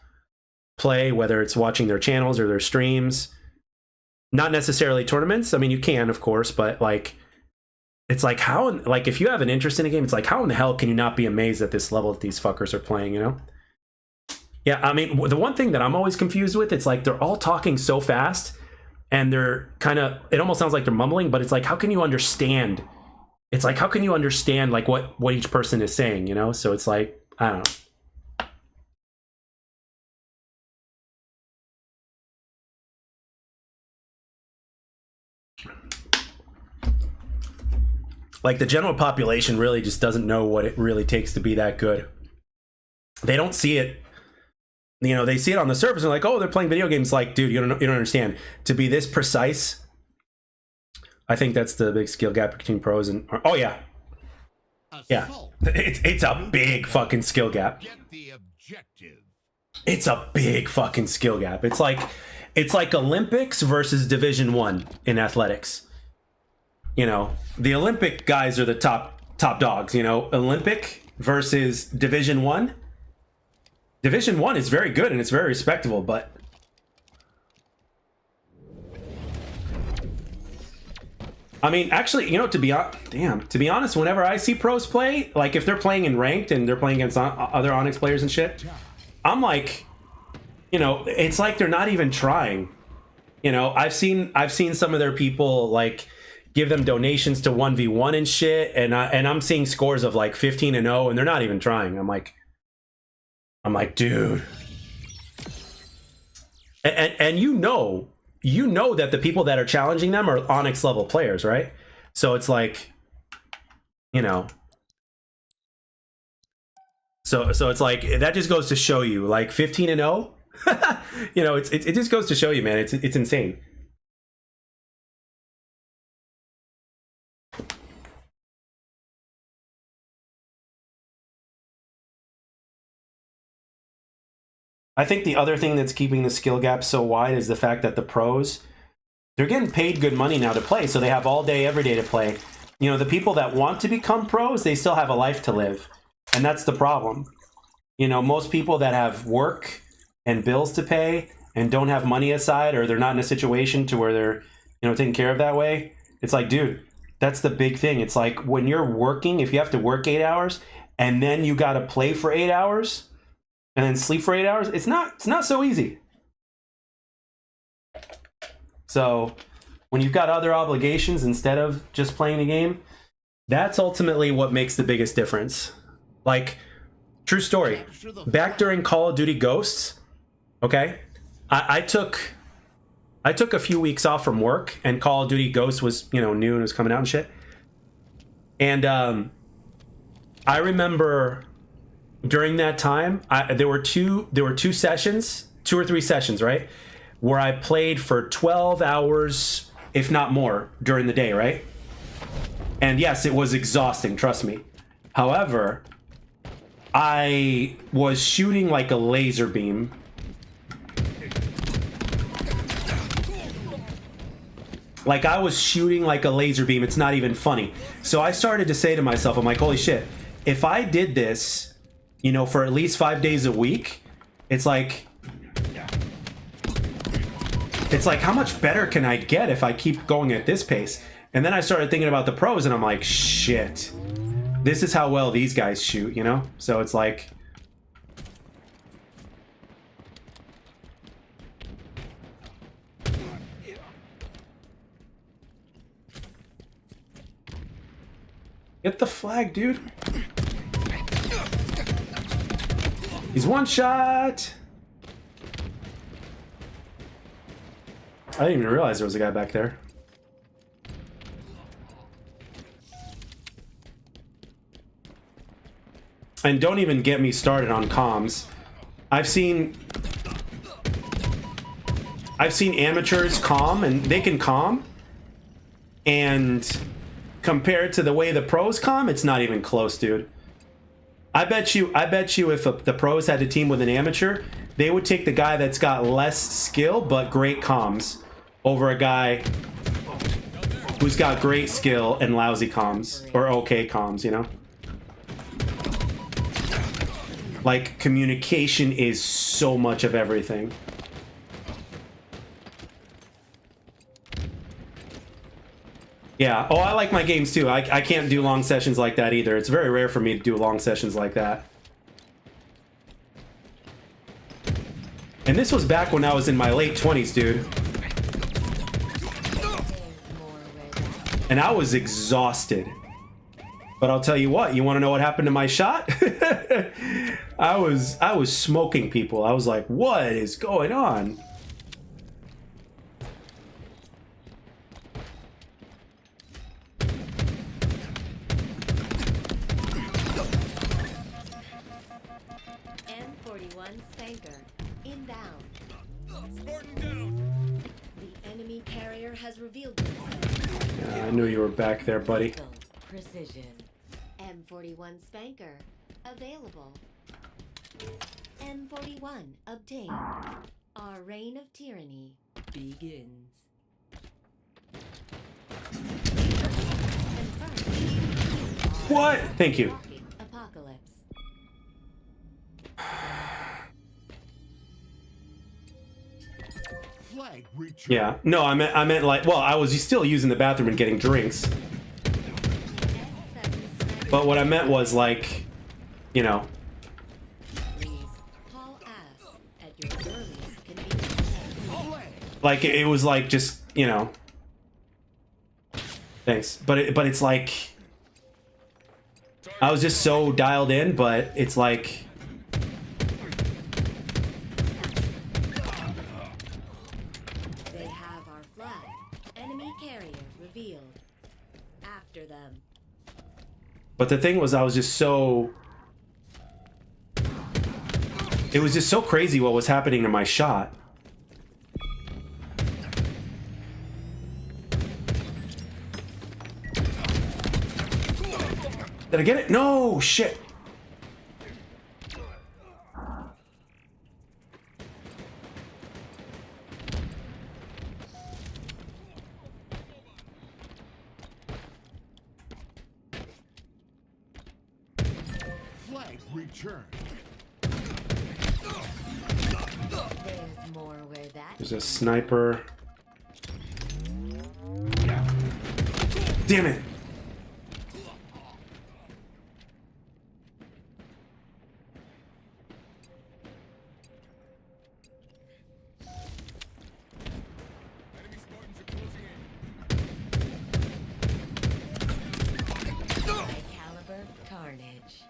play, whether it's watching their channels or their streams. Not necessarily tournaments. I mean, you can, of course, but, like, it's like, how, like, if you have an interest in a game, it's like, how in the hell can you not be amazed at this level that these fuckers are playing, you know? Yeah, I mean, the one thing that I'm always confused with, it's like they're all talking so fast, and they're kind of, it almost sounds like they're mumbling, but it's like, how can you understand? It's like, how can you understand, like, what each person is saying, you know? So it's like, I don't know. Like, the general population really just doesn't know what it really takes to be that good. They don't see it. You know, they see it on the surface and like, oh, they're playing video games. Like, dude, you don't understand. To be this precise, I think that's the big skill gap between pros and... Oh, yeah. Yeah. It's a big fucking skill gap. Get the objective. It's a big fucking skill gap. It's like Olympics versus Division 1 in athletics. You know, the Olympic guys are the top dogs, you know. Olympic versus Division 1. Division 1 is very good and it's very respectable, but I mean, actually, you know, to be honest, whenever I see pros play, like if they're playing in ranked and they're playing against other Onyx players and shit, I'm like, you know, it's like they're not even trying. You know, I've seen some of their people like give them donations to 1v1 and shit, and I'm seeing scores of like 15-0 and they're not even trying. I'm like, dude. And you know that the people that are challenging them are Onyx level players, right? So it's like, you know, so it's like that just goes to show you, like 15-0, you know, it just goes to show you, man, it's insane. I think the other thing that's keeping the skill gap so wide is the fact that the pros, they're getting paid good money now to play, so they have all day, every day to play. You know, the people that want to become pros, they still have a life to live, and that's the problem. You know, most people that have work and bills to pay and don't have money aside, or they're not in a situation to where they're, you know, taken care of that way, it's like, dude, that's the big thing. It's like when you're working, if you have to work 8 hours and then you got to play for 8 hours, and then sleep for 8 hours, it's not so easy. So when you've got other obligations instead of just playing the game, that's ultimately what makes the biggest difference. Like, true story, back during Call of Duty Ghosts, okay, I took a few weeks off from work, and Call of Duty Ghosts was, you know, new and was coming out and shit. And I remember during that time, there were two sessions, 2 or 3 sessions, right, where I played for 12 hours, if not more, during the day, right? And yes, it was exhausting, trust me. However, I was shooting like a laser beam. Like, I was shooting like a laser beam. It's not even funny. So I started to say to myself, I'm like, holy shit, if I did this, you know, for at least 5 days a week, it's like, how much better can I get if I keep going at this pace? And then I started thinking about the pros, and I'm like, shit, this is how well these guys shoot, you know? So it's like, get the flag, dude. He's one shot. I didn't even realize there was a guy back there. And don't even get me started on comms. I've seen amateurs comm, and they can comm, and compared to the way the pros comm, it's not even close, dude. I bet you if the pros had to team with an amateur, they would take the guy that's got less skill but great comms over a guy who's got great skill and lousy comms, or okay comms, you know? Like, communication is so much of everything. Yeah. Oh, I like my games too. I can't do long sessions like that either. It's very rare for me to do long sessions like that. And this was back when I was in my late 20s, dude. And I was exhausted. But I'll tell you what, you want to know what happened to my shot? I was smoking people. I was like, what is going on? M41 Spanker inbound. Spartan down. The enemy carrier has revealed themselves. Yeah, I knew you were back there, buddy. Precision. M41 Spanker available. M41 obtained. Our reign of tyranny begins. Confirmed. What? Thank you. Walking apocalypse. Flag return. Yeah. No, I meant like, well, I was still using the bathroom and getting drinks. S7 sniper. But what I meant was like, you know, Please haul ass at your earliest convenience. Flag. like it was like just, you know. Thanks. But it's like I was just so dialed in, but it's like They have our flag. Enemy carrier revealed. After them. but the thing was I was just so it was just so crazy what was happening to my shot. Did I get it? No, shit. Flag return. There's more where that. There's a sniper. Damn it. Enemy Spartans are closing in. High caliber carnage.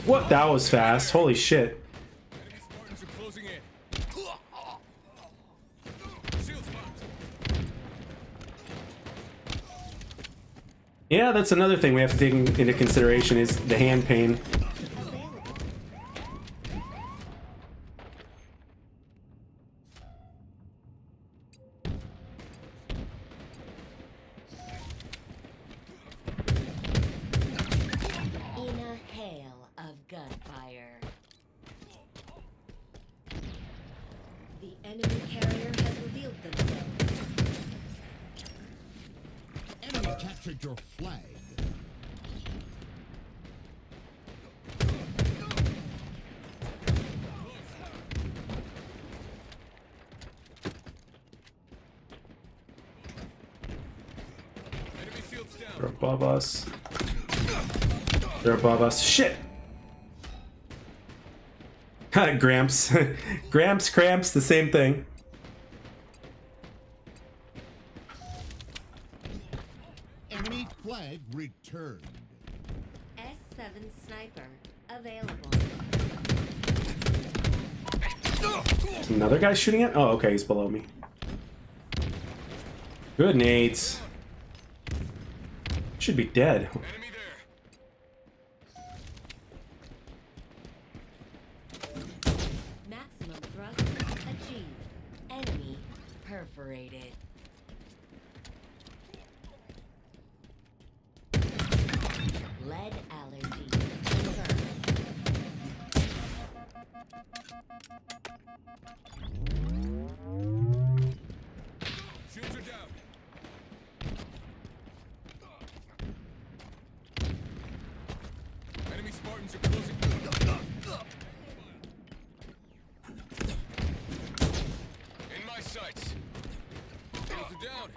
What? That was fast. Holy shit. Enemy Spartans are closing in. Shields popped. Yeah, that's another thing we have to take into consideration is the hand pain. Available. In a hail of gunfire. The enemy carrier has revealed themselves. Enemy captured your flag. Enemy shields down. They're above us. They're above us. Shit! Gramps. Gramps, cramps, the same thing. Enemy flag returned. S7 sniper available. Another guy shooting it? Oh, okay, he's below me. Good nades. Should be dead. Enemy there. Maximum thrust achieved. Enemy perforated. Lead allergy confirmed. Shields are down. Enemy Spartans are closing. In my sights. Shields are down.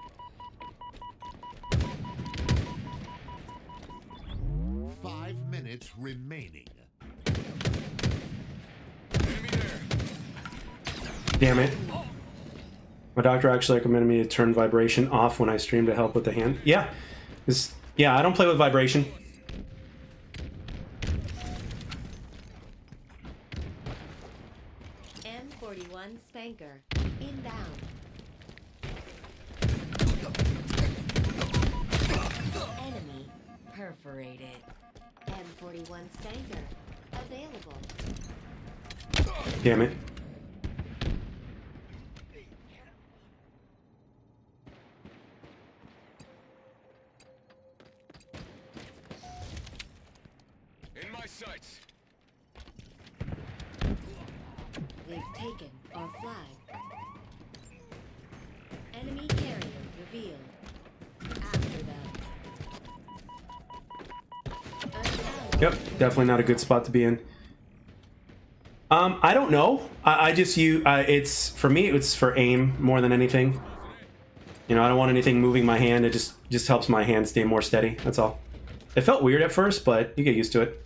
5 minutes remaining. Enemy there. Damn it. My doctor actually recommended me to turn vibration off when I stream to help with the hand. Yeah. Yeah, I don't play with vibration. M41 Spanker inbound. Enemy perforated. M41 Spanker available. Damn it. In my sights. They've taken our flag. Enemy carrier revealed. After them. Yep, definitely not a good spot to be in. I don't know. I just it's for me. It's for aim more than anything. You know, I don't want anything moving my hand. It just helps my hand stay more steady. That's all. It felt weird at first, but you get used to it.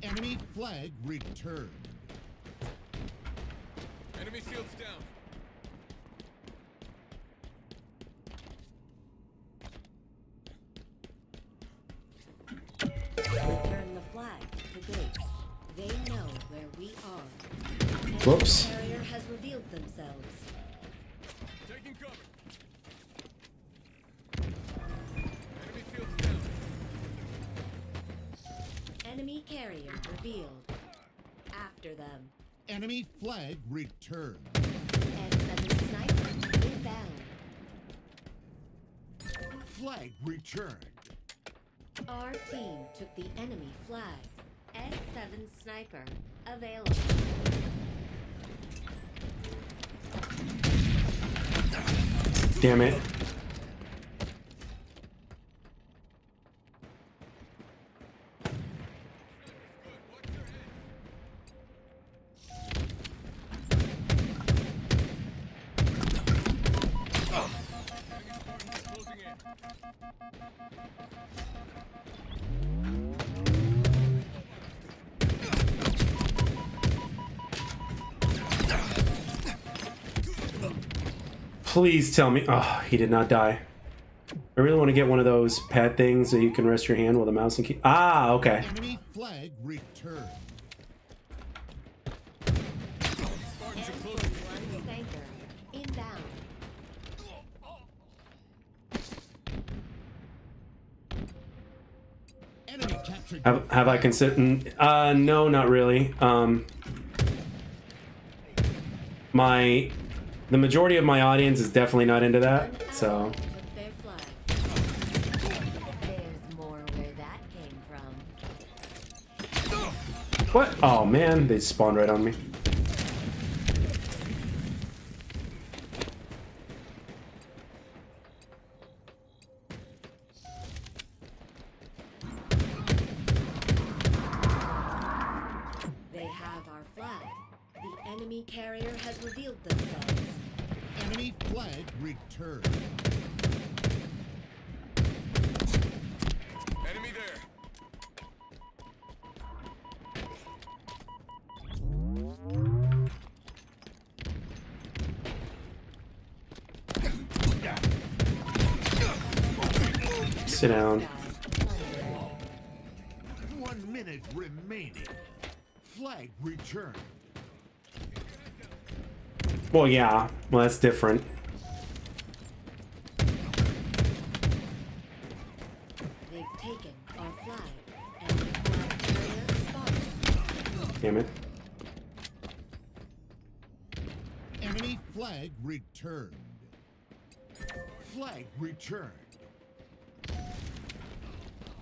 Enemy flag returned. Enemy shields down. Return the flag to base. They know where we are. Enemy Whoops. carrier has revealed themselves. Taking cover. Enemy shields down. Enemy carrier revealed. After them. Enemy flag returned. S7 sniper inbound. Flag returned. Our team took the enemy flag. S7 sniper available. Damn it. Closing in. Please tell me. Oh, he did not die. I really want to get one of those pad things that you can rest your hand with a mouse and key. Ah, okay. Enemy flag returned. S1 sniper inbound. Enemy captured. Have I considered? No, not really. The majority of my audience is definitely not into that. So Took their flag. There's more where that came from. what? Oh man, they spawned right on me. They have our flag. The enemy carrier has revealed themselves. Enemy flag returned. Enemy there. Sit down. 1 minute remaining. Flag returned. Well, yeah. Well, that's different. They've taken our flag. Enemy flag carrier spotted. Damn it. Enemy flag returned. Flag returned.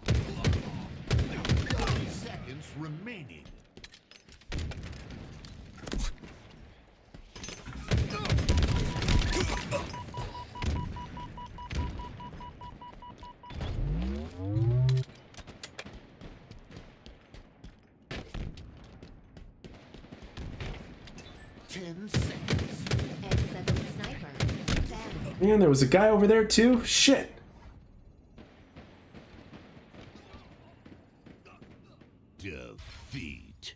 30 seconds remaining. S7 sniper inbound. Man, there was a guy over there too. Shit. Defeat.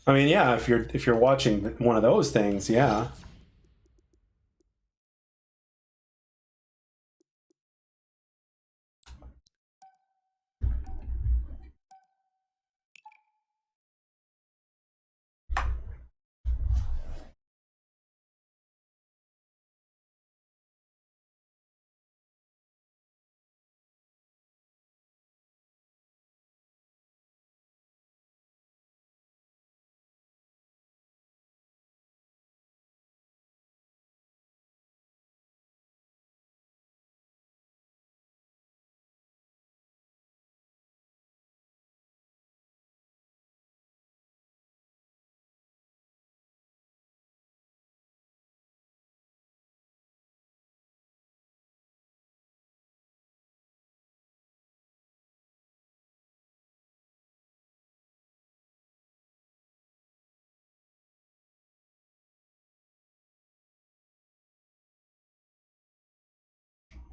I mean, yeah, if you're watching one of those things, yeah.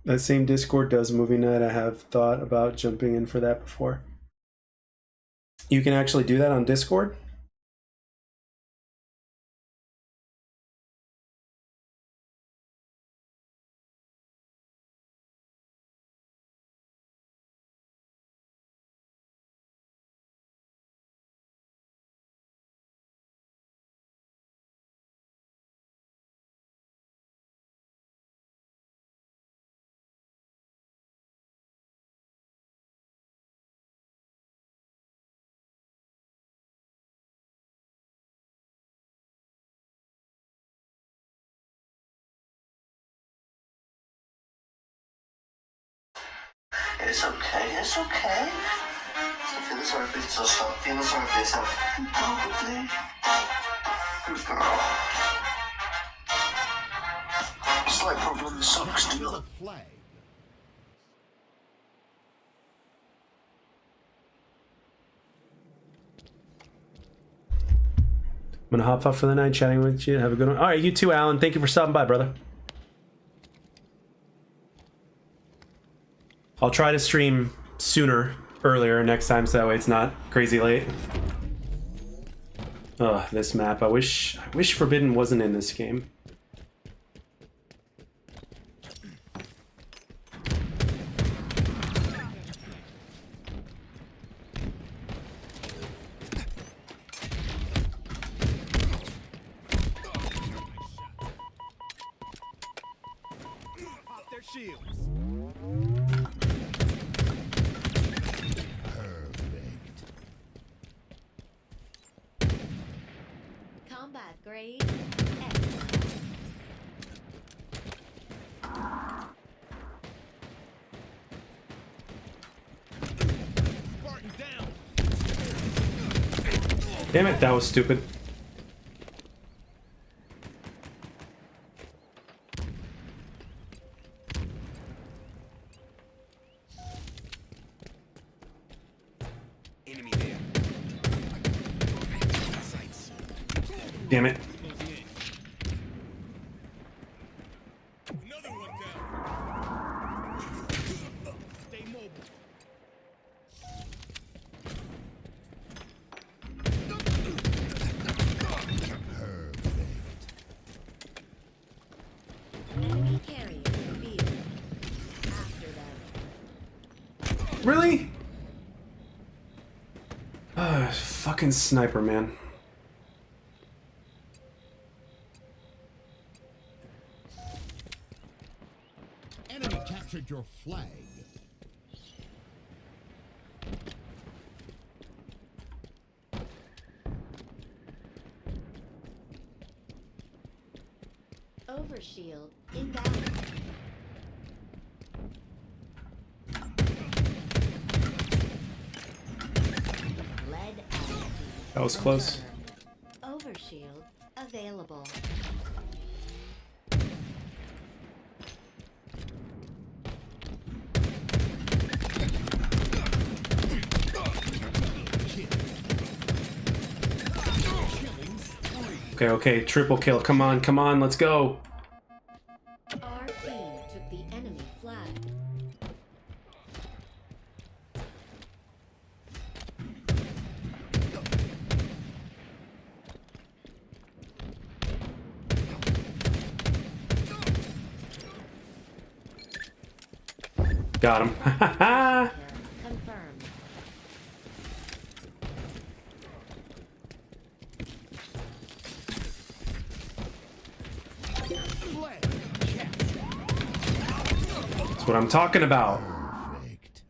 That same Discord does movie night. I have thought about jumping in for that before. You can actually do that on Discord? It's okay, it's okay. Stop feeling sorry for yourself. Stop feeling sorry for yourself. Probably. Good girl. Slight problem sucks to The flag. I'm gonna hop off for the night, chatting with you. Have a good one. All right, you too, Alan. Thank you for stopping by, brother. I'll try to stream sooner, earlier next time, so that way it's not crazy late. Ugh, this map. I wish Forbidden wasn't in this game. Pop their shields. Combat grade. Excellent. Spartan down. Damn it, that was stupid. Enemy there. Sights. Damn it. Closing in. Another one down. Stay mobile. Enemy carrier revealed. After them. Really? Fucking sniper, man. Enemy captured your flag. Overshield inbound. Lead altitude. That was close. confirmed. Overshield available. Okay, okay, triple kill. Come on, come on, let's go. Our team took the enemy flag. Got him. Confirmed. Flag captured. That's what I'm talking about. Perfect.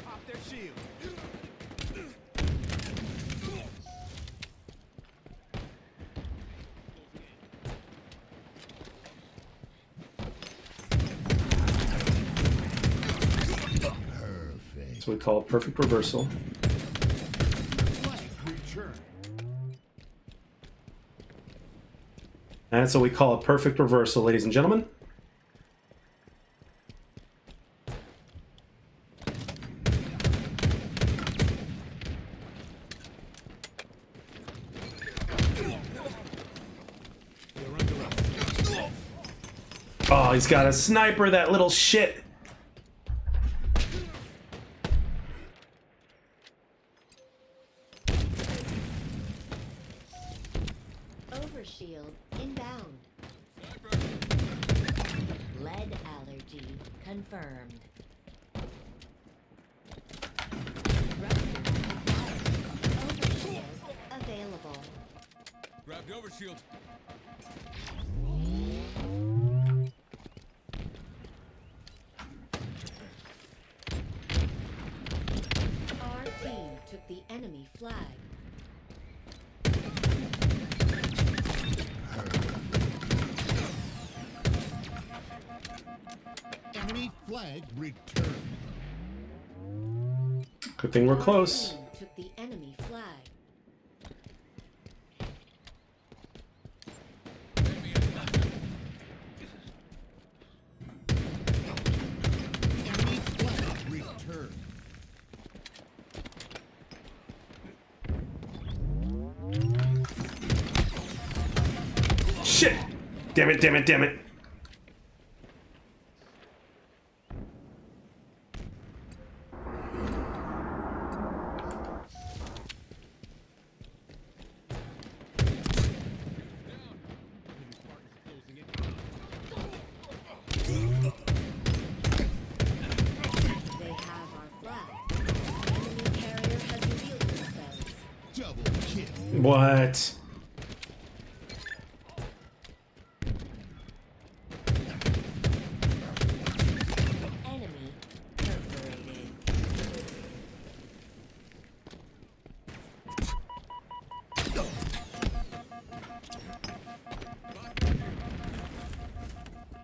Pop their shield. Perfect. That's what we call a perfect reversal. Flag return. That's what we call a perfect reversal, ladies and gentlemen. They're under us. Oh, he's got a sniper, that little shit. Overshield inbound. Lead allergy confirmed. Overshield available. Grab the overshield. Our team took the enemy flag. Enemy flag returned. Good thing we're Our close. team took the enemy flag. Enemy flag returned. Shit! Damn it, damn it, damn it. They have our flag. Enemy carrier has revealed themselves. Double kill. What? Enemy perforated.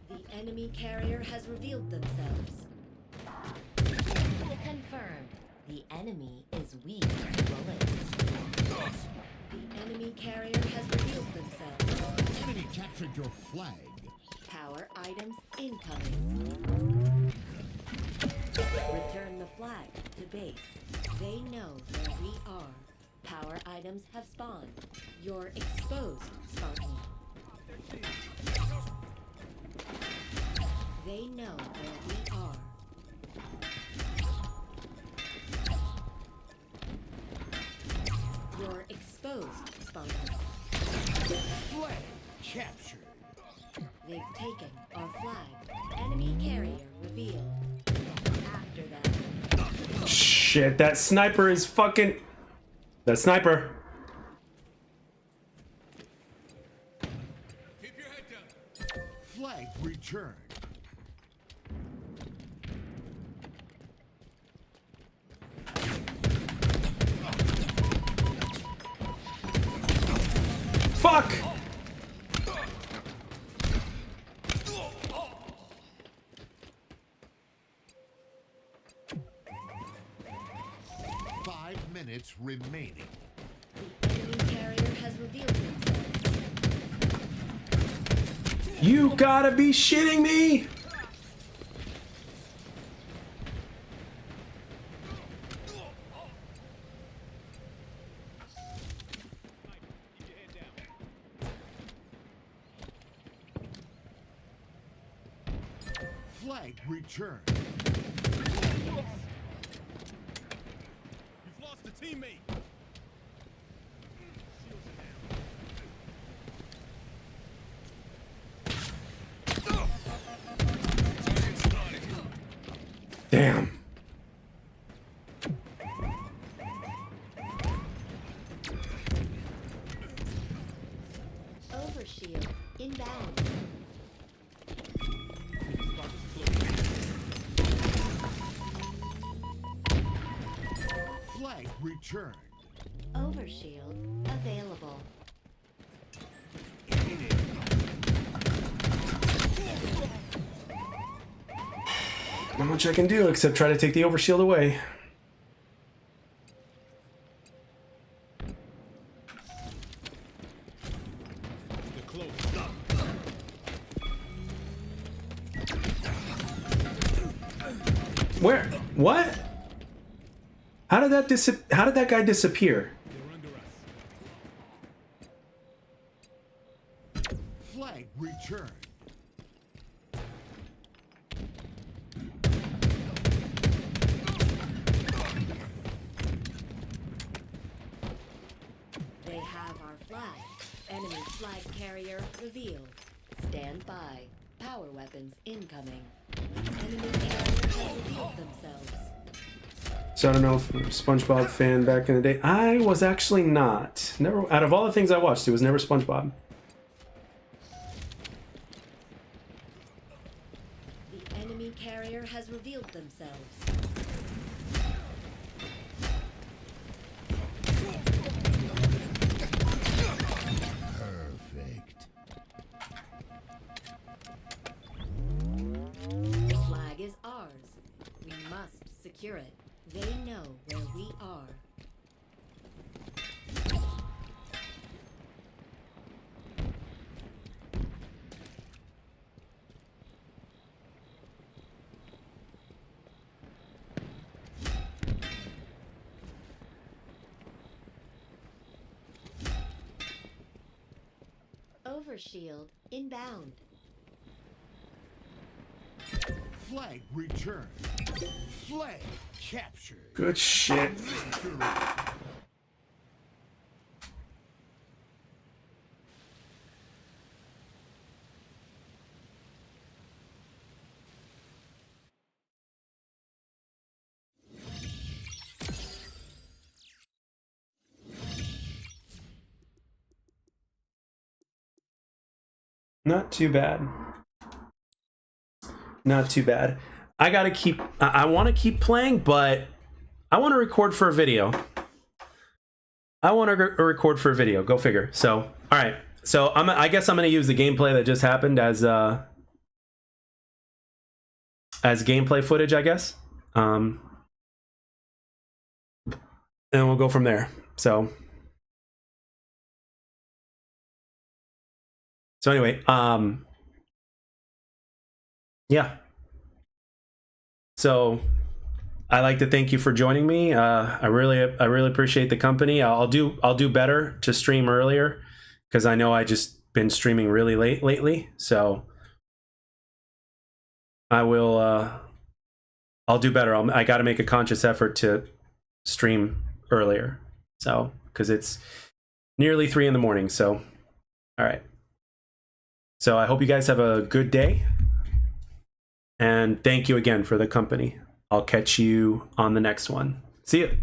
The enemy carrier has revealed themselves. Confirmed. The enemy is weak to bullets. The enemy carrier has revealed themselves. Enemy captured your flag. Power items incoming. Return the flag to base. They know where we are. Power items have spawned. You're exposed, Spartan. They know where we are. You're exposed, Spartan. Flag captured. They've taken our flag. Enemy carrier revealed. After them. Shit, that sniper is fucking... That sniper. Keep your head down. Flag returned. Fuck! Five minutes remaining. The enemy carrier has revealed themselves. You gotta be shitting me! Keep your head down. Flag returned. You've lost a teammate. Shields are down. Damn. Overshield inbound. Flag returned. Overshield available. Not much I can do except try to take the overshield away. They're close. Where? What? How did that guy disappear? They're under us. Flag returned. flag. Enemy flag carrier revealed. Stand by. Power weapons incoming. Enemy carrier has revealed themselves. So I don't know if I'm a SpongeBob fan back in the day. I was actually not. Never. Out of all the things I watched, it was never SpongeBob. The enemy carrier has revealed themselves. Perfect. The flag is ours. We must secure it. They know where we are. Overshield inbound. Flag returned. Flag captured. Good shit. Victory. Not too bad. Not too bad. I gotta keep. I want to keep playing, but I want to record for a video. I want to record for a video. Go figure. So, all right. So I guess I'm gonna use the gameplay that just happened as gameplay footage, I guess. And we'll go from there. So anyway, yeah. So I'd like to thank you for joining me. I really appreciate the company. I'll do better to stream earlier because I know I just been streaming really late lately. So I will. I'll do better. I got to make a conscious effort to stream earlier. So because it's nearly 3 in the morning. So all right. So I hope you guys have a good day. And thank you again for the company. I'll catch you on the next one. See you.